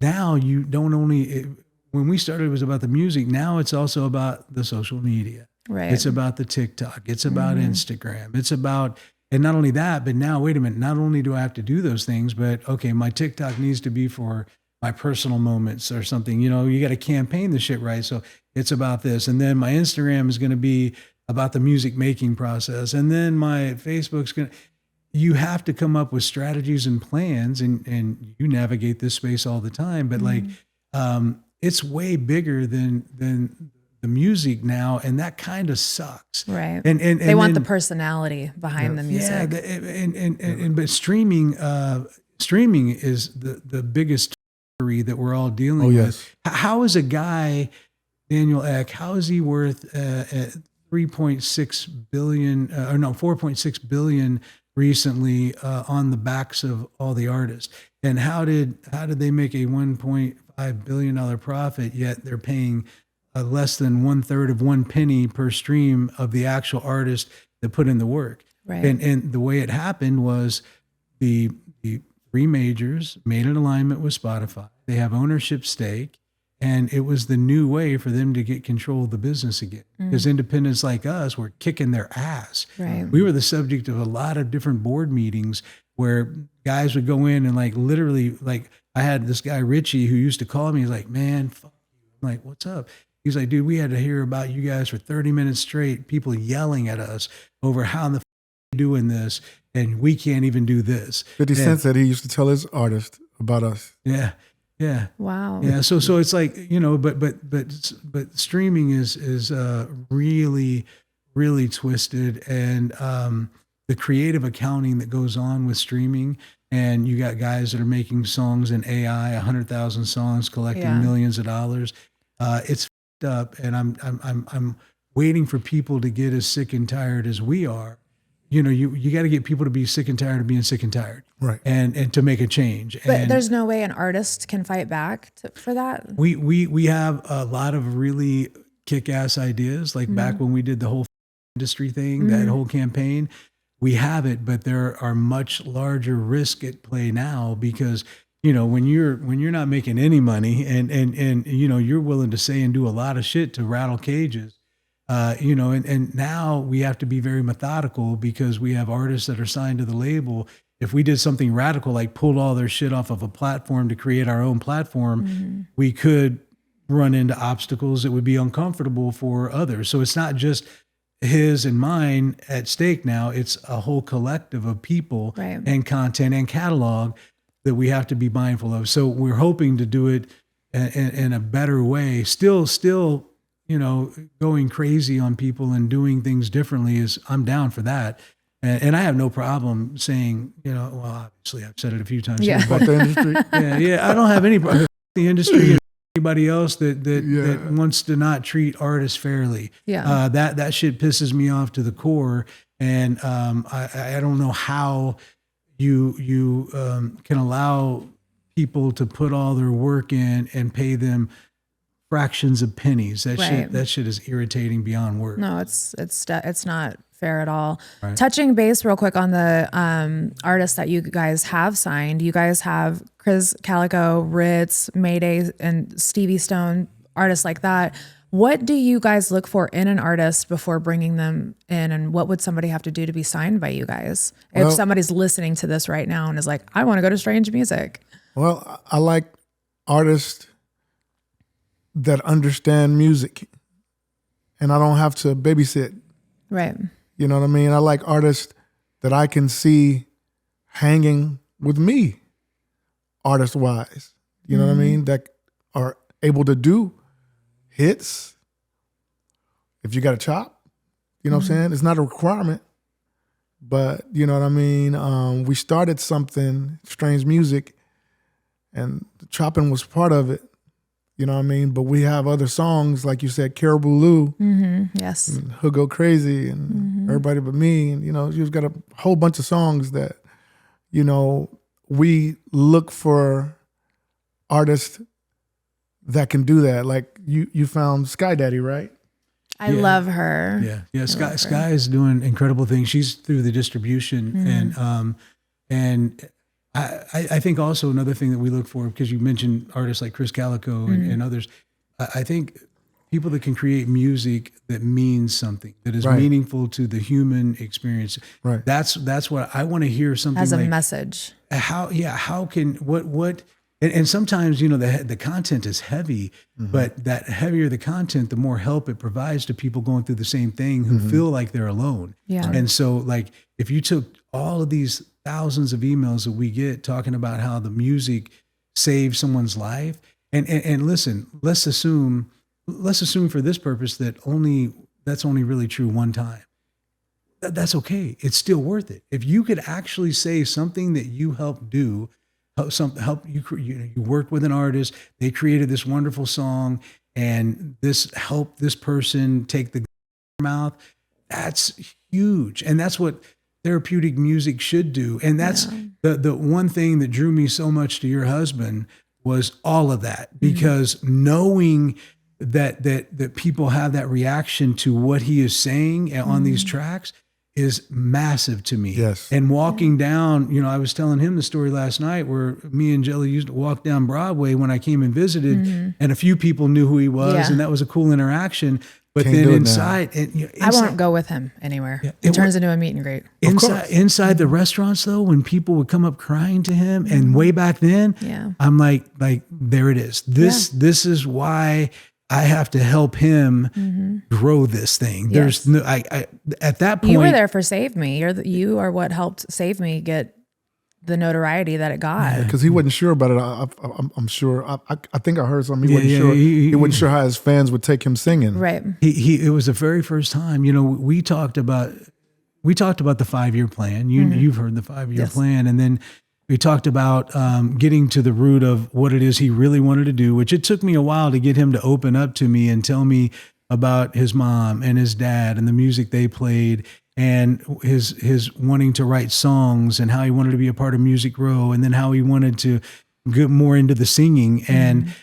now you don't when we started, it was about the music. Now it's also about the social media. Right. It's about the TikTok. It's about Instagram. It's about, and not only that, but now, wait a minute, not only do I have to do those things, but okay, my TikTok needs to be for my personal moments or something. You got to campaign the shit right. So it's about this. And then my Instagram is going to be about the music making process. And then my Facebook's going to, you have to come up with strategies and plans, and you navigate this space all the time. But it's way bigger than the music now, and that kind of sucks. Right. And they want the personality behind the music. Yeah. But streaming is the biggest that we're all dealing with. How is a guy, Daniel Ek? How is he worth 3.6 billion? 4.6 billion. Recently on the backs of all the artists. And how did they make a $1.5 billion profit, yet they're paying less than 1/3 of 1 penny per stream of the actual artist that put in the work? Right. And the way it happened was the 3 majors made an alignment with Spotify. They have ownership stake. And it was the new way for them to get control of the business again. Because independents like us were kicking their ass. Right. We were the subject of a lot of different board meetings where guys would go in and literally, I had this guy, Richie, who used to call me. He's like, man, fuck you. I'm like, what's up? He's like, dude, we had to hear about you guys for 30 minutes straight, people yelling at us over how in the doing this, and we can't even do this. 50 Cent said he used to tell his artist about us. Yeah. Yeah. Wow. Yeah. So it's like, but streaming is really, really twisted. And the creative accounting that goes on with streaming, and you got guys that are making songs in AI, 100,000 songs, collecting millions of dollars. It's f***ed up. And I'm waiting for people to get as sick and tired as we are. You got to get people to be sick and tired of being sick and tired, right? And to make a change. But there's no way an artist can fight back for that. We have a lot of really kick-ass ideas, like back when we did the whole industry thing, that whole campaign. We have it, but there are much larger risks at play now because when you're not making any money and you're willing to say and do a lot of shit to rattle cages. And now we have to be very methodical because we have artists that are signed to the label. If we did something radical, like pulled all their shit off of a platform to create our own platform, we could run into obstacles that would be uncomfortable for others. So it's not just his and mine at stake now. It's a whole collective of people and content and catalog that we have to be mindful of. So we're hoping to do it in a better way. Still, going crazy on people and doing things differently I'm down for that. And I have no problem saying, well, obviously I've said it a few times. Yeah. About the industry. Yeah. I don't have any problem with the industry and anybody else that wants to not treat artists fairly. Yeah. That shit pisses me off to the core. And I don't know how you can allow people to put all their work in and pay them fractions of pennies. That shit is irritating beyond words. No, it's not fair at all. Right. Touching base real quick on the artists that you guys have signed. You guys have Chris Calico, Ritz, Mayday, and Stevie Stone, artists like that. What do you guys look for in an artist before bringing them in, and what would somebody have to do to be signed by you guys? If somebody's listening to this right now and is like, I want to go to Strange Music. Well, I like artists that understand music, and I don't have to babysit. Right. You know what I mean? I like artists that I can see hanging with me, artist-wise. You know what I mean? That are able to do hits. If you got a chop, you know what I'm saying? It's not a requirement, but you know what I mean? We started something, Strange Music, and the chopping was part of it. You know what I mean? But we have other songs, like you said, Caribou Lou. Yes. And He'll Go Crazy and Everybody But Me. And, you've got a whole bunch of songs that, we look for artists that can do that. Like you found Sky Daddy, right? I love her. Yeah. Sky is doing incredible things. She's through the distribution and I think also another thing that we look for, because you mentioned artists like Chris Calico and others, I think people that can create music that means something, that is meaningful to the human experience. Right. That's what I want to hear. Something As a like message. How can and sometimes the content is heavy, but that heavier the content, the more help it provides to people going through the same thing who feel like they're alone. Yeah. And so, like, if you took all of these thousands of emails that we get talking about how the music saved someone's life, and listen, let's assume for this purpose that that's only really true one time. That's okay. It's still worth it. If you could actually say something that you helped do, help you worked with an artist, they created this wonderful song, and this helped this person take the mouth, that's huge. And that's what therapeutic music should do. And that's the one thing that drew me so much to your husband was all of that, because knowing that people have that reaction to what he is saying on these tracks is massive to me. Yes. And walking down, I was telling him the story last night where me and Jelly used to walk down Broadway when I came and visited, and a few people knew who he was, and that was a cool interaction. But Can't then do it inside, I won't go with him anywhere. Yeah, it turns into a meet and greet. Inside the restaurants, though, when people would come up crying to him, and way back then, I'm like there it is. This is why I have to help him grow this thing. There's I at that point, you were there for Save Me. You are what helped save me get the notoriety that it got. Because he wasn't sure about it. I'm sure. I think I heard something. He wasn't sure. He wasn't sure how his fans would take him singing. Right. It was the very first time. You know, we talked about the 5-year plan. You've heard the 5-year plan, and then we talked about getting to the root of what it is he really wanted to do. Which it took me a while to get him to open up to me and tell me about his mom and his dad and the music they played, and his wanting to write songs, and how he wanted to be a part of Music Row, and then how he wanted to get more into the singing. And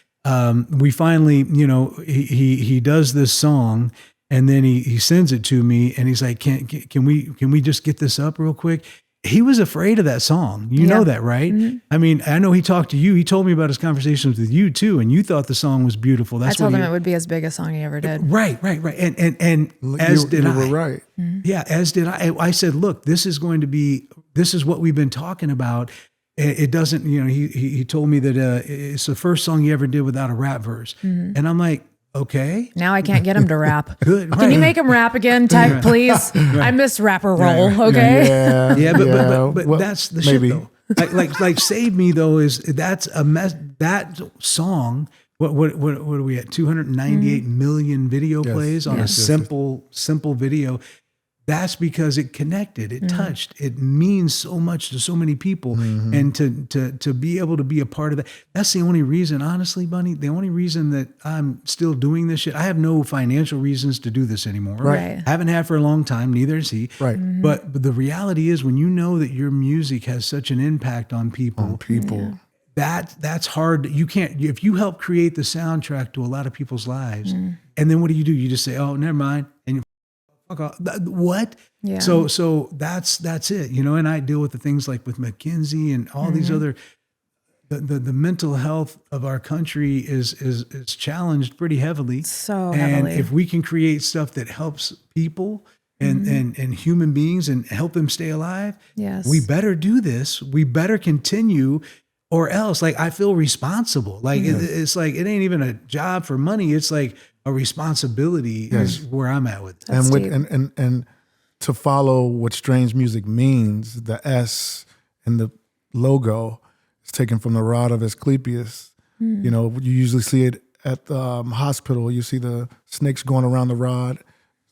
we finally, you know, he does this song, and then he sends it to me, and he's like, can we just get this up real quick? He was afraid of that song. You know that, right? I mean, I know he talked to you. He told me about his conversations with you too, and you thought the song was beautiful. I told him it would be as big a song he ever did. Right. And as did I. You were right. Yeah, as did I. I said, look, this is what we've been talking about. It doesn't, you know, he told me that it's the first song he ever did without a rap verse. And I'm like, okay. Now I can't get him to rap. Good. Can you make him rap again, Tech, please? I miss rapper roll. Okay. Yeah, but Well, that's the maybe. shit though. Like Save Me though that's a mess. That song. What are we at? 298 million video plays on a simple video. That's because it connected, it touched, it means so much to so many people. And to be able to be a part of that, that's the only reason, honestly, Bunnie, the only reason that I'm still doing this shit. I have no financial reasons to do this anymore. Right. Haven't had for a long time, neither has he. Right. But the reality is when you know that your music has such an impact on people. That's hard. You can't, if you help create the soundtrack to a lot of people's lives, and then what do? You just say, oh, never mind. And you fuck off. What? Yeah. So that's it, you know, and I deal with the things like with McKinsey and all these other, the mental health of our country is challenged pretty heavily. So and heavily. if we can create stuff that helps people and human beings and help them stay alive, we better do this. We better continue. Or else, like, I feel responsible. Like, it's like, it ain't even a job for money. It's like a responsibility is where I'm at with it. That's deep. And to follow what strange music means, the S in the logo is taken from the rod of Asclepius. You know, you usually see it at the hospital. You see the snakes going around the rod,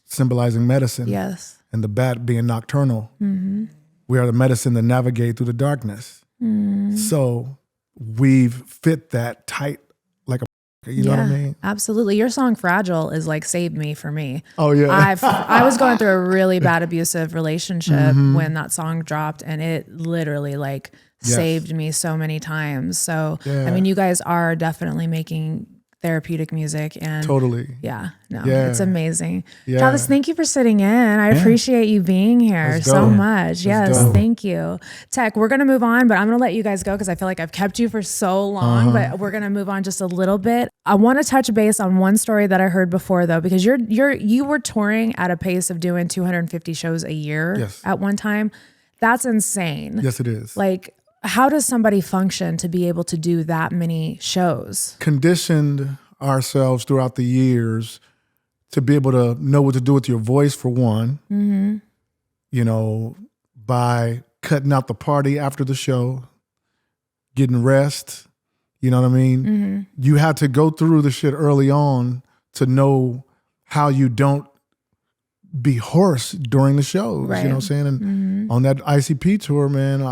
symbolizing medicine. Yes. And the bat being nocturnal. We are the medicine that navigate through the darkness. So we've fit that tight like a, you know what I mean? Absolutely. Your song Fragile is like saved me for me. Oh yeah. I was going through a really bad abusive relationship when that song dropped, and it literally like saved me so many times. So I mean, you guys are definitely making therapeutic music, and it's amazing. Travis, thank you for sitting in. I appreciate you being here so much. Thank you. Tech, we're gonna move on, but I'm gonna let you guys go because I feel like I've kept you for so long, but we're gonna move on just a little bit. I want to touch base on one story that I heard before though, because you were touring at a pace of doing 250 shows a year at one time. That's insane. Yes, it is. Like, how does somebody function to be able to do that many shows? Conditioned ourselves throughout the years to be able to know what to do with your voice, for one, you know, by cutting out the party after the show, getting rest, you know what I mean? You had to go through the shit early on to know how you don't be hoarse during the shows, you know what I'm saying? And on that ICP tour, man,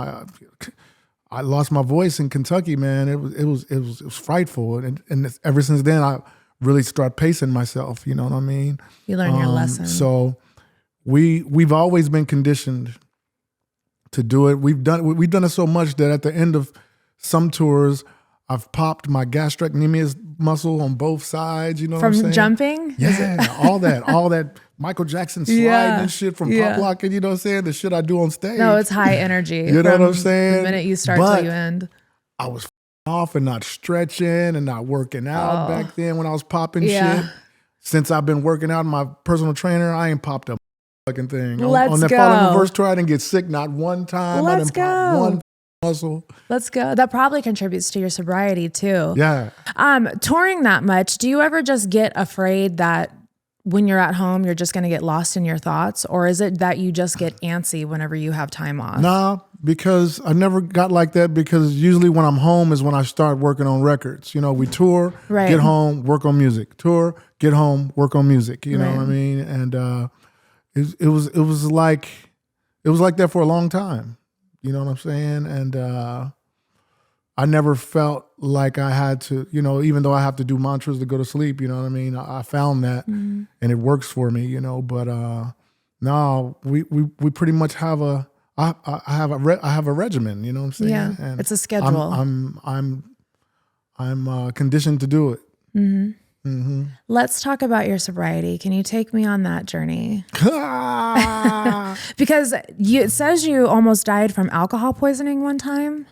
I lost my voice in Kentucky, man. It was frightful, and ever since then I really start pacing myself. You know what I mean? You learn your lesson. So we've always been conditioned to do it. We've done it so much that at the end of some tours, I've popped my gastrocnemius muscle on both sides. You know what I'm saying? From jumping? Yeah, all that Michael Jackson sliding and shit from pop locking. You know what I'm saying? The shit I do on stage. No, it's high energy. You know what I'm saying? The minute you start till you end. I was off and not stretching and not working out back then when I was popping shit. Since I've been working out, my personal trainer, I ain't popped a fucking thing. On that Falling Reverse tour, I didn't get sick not one time. Let's go. Pop one muscle. Let's go. That probably contributes to your sobriety too. Yeah. Touring that much, do you ever just get afraid that when you're at home, you're just going to get lost in your thoughts? Or is it that you just get antsy whenever you have time off? Nah, Because I never got like that, because usually when I'm home is when I start working on records. You know, we tour, Right. get home, work on music. Tour, get home, work on music. You know Right. what I mean? And it was like that for a long time. You know what I'm saying? And I never felt like I had to, you know, even though I have to do mantras to go to sleep, you know what I mean? I found that and it works for me, you know, but no, we pretty much have I have a regimen, you know what I'm saying? Yeah, And it's a schedule. I'm conditioned to do it. Let's talk about your sobriety. Can you take me on that journey? Because it says you almost died from alcohol poisoning one time.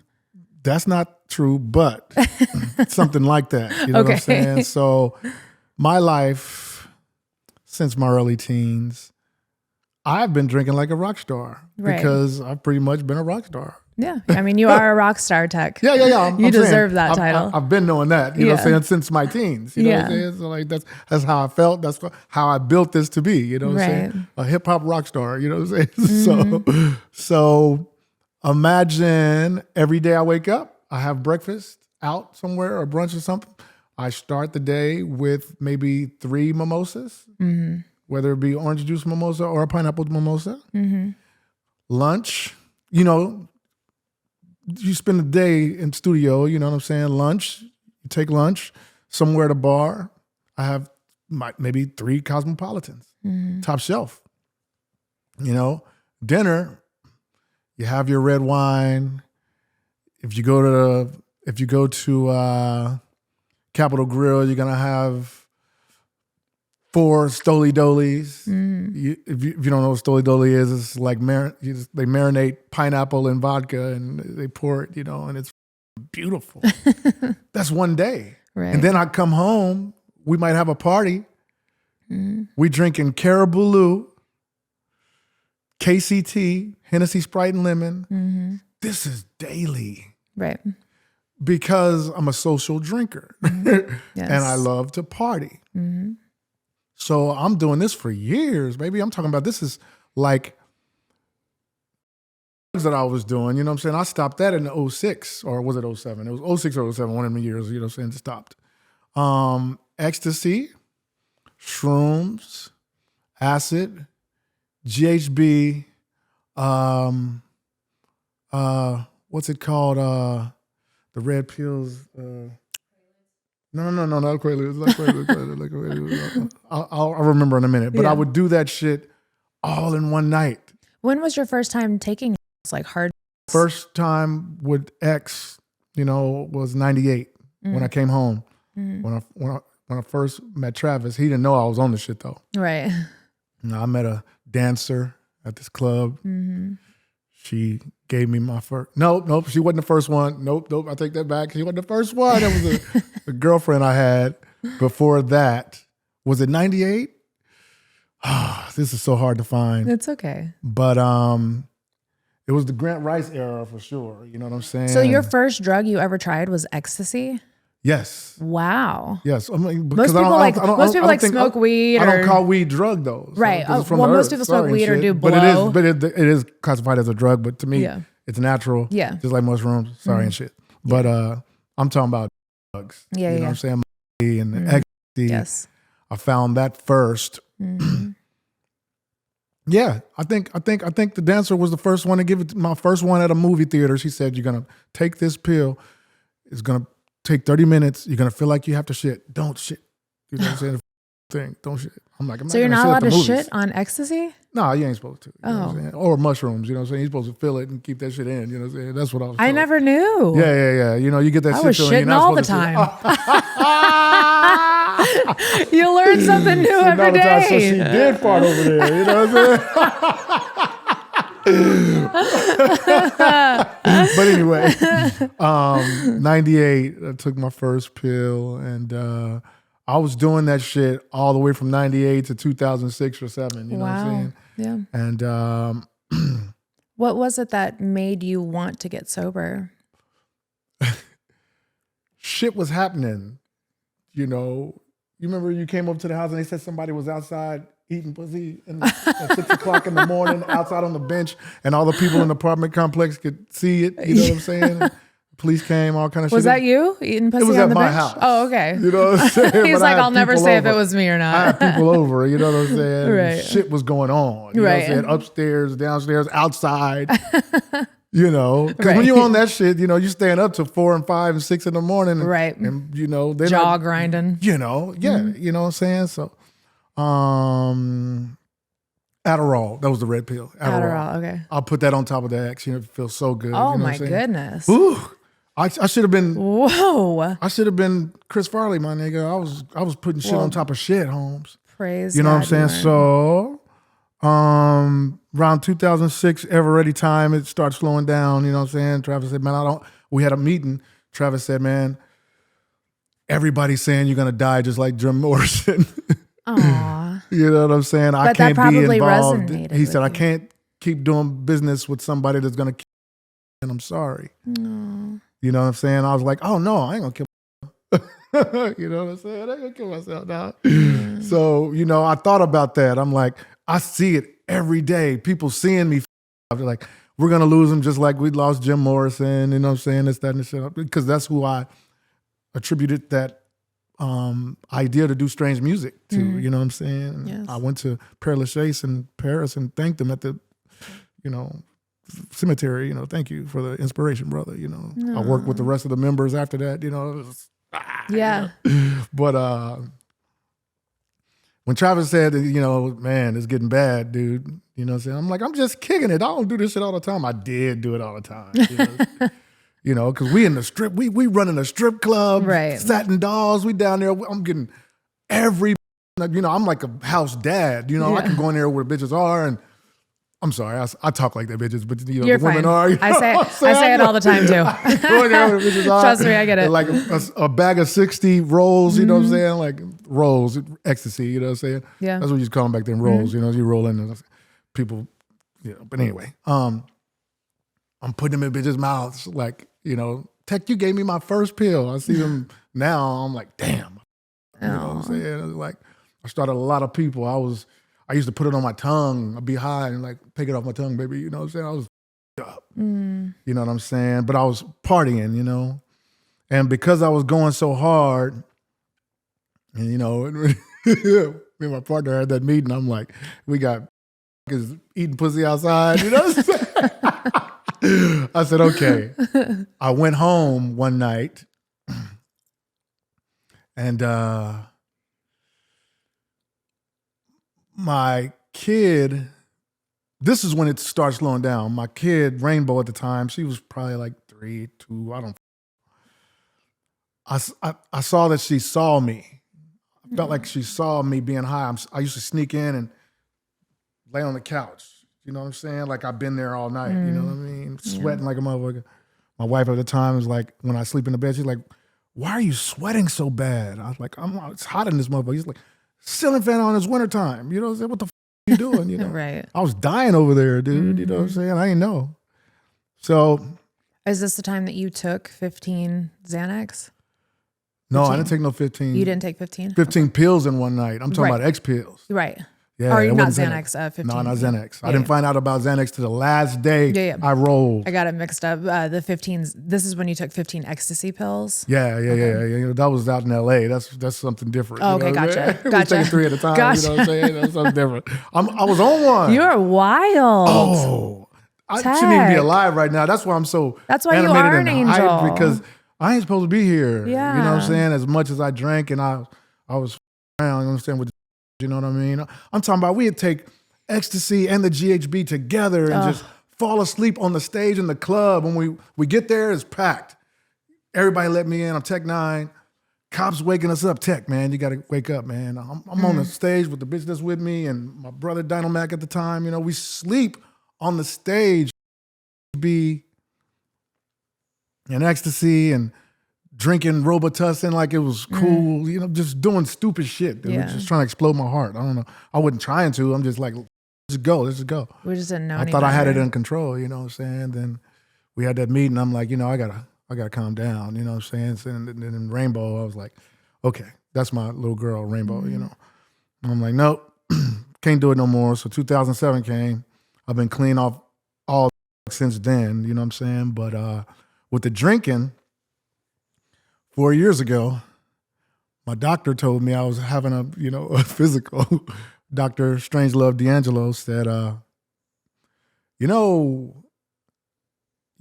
That's not true, but something like that. You know what I'm saying? So my life since my early teens, I've been drinking like a rock star because I've pretty much been a rock star. Yeah. I mean, you are a rock star, Tech. Yeah. You I'm deserve saying, that title. I've been knowing that, you know what I'm saying, since my teens. You know what I'm saying? So like that's how I felt. That's how I built this to be, you know what I'm saying? A hip hop rock star, you know what I'm saying? So imagine every day I wake up, I have breakfast out somewhere or brunch or something. I start the day with maybe 3 mimosas, whether it be orange juice mimosa or a pineapple mimosa. Lunch, you know, you spend the day in studio, you know what I'm saying? Lunch, you take lunch somewhere at a bar. I have maybe 3 Cosmopolitans, top shelf. You know, dinner, you have your red wine. If you go to Capitol Grill, you're gonna have 4 Stoli Dolis. If you don't know what Stoli Doli is, it's like they marinate pineapple in vodka and they pour it, you know, and it's beautiful. That's one day. Right. And then I come home, we might have a party. We drinking Caribou, KCT, Hennessy, Sprite, and Lemon. This is daily. Right. Because I'm a social drinker Yes. and I love to party. So I'm doing this for years, baby. I'm talking about, this is like that I was doing, you know what I'm saying? I stopped that in 06, or was it 07? It was 06 or 07, one of the years, you know what I'm saying, it stopped. Ecstasy, shrooms, acid, GHB, what's it called? The red pills. No, not Quaaludes. I'll remember in a minute. But I would do that shit all in one night. When was your first time taking like hard? First time with X, you know, was 98 when I came home. When I first met Travis, he didn't know I was on the shit though. Right. I met a dancer at this club. She gave me my first. Nope. She wasn't the first one. Nope. I take that back. She wasn't the first one. That was a girlfriend I had before that. Was it 98? This is so hard to find. It's okay. But it was the Grant Rice era for sure. You know what I'm saying? So your first drug you ever tried was ecstasy? Yes. Wow. Yes. I mean, Most people smoke weed. I don't call weed drug though. So, right. It's from Well, the most earth. people Sorry smoke weed and or do shit. blow. But it is classified as a drug. But to me, Yeah. it's natural. Yeah. Just like mushrooms. Sorry and shit. But I'm talking about drugs. Yeah, you know what I'm saying? And ecstasy. Yes. I found that first. Yeah, I think the dancer was the first one to give it. My first one at a movie theater. She said, "You're gonna take this pill. It's gonna take 30 minutes. You're gonna feel like you have to shit. Don't shit. You know what I'm saying? Thing. Don't shit." I'm like, So you're not allowed to shit on ecstasy? No, you ain't supposed to. You know what I'm saying? Or mushrooms. You know what I'm saying? You're supposed to feel it and keep that shit in. You know what I'm saying? That's what I was. I told. never knew. Yeah. You know, you get that. I shit was feeling, you're shitting not all the supposed time. You learn something new every day. So she did fart over there. You know what I'm saying? But anyway, 98, I took my first pill, and I was doing that shit all the way from 98 to 2006 or 7. You know what I'm saying? Yeah. And what was it that made you want to get sober? shit was happening. You know, you remember you came up to the house and they said somebody was outside eating pussy at 6 o'clock in the morning outside on the bench, and all the people in the apartment complex could see it. You know what I'm saying? Police came, all kind of shit. Was that you eating pussy It was on at the my bench? house. Oh, okay. You know what I'm saying? He's But like, I had I'll never people say if over. it was me or I not. had people over, you know what I'm saying? Right. Shit was going on. You know what I'm saying? Upstairs, downstairs, outside. You know, because when you're on that shit, you know, you're staying up till 4 and 5 and 6 in the morning. Right. And you know, they're Jaw not, grinding. you know, you know what I'm saying? So, Adderall, that was the red pill. Adderall, okay. I'll put that on top of the X. You know, it feels so good. Oh you know my goodness. Ooh, I should have been. Whoa. I should have been Chris Farley, my nigga. I was putting shit on top of shit, Holmes. Praise You know God, what I'm saying? So, around 2006, Ever Ready time, it started slowing down. You know what I'm saying? Travis said, man, we had a meeting. Travis said, man, everybody's saying you're going to die just like Jim Morrison. Aww. You know what I'm saying? I But that can't be probably involved. resonated He said, with I you. can't keep doing business with somebody that's going to kill me, and I'm sorry. No. You know what I'm saying? I was like, oh no, I ain't going to kill myself. You know what I'm saying? I ain't going to kill myself now. So, you know, I thought about that. I'm like, I see it every day. People seeing me. They're like, we're going to lose him just like we lost Jim Morrison. You know what I'm saying? This, that, and this shit. Because that's who I attributed that idea to do strange music to. You know what I'm saying? Yes. I went to Père Lachaise in Paris and thanked them at the, you know, cemetery. You know, thank you for the inspiration, brother. You know, I worked with the rest of the members after that. You know, it was, Yeah. you know? But when Travis said, you know, man, it's getting bad, dude. You know what I'm saying? I'm like, I'm just kicking it. I don't do this shit all the time. I did do it all the time. You know? You know, because we in the strip, we running a strip club, Right. satin dolls. We down there. I'm getting every, you know, I'm like a house dad. You know, I can go in there where bitches are, and I'm sorry, I talk like that bitches, but you know, You're the women fine. are. You know I say it all the time too. go in there where the bitches are. Trust me, I get it. Like a bag of 60 rolls. You know what I'm saying? Like rolls, ecstasy. You know what I'm saying? Yeah. That's what you call them back then. Rolls. You know, you roll in, and people. You know, but anyway, I'm putting them in bitches' mouths, like, you know, Tech, you gave me my first pill. I see them now, I'm like, damn. You know what I'm saying? It was like, I started a lot of people. I used to put it on my tongue. I'd be high and like, take it off my tongue, baby. You know what I'm saying? I was up. You know what I'm saying? But I was partying, you know? And because I was going so hard, and you know, me and my partner had that meeting, I'm like, we got is eating pussy outside, you know what I'm saying? I said, okay. I went home one night and my kid, this is when it started slowing down. My kid, Rainbow at the time, she was probably like 3, 2, I saw that she saw me. I felt like she saw me being high. I used to sneak in and lay on the couch. You know what I'm saying? Like I've been there all night. You know what I mean? Sweating like a motherfucker. My wife at the time was like, when I sleep in the bed, she's like, why are you sweating so bad? I was like, it's hot in this motherfucker. He's like, ceiling fan on, it's wintertime. You know what I'm saying? What the are you doing? You know? Right. I was dying over there, dude. You know what I'm saying? I didn't know. So. Is this the time that you took 15 Xanax? No, I didn't take no 15. You didn't take 15? 15 pills in one night. I'm talking about X pills. Right. Yeah, or it not wasn't Xanax, 15. No, not Xanax. I didn't find out about Xanax till the last day I rolled. I got it mixed up. The 15s, this is when you took 15 ecstasy pills? Yeah. That was out in LA. That's something different. Oh, you okay, know what I mean? gotcha. We was taking 3 at a time. Gotcha. You know what I'm saying? That's something different. I was on one. You're wild. Oh, I shouldn't even be alive right now. That's why I'm so That's why you animated are an and hyped, angel. because I ain't supposed to be here. Yeah. You know what I'm saying? As much as I drank and I was around, you understand what you know what I mean? I'm talking about we'd take ecstasy and the GHB together and just fall asleep on the stage in the club. When we get there, it's packed. Everybody let me in. I'm Tech N9ne. Cops waking us up. Tech, man, you got to wake up, man. I'm on the stage with the bitch that's with me and my brother Dynamac at the time. You know, we sleep on the stage, be in ecstasy and drinking Robitussin like it was cool, you know, just doing stupid shit. Dude. Just trying to explode my heart. I don't know. I wasn't trying to. I'm just like, let's just go. We just didn't know. I thought I had it in control, you know what I'm saying? Then we had that meeting. I'm like, you know, I gotta calm down, you know what I'm saying? So, and then in Rainbow, I was like, okay, that's my little girl, Rainbow, you know. And I'm like, nope, can't do it no more. So 2007 came. I've been clean off all since then, you know what I'm saying? But with the drinking, 4 years ago, my doctor told me I was having a physical. Dr. Strangelove D'Angelo said, your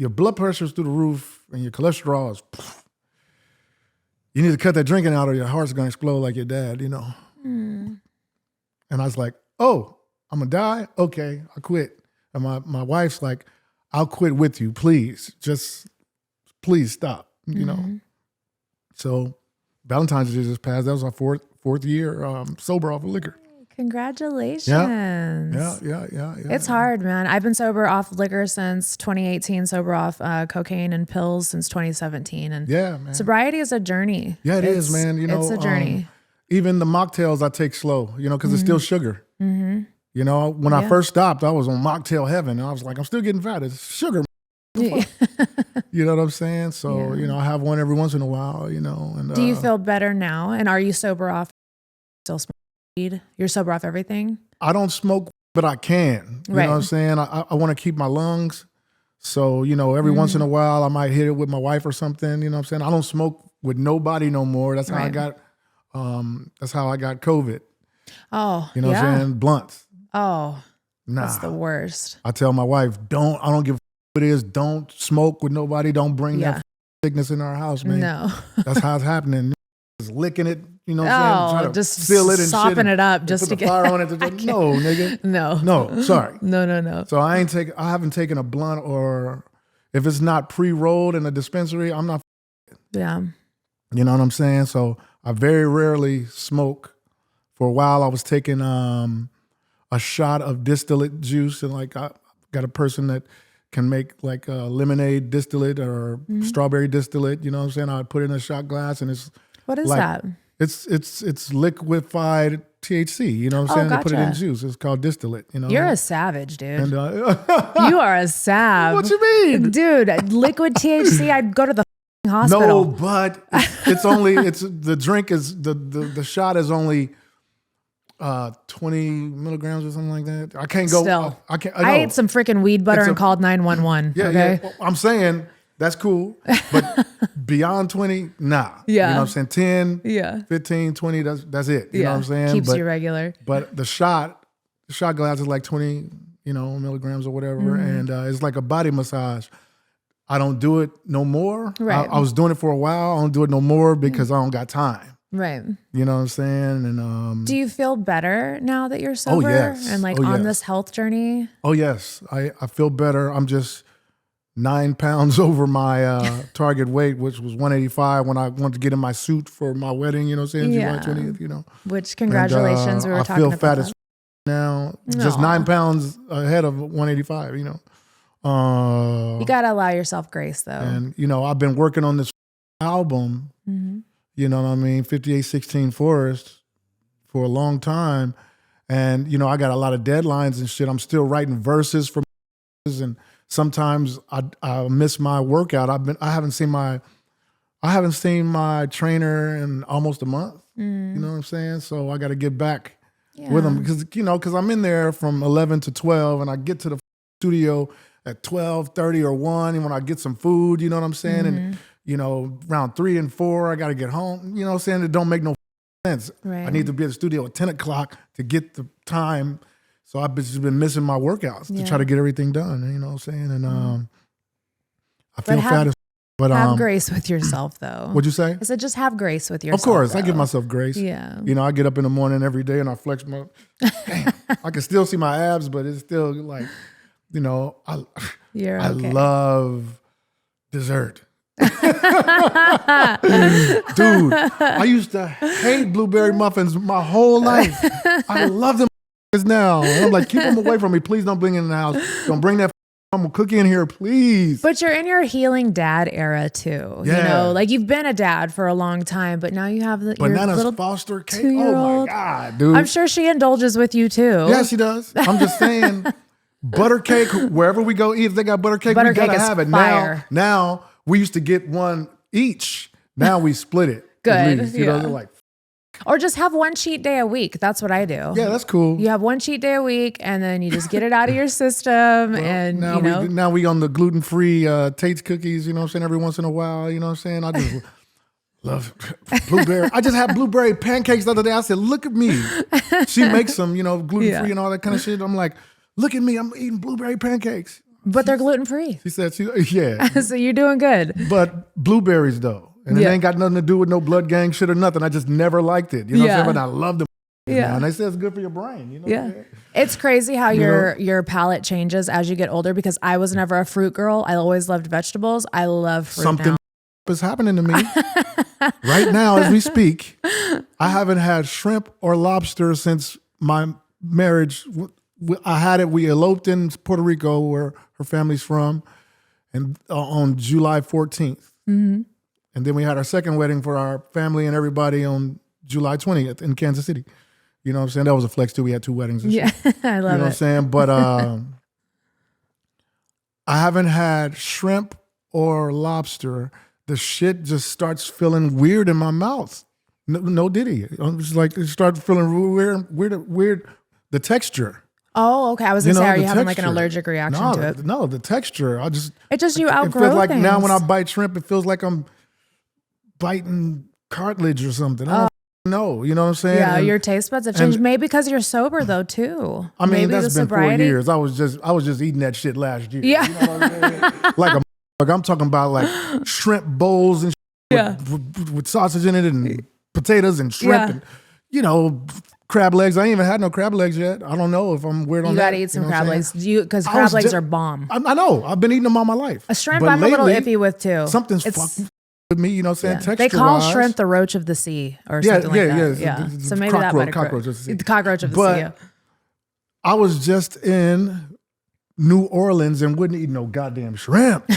blood pressure's through the roof and your cholesterol is, you need to cut that drinking out or your heart's going to explode like your dad, And I was like, oh, I'm going to die? Okay, I quit. And my wife's like, I'll quit with you, please. Just please stop, So Valentine's Day just passed. That was our fourth year sober off of liquor. Congratulations. Yeah. It's hard, man. I've been sober off liquor since 2018, sober off cocaine and pills since 2017. And yeah, man. sobriety is a journey. Yeah, it is, man. It's a journey. Even the mocktails I take slow, because it's still sugar. When I first stopped, I was on mocktail heaven. And I was like, I'm still getting fat. It's sugar. Yeah. You know what I'm saying? So, I have one every once in a while, And do you feel better now? And are you sober off? Still smoke weed? You're sober off everything? I don't smoke, but I can. You know what I'm saying? I want to keep my lungs. So, every once in a while, I might hit it with my wife or something. You know what I'm saying? I don't smoke with nobody no more. That's how I got. That's how I got COVID. Oh, you know what I'm saying? Blunts. Oh, nah. That's the worst. I tell my wife, I don't give a what it is. Don't smoke with nobody. Don't bring that sickness in our house, man. No. That's how it's happening. Just licking it, you know what I'm saying? Trying to just seal it and soften it up just to put the fire on it. No, nigga. No, sorry. No. So I haven't taken a blunt, or if it's not pre-rolled in a dispensary, I'm not. Yeah. You know what I'm saying? So I very rarely smoke. For a while, I was taking a shot of distillate juice, and I got a person that can make like a lemonade distillate or strawberry distillate. You know what I'm saying? I put it in a shot glass, and it's what is that? It's liquefied THC. You know what I'm saying? Gotcha. They put it in juice. It's called distillate. You're a savage, dude. And, you are a sav. What you mean, dude? Liquid THC. I'd go to the hospital. No, but it's only the drink is the shot is only 20 milligrams or something like that. I can't go. Still. I can't. I ate some freaking weed butter and called 911. Yeah, okay? yeah. I'm saying that's cool, but beyond 20, nah. Yeah. You know what I'm saying? 10, 15, 20, that's it. You know what I'm saying? Keeps you regular. But the shot glass is like 20, milligrams or whatever, and it's like a body massage. I don't do it no more. Right. I was doing it for a while. I don't do it no more because I don't got time. Right. You know what I'm saying? And do you feel better now that you're sober? Oh, yes. And on this health journey? Oh, yes. I feel better. I'm just 9 pounds over my target weight, which was 185 when I wanted to get in my suit for my wedding, you know what I'm saying? Yeah. July 20th, Which, congratulations, and, we were talking about I feel fat that. as now. Just 9 pounds ahead of 185, you got to allow yourself grace, though. And, I've been working on this album, you know what I mean, 5816 Forest, for a long time. And, I got a lot of deadlines and shit. I'm still writing verses for and sometimes I miss my workout. I haven't seen my trainer in almost a month. You know what I'm saying? So I got to get back with him because I'm in there from 11 to 12 and I get to the studio at 12:30 or 1 and when I get some food, you know what I'm saying? And around 3 and 4, I got to get home. You know what I'm saying? It don't make no sense. Right. I need to be at the studio at 10 o'clock to get the time. So I've just been missing my workouts to try to get everything done. You know what I'm saying? And I feel fat as but have grace with yourself, though. What'd you say? I said just have grace with yourself. Of course. though. I give myself grace. Yeah. I get up in the morning every day and I flex my, damn, I can still see my abs, but it's still like, I love dessert. Dude, I used to hate blueberry muffins my whole life. I love them now. And I'm like, keep them away from me. Please don't bring it in the house. Don't bring that cookie in here, please. But you're in your healing dad era too. Yeah. You've been a dad for a long time, but now you have your little Foster cake. 2-year-old. Oh my God, dude. I'm sure she indulges with you too. Yeah, she does. I'm just saying, butter cake, wherever we go eat, if they got butter cake, we gotta have it. Fire. Now we used to get one each. Now we split it. Good. Least, they're like, Or just have one cheat day a week. That's what I do. Yeah, that's cool. You have one cheat day a week, and then you just get it out of your system. And now now we on the gluten-free Tate's cookies, you know what I'm saying, every once in a while, you know what I'm saying? I just love blueberry. I just had blueberry pancakes the other day. I said, look at me. She makes them, gluten-free and all that kind of shit. I'm like, look at me. I'm eating blueberry pancakes. But they're gluten-free. She said, yeah. So you're doing good. But blueberries, though. And it ain't got nothing to do with no blood gang shit or nothing. I just never liked it. You know what I'm saying? But I love them. Yeah. And they say it's good for your brain. You know what I'm saying? It's crazy how your palate changes as you get older, because I was never a fruit girl. I always loved vegetables. I love fruit Something now. is happening to me. Right now, as we speak, I haven't had shrimp or lobster since my marriage. I had it. We eloped in Puerto Rico, where her family's from, and on July 14th. Mm-hmm. And then we had our second wedding for our family and everybody on July 20th in Kansas City. You know what I'm saying? That was a flex too. We had 2 weddings. And shit. I love it. You know what I'm saying? But I haven't had shrimp or lobster. The shit just starts feeling weird in my mouth. No diddy. I'm just like, it started feeling weird. The texture. Oh, okay. I was gonna say, are you having like an allergic reaction to it? No, the texture. You outgrow it feels like things. now when I bite shrimp, it feels like I'm biting cartilage or something. I don't know. You know what I'm saying? Yeah, your taste buds have changed. Maybe because you're sober though too. I mean, Maybe that's been sobriety. 4 years. I was just eating that shit last year. Yeah. You know what I'm saying? Like I'm talking about like shrimp bowls and with sausage in it and potatoes and shrimp and crab legs. I ain't even had no crab legs yet. I don't know if I'm weird on that. You gotta eat some crab legs. Because crab legs are bomb. I know. I've been eating them all my life. A shrimp I'm a little iffy with too. Something's fucking with me, you know what I'm saying? Yeah. They call shrimp the roach of the sea or something like that. Yeah. So maybe that might cockroach of the sea. The cockroach of the sea. Yeah. I was just in New Orleans and wouldn't eat no goddamn shrimp.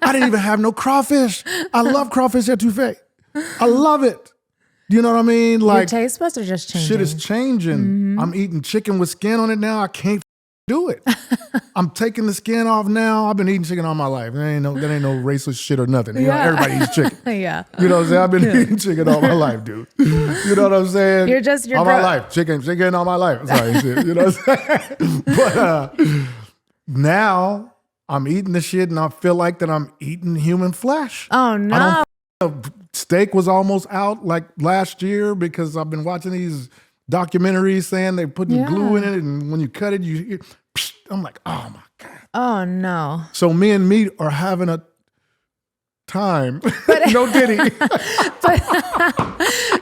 I didn't even have no crawfish. I love crawfish etouffee. I love it. You know what I mean? Like, your taste buds are just changing. Shit is changing. Mm-hmm. I'm eating chicken with skin on it now. I can't do it. I'm taking the skin off now. I've been eating chicken all my life. That ain't no racist shit or nothing. You know, everybody eats chicken. Yeah. You know what I'm saying? I've been eating chicken all my life, dude. You know what I'm saying? You're all my life. Chicken all my life. Sorry, shit. You know what I'm saying? But now I'm eating the shit and I feel like that I'm eating human flesh. Oh no. Steak was almost out like last year because I've been watching these documentaries saying they're putting glue in it, and when you cut it, I'm like, oh my God. Oh no. So me and meat are having a time. No diddy.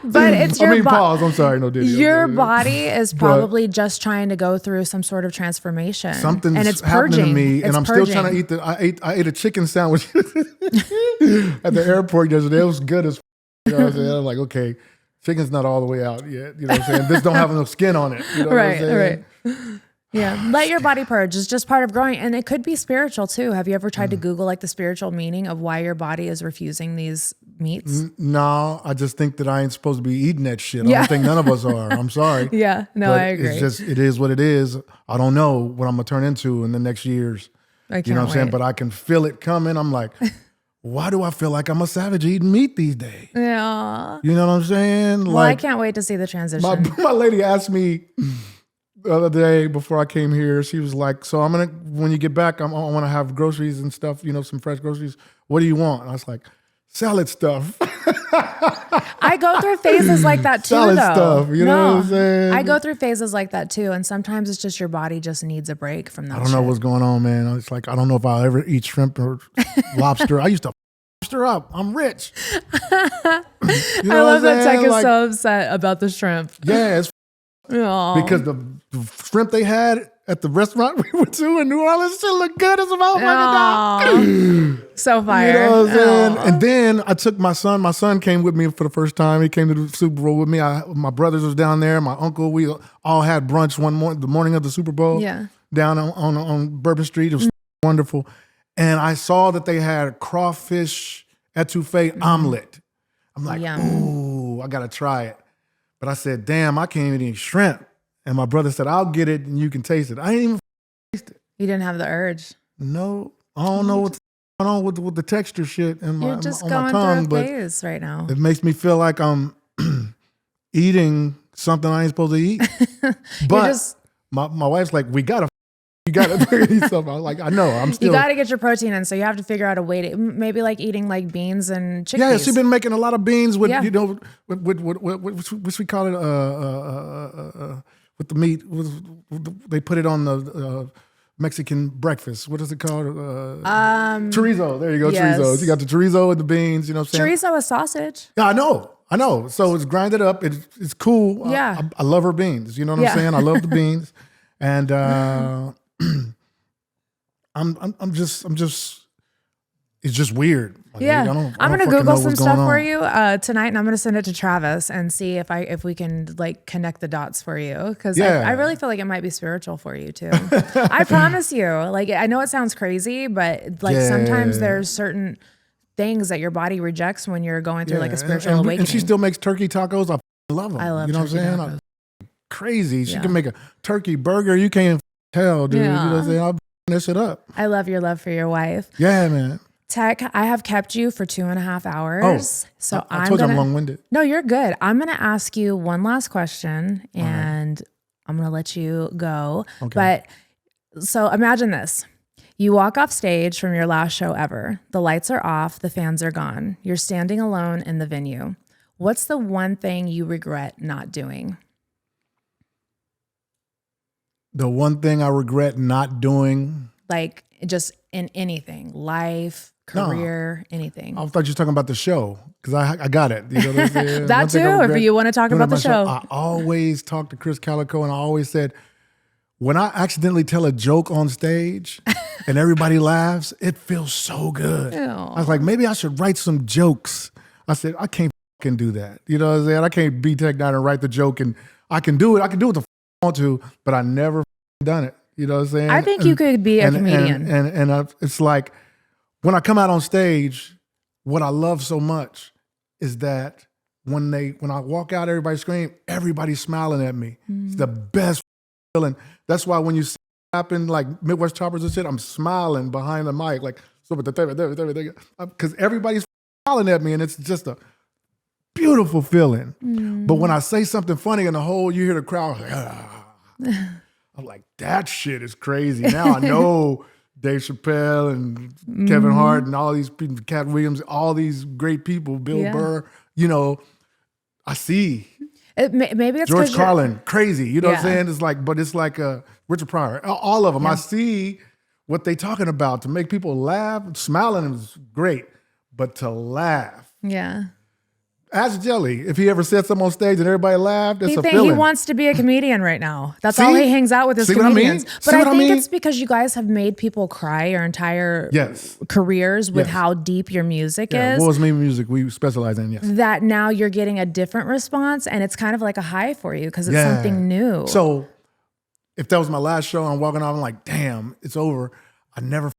But it's your pause. I'm sorry, no diddy. Your body is probably just trying to go through some sort of transformation. Something's and it's happening purging. to me, and I'm still trying to eat I ate a chicken sandwich at the airport yesterday. It was good as you know what I'm saying? I'm like, okay, chicken's not all the way out yet. You know what I'm saying? This don't have no skin on it. You know what I'm saying? Right. Yeah, let your body purge. It's just part of growing. And it could be spiritual too. Have you ever tried to Google like the spiritual meaning of why your body is refusing these meats? No, I just think that I ain't supposed to be eating that shit. I don't think none of us are. I'm sorry. Yeah, no, but I agree. It's just, it is what it is. I don't know what I'm going to turn into in the next years. You know what I'm saying? But I can feel it coming. I'm like, why do I feel like I'm a savage eating meat these days? Yeah. You know what I'm saying? Well, I can't wait to see the transition. My lady asked me the other day before I came here, she was like, so when you get back, I want to have groceries and stuff, some fresh groceries. What do you want? And I was like, salad stuff. I go through phases like that too, salad though. Stuff, you know what I'm saying? I go through phases like that too, and sometimes it's just your body just needs a break from that. I don't know what's going on, man. It's like I don't know if I'll ever eat shrimp or lobster. I used to lobster up. I'm rich. I love that Tech is so upset about the shrimp. Yeah, it's because the shrimp they had at the restaurant we went to in New Orleans still look good as a motherfucker. So fire. You know what I'm saying? And then I took my son. My son came with me for the first time. He came to the Super Bowl with me. My brothers was down there. My uncle. We all had brunch the morning of the Super Bowl. Yeah. Down on Bourbon Street. It was wonderful. And I saw that they had crawfish etouffee omelet. I'm like, ooh, I gotta try it. But I said, damn, I can't even eat shrimp. And my brother said, I'll get it and you can taste it. I didn't even taste it. You didn't have the urge. No, I don't know what's going on with the texture shit in You're just on going my tongue, through a but phase right now. it makes me feel like I'm eating something I ain't supposed to eat. But my wife's like, you gotta eat something. I was like, I know, I'm still. You gotta get your protein in, so you have to figure out a way to maybe like eating like beans and chickpeas. Yeah, she's been making a lot of beans with which we call it with the meat. They put it on the Mexican breakfast. What is it called? Chorizo. There you go, yes. chorizo. You got the chorizo and the beans. You know what I'm saying? Chorizo is sausage. Yeah, I know. So it's grinded up. It's cool. Yeah. I love her beans. You know what I'm saying? I love the beans, and I'm just. It's just weird. Yeah, I'm gonna Google some stuff for you tonight, and I'm gonna send it to Travis and see if we can like connect the dots for you, because I really feel like it might be spiritual for you too. I promise you. Like, I know it sounds crazy, but like sometimes there's certain things that your body rejects when you're going through like a spiritual awakening. And she still makes turkey tacos. I love them. I love. You know what I'm saying? Crazy. She can make a turkey burger. You can't tell, dude. Yeah. You know what I'm saying? I'll this it up. I love your love for your wife. Yeah, man. Tech, I have kept you for 2.5 hours. So I told you I'm long-winded. No, you're good. I'm going to ask you one last question, and I'm going to let you go. Okay. But so imagine this. You walk off stage from your last show ever. The lights are off. The fans are gone. You're standing alone in the venue. What's the one thing you regret not doing? The one thing I regret not doing? Like just in anything, life, career, anything. I thought you were talking about the show, because I got it. You know what I'm saying? That too, if you want to talk about the show. I always talked to Chris Calico, and I always said, when I accidentally tell a joke on stage and everybody laughs, it feels so good. Ew. I was like, maybe I should write some jokes. I said, I can't fucking do that. You know what I'm saying? I can't be Tech N9ne and write the joke, and I can do it. I can do it the I want to, but I never done it. You know what I'm saying? I think you could be a comedian. And it's like, when I come out on stage, what I love so much is that when I walk out, everybody scream, everybody's smiling at me. Mm. It's the best feeling. That's why when you see it happen, like Midwest Choppers and shit, I'm smiling behind the mic, like, because everybody's smiling at me, and it's just a beautiful feeling. Mm. But when I say something funny in the whole, you hear the crowd, like, I'm like, that shit is crazy. Now I know Dave Chappelle and Kevin Hart and all these people, Cat Williams, all these great people, Bill Burr, you know, I see. Maybe it's George Carlin, crazy. You know what I'm saying? It's like, but it's like Richard Pryor, all of them. Yeah. I see what they talking about. To make people laugh, smiling is great, but to laugh. Yeah. Ask Jelly if he ever said something on stage and everybody laughed. It's a feeling. He wants to be a comedian right now. That's all he hangs out with his comedians. But I think it's because you guys have made people cry your entire careers with how deep your music is. What was music we specialize in, yes. That now you're getting a different response, and it's kind of like a high for you because it's something new. So if that was my last show, I'm walking off, I'm like, damn, it's over. I never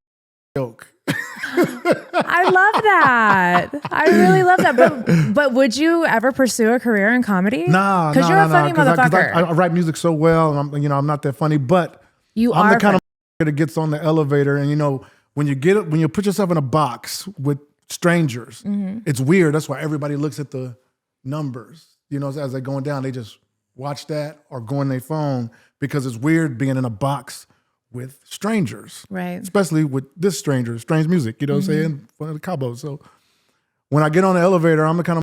joke. I love that. I really love that. But would you ever pursue a career in comedy? Nah, because you're a funny motherfucker. I write music so well, and I'm not that funny. But I'm the kind of that gets on the elevator, and when you put yourself in a box with strangers, it's weird. That's why everybody looks at the numbers. As they're going down, they just watch that or go on their phone, because it's weird being in a box with strangers, right? Especially with this strange music, what I'm saying, for the Cabo. So when I get on the elevator, I'm the kind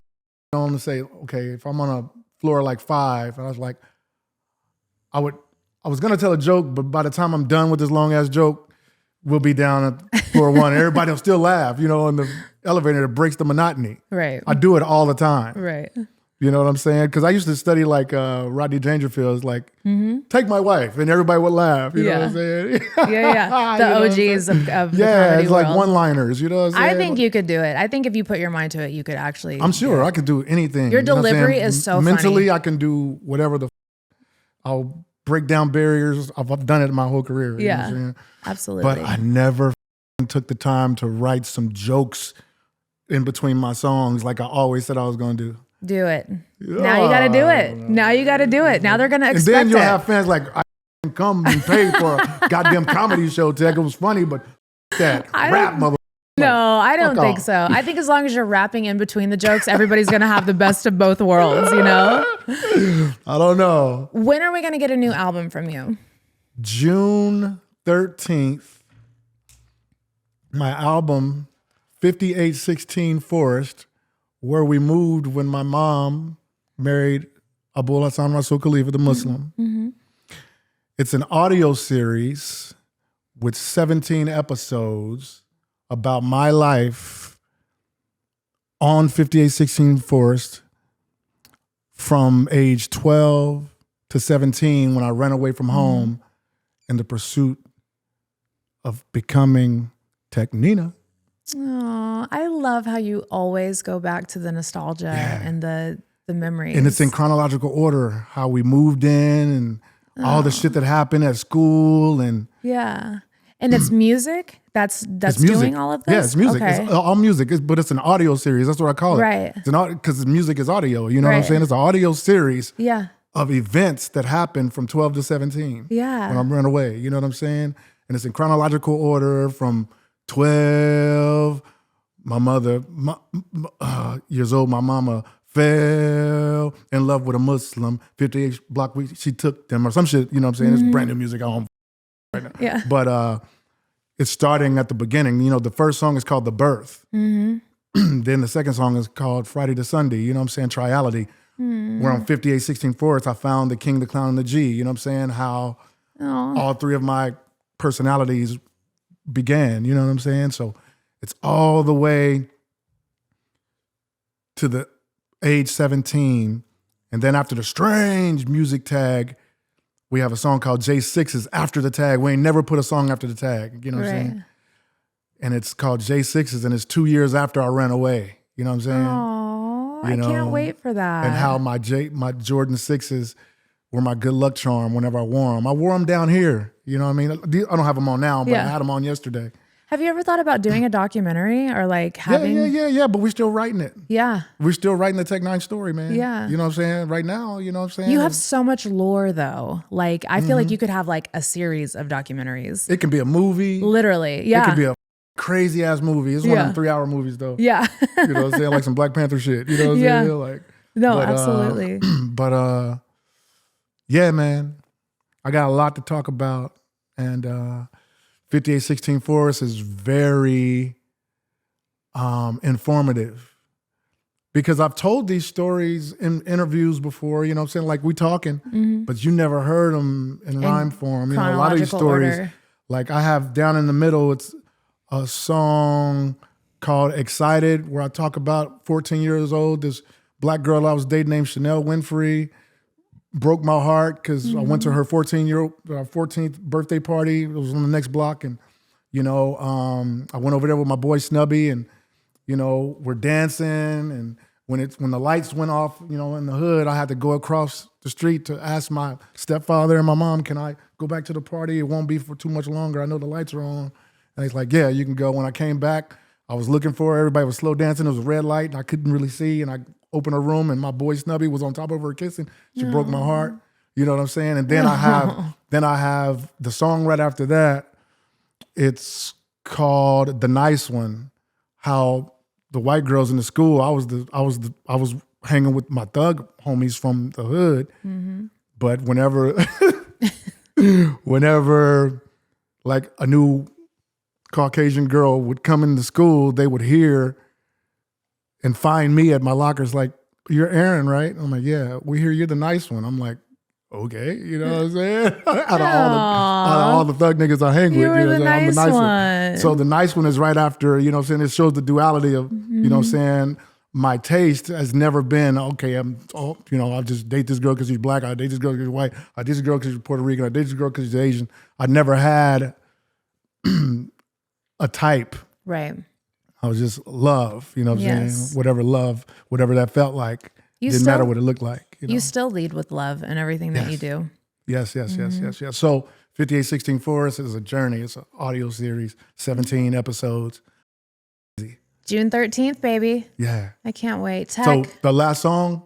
of to say, okay, if I'm on a floor like 5, and I was like, I was gonna tell a joke, but by the time I'm done with this long ass joke, we'll be down at floor 1. Everybody will still laugh, in the elevator. It breaks the monotony. Right. I do it all the time. Right. You know what I'm saying? Because I used to study like Rodney Dangerfield's, like, take my wife, and everybody would laugh. You know what I'm saying? Yeah. The OGs of the comedy it's like world. one-liners. You know what I'm saying? I think you could do it. I think if you put your mind to it, you could actually. I'm sure I could do anything. Your delivery is so mentally, funny. I can do whatever I'll break down barriers. I've done it my whole career. Yeah, you know what I'm saying? Absolutely. But I never took the time to write some jokes in between my songs, like I always said I was going to do. Do it. Now you got to do it. Now you got to do it. Now they're going to expect it. And then you'll have fans like, I didn't come and pay for a goddamn comedy show, Tech. It was funny, but that rap mother. No, I don't think so. I think as long as you're rapping in between the jokes, everybody's going to have the best of both worlds, I don't know. When are we going to get a new album from you? June 13th, my album, 5816 Forest, where we moved when my mom married Abu Hassan Rasul Khalifa, the Muslim. Mm-hmm. It's an audio series with 17 episodes about my life on 5816 Forest from age 12 to 17 when I ran away from home in the pursuit of becoming Tech N9ne. Oh, I love how you always go back to the nostalgia and the memories. And it's in chronological order, how we moved in and all the shit that happened at school. And yeah. And it's music that's music. doing all of this? Yeah, it's music. Okay. It's all music, but it's an audio series. That's what I call it. Right. Because music is audio. You know what I'm Right. saying? It's an audio series Yeah. of events that happened from 12 to 17 Yeah. when I ran away. You know what I'm saying? And it's in chronological order from 12, my mother, years old, my mama fell in love with a Muslim, 58 block week, she took them or some shit, you know what I'm saying? It's brand new music I don't right now. Yeah. But it's starting at the beginning. You know, the first song is called The Birth. Then the second song is called Friday to Sunday, you know what I'm saying? Triality. Where on 5816 Forest, I found the King, the Clown, and the G, you know what I'm saying? How all three of my personalities began, you know what I'm saying? So it's all the way to the age 17. And then after the strange music tag, we have a song called J6's after the tag. We ain't never put a song after the tag, you know what I'm saying? And it's called J6's and it's 2 years after I ran away, you know what I'm saying? Oh, I You know, can't wait for that. And how my Jordan 6s were my good luck charm whenever I wore them. I wore them down here, you know what I mean? I don't have them on now, but I had them on yesterday. Have you ever thought about doing a documentary or like having? Yeah, but we're still writing it. Yeah. We're still writing the Tech N9ne story, man. Yeah. You know what I'm saying? Right now, you know what I'm saying? You have so much lore though. Like I feel like you could have like a series of documentaries. It can be a movie. Literally. Yeah. It could be a crazy ass movie. It's one of them 3-hour movies though. Yeah. You know what I'm saying? Like some Black Panther shit. You know what I'm saying? Like, no, absolutely. But yeah, man. I got a lot to talk about. And 5816 Forest is very informative. Because I've told these stories in interviews before, you know what I'm saying? Like we talking, but you never heard them in rhyme form. You know, a lot of these stories, order. like I have down in the middle, it's a song called Excited, where I talk about 14 years old, this black girl I was dating named Chanel Winfrey, broke my heart because I went to her 14th birthday party. It was on the next block. And, you know, I went over there with my boy Snubby and, you know, we're dancing. And when the lights went off, you know, in the hood, I had to go across the street to ask my stepfather and my mom, can I go back to the party? It won't be for too much longer. I know the lights are on. And he's like, yeah, you can go. When I came back, I was looking for her. Everybody was slow dancing. It was a red light and I couldn't really see. And I opened her room and my boy Snubby was on top of her kissing. She broke my heart. You know what I'm saying? And then I have the song right after that. It's called The Nice One. How the white girls in the school, I was hanging with my thug homies from the hood. But whenever like a new Caucasian girl would come into school, they would hear and find me at my lockers like, you're Aaron, right? I'm like, yeah, we hear you're the nice one. I'm like, okay, you know what I'm saying? out of all the thug niggas I hang with, you know what I'm saying? I'm the nice one. So the nice one is right after, you know what I'm saying? It shows the duality of, you know what I'm saying? My taste has never been, okay, I'll just date this girl because she's black. I date this girl because she's white. I date this girl because she's Puerto Rican. I date this girl because she's Asian. I never had a type. Right. I was just love, you know what I'm saying? Whatever that felt like. Didn't matter what it looked like. You know? You still lead with love in everything that you do. Yes. So 5816 Forest is a journey. It's an audio series, 17 episodes. June 13th, baby. Yeah. I can't wait. Tech. So the last song,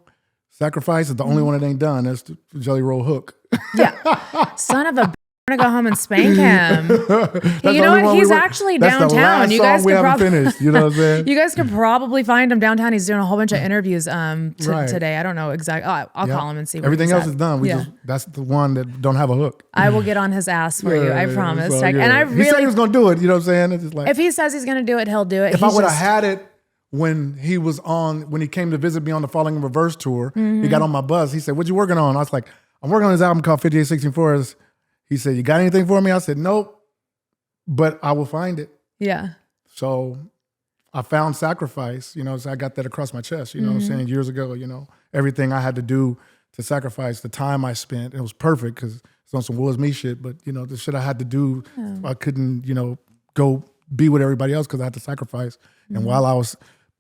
Sacrifice, is the only one that ain't done. That's the Jelly Roll hook. Yeah. Son of a I'm gonna go home and spank him. You know what? He's actually downtown. You guys could probably finished. You know what I'm saying? You guys could probably find him downtown. He's doing a whole bunch of interviews today. I don't know exactly. I'll call him and see. Everything else is done. That's the one that don't have a hook. I will get on his ass for you. I promise. So, And I really, he said he was gonna do it. You know what I'm saying? It's just like, if he says he's gonna do it, he'll do it. If I would have had it when he came to visit me on the Falling in Reverse tour, he got on my bus. He said, "What you working on?" I was like, "I'm working on this album called 5864." He said, "You got anything for me?" I said, "Nope, but I will find it." Yeah. So I found Sacrifice, so I got that across my chest, what I'm saying, years ago, everything I had to do to sacrifice, the time I spent, it was perfect because it's on some was me shit, but, the shit I had to do, I couldn't, go be with everybody else because I had to sacrifice. And while I was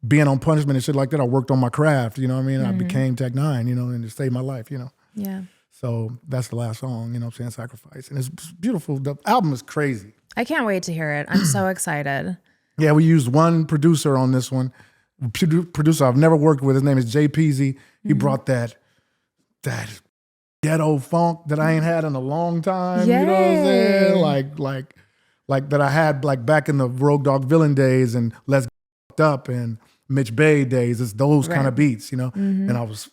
being on punishment and shit like that, I worked on my craft, you know what I mean? I became Tech N9ne, and it saved my life, Yeah. So that's the last song, what I'm saying, Sacrifice. And it's beautiful. The album is crazy. I can't wait to hear it. I'm so excited. Yeah, we used one producer on this one. Producer I've never worked with. His name is Jay Peasy. He brought that ghetto funk that I ain't had in a long time. Yay. You know what I'm saying? Like that I had like back in the Rogue Dog Villain days and Let's Get Up and Mitch Bay days. It's those kind of beats, And I was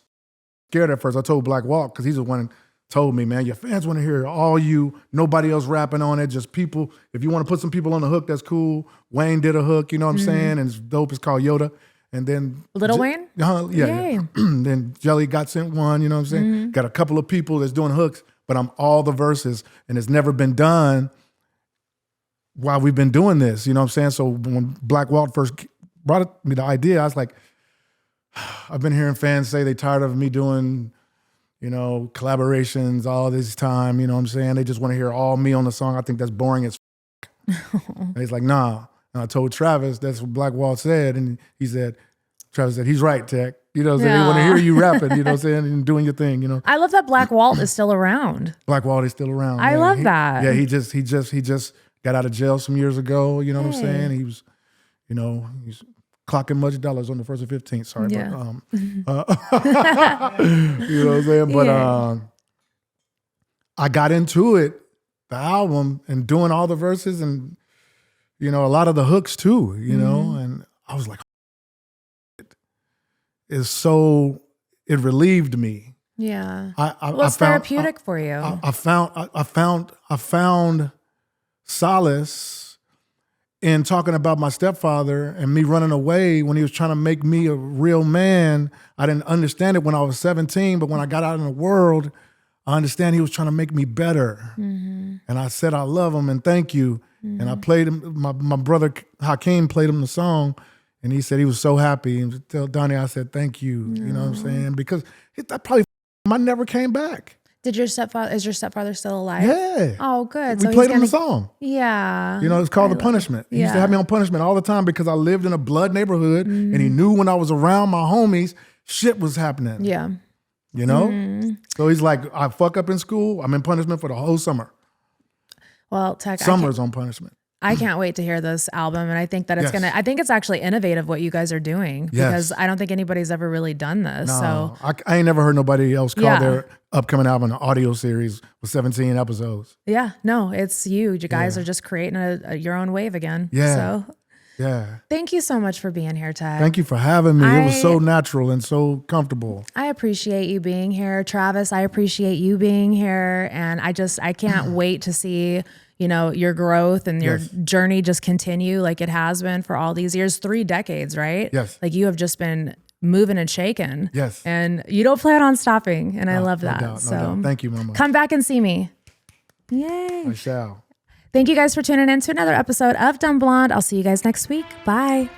scared at first. I told Black Walk, because he's the one who told me, man, your fans want to hear all you, nobody else rapping on it, just people. If you want to put some people on the hook, that's cool. Wayne did a hook, you know what I'm saying? And it's dope. It's called Yoda. And then Lil Wayne? Yeah. Then Jelly got sent one, you know what I'm saying? Got a couple of people that's doing hooks, but I'm all the verses, and it's never been done while we've been doing this, you know what I'm saying? So when Black Walt first brought me the idea, I was like, I've been hearing fans say they tired of me doing, collaborations all this time, you know what I'm saying? They just want to hear all me on the song. I think that's boring as And he's like, nah. And I told Travis, that's what Black Walt said. And Travis said, he's right, Tech. You know what I'm saying? They want to hear you rapping, you know what I'm saying? And doing your thing, I love that Black Walt is still around. Black Walt is still around. I love that. Yeah, he just got out of jail some years ago, you know what I'm saying? He was, he's clocking much dollars on the 1st or 15th. Sorry, Yeah. but you know what I'm saying? But I got into it, the album, and doing all the verses and a lot of the hooks too, and I was like, it relieved me. Yeah. It's therapeutic for you. I found solace in talking about my stepfather and me running away when he was trying to make me a real man. I didn't understand it when I was 17, but when I got out in the world, I understand he was trying to make me better. And I said, I love him and thank you. And I played him, my brother Hakeem played him the song, and he said he was so happy. And tell Donnie, I said, thank you. You know what I'm saying? Because I never came back. Is your stepfather still alive? Yeah. Oh, good. We played him the song. Yeah. It's called The Punishment. He used to have me on Punishment all the time because I lived in a blood neighborhood, and he knew when I was around my homies, shit was happening. Yeah. So he's like, I fuck up in school, I'm in punishment for the whole summer. Well, Tech, Summer's on punishment. I can't wait to hear this album, and I think that I think it's actually innovative what you guys are doing, because I don't think anybody's ever really done this. No, so I ain't never heard nobody else call their upcoming album an audio series with 17 episodes. Yeah, no, it's you. You guys are just creating your own wave again. Yeah. So yeah. Thank you so much for being here, Tech. Thank you for having me. It was so natural and so comfortable. I appreciate you being here. Travis, I appreciate you being here. And I can't wait to see, your growth and your journey just continue like it has been for all these years, 3 decades, right? Yes. Like you have just been moving and shaking. Yes. And you don't plan on stopping. And I love that. No doubt. Thank you, Mama. Come back and see me. Yay. I shall. Thank you guys for tuning in to another episode of Dumb Blonde. I'll see you guys next week. Bye.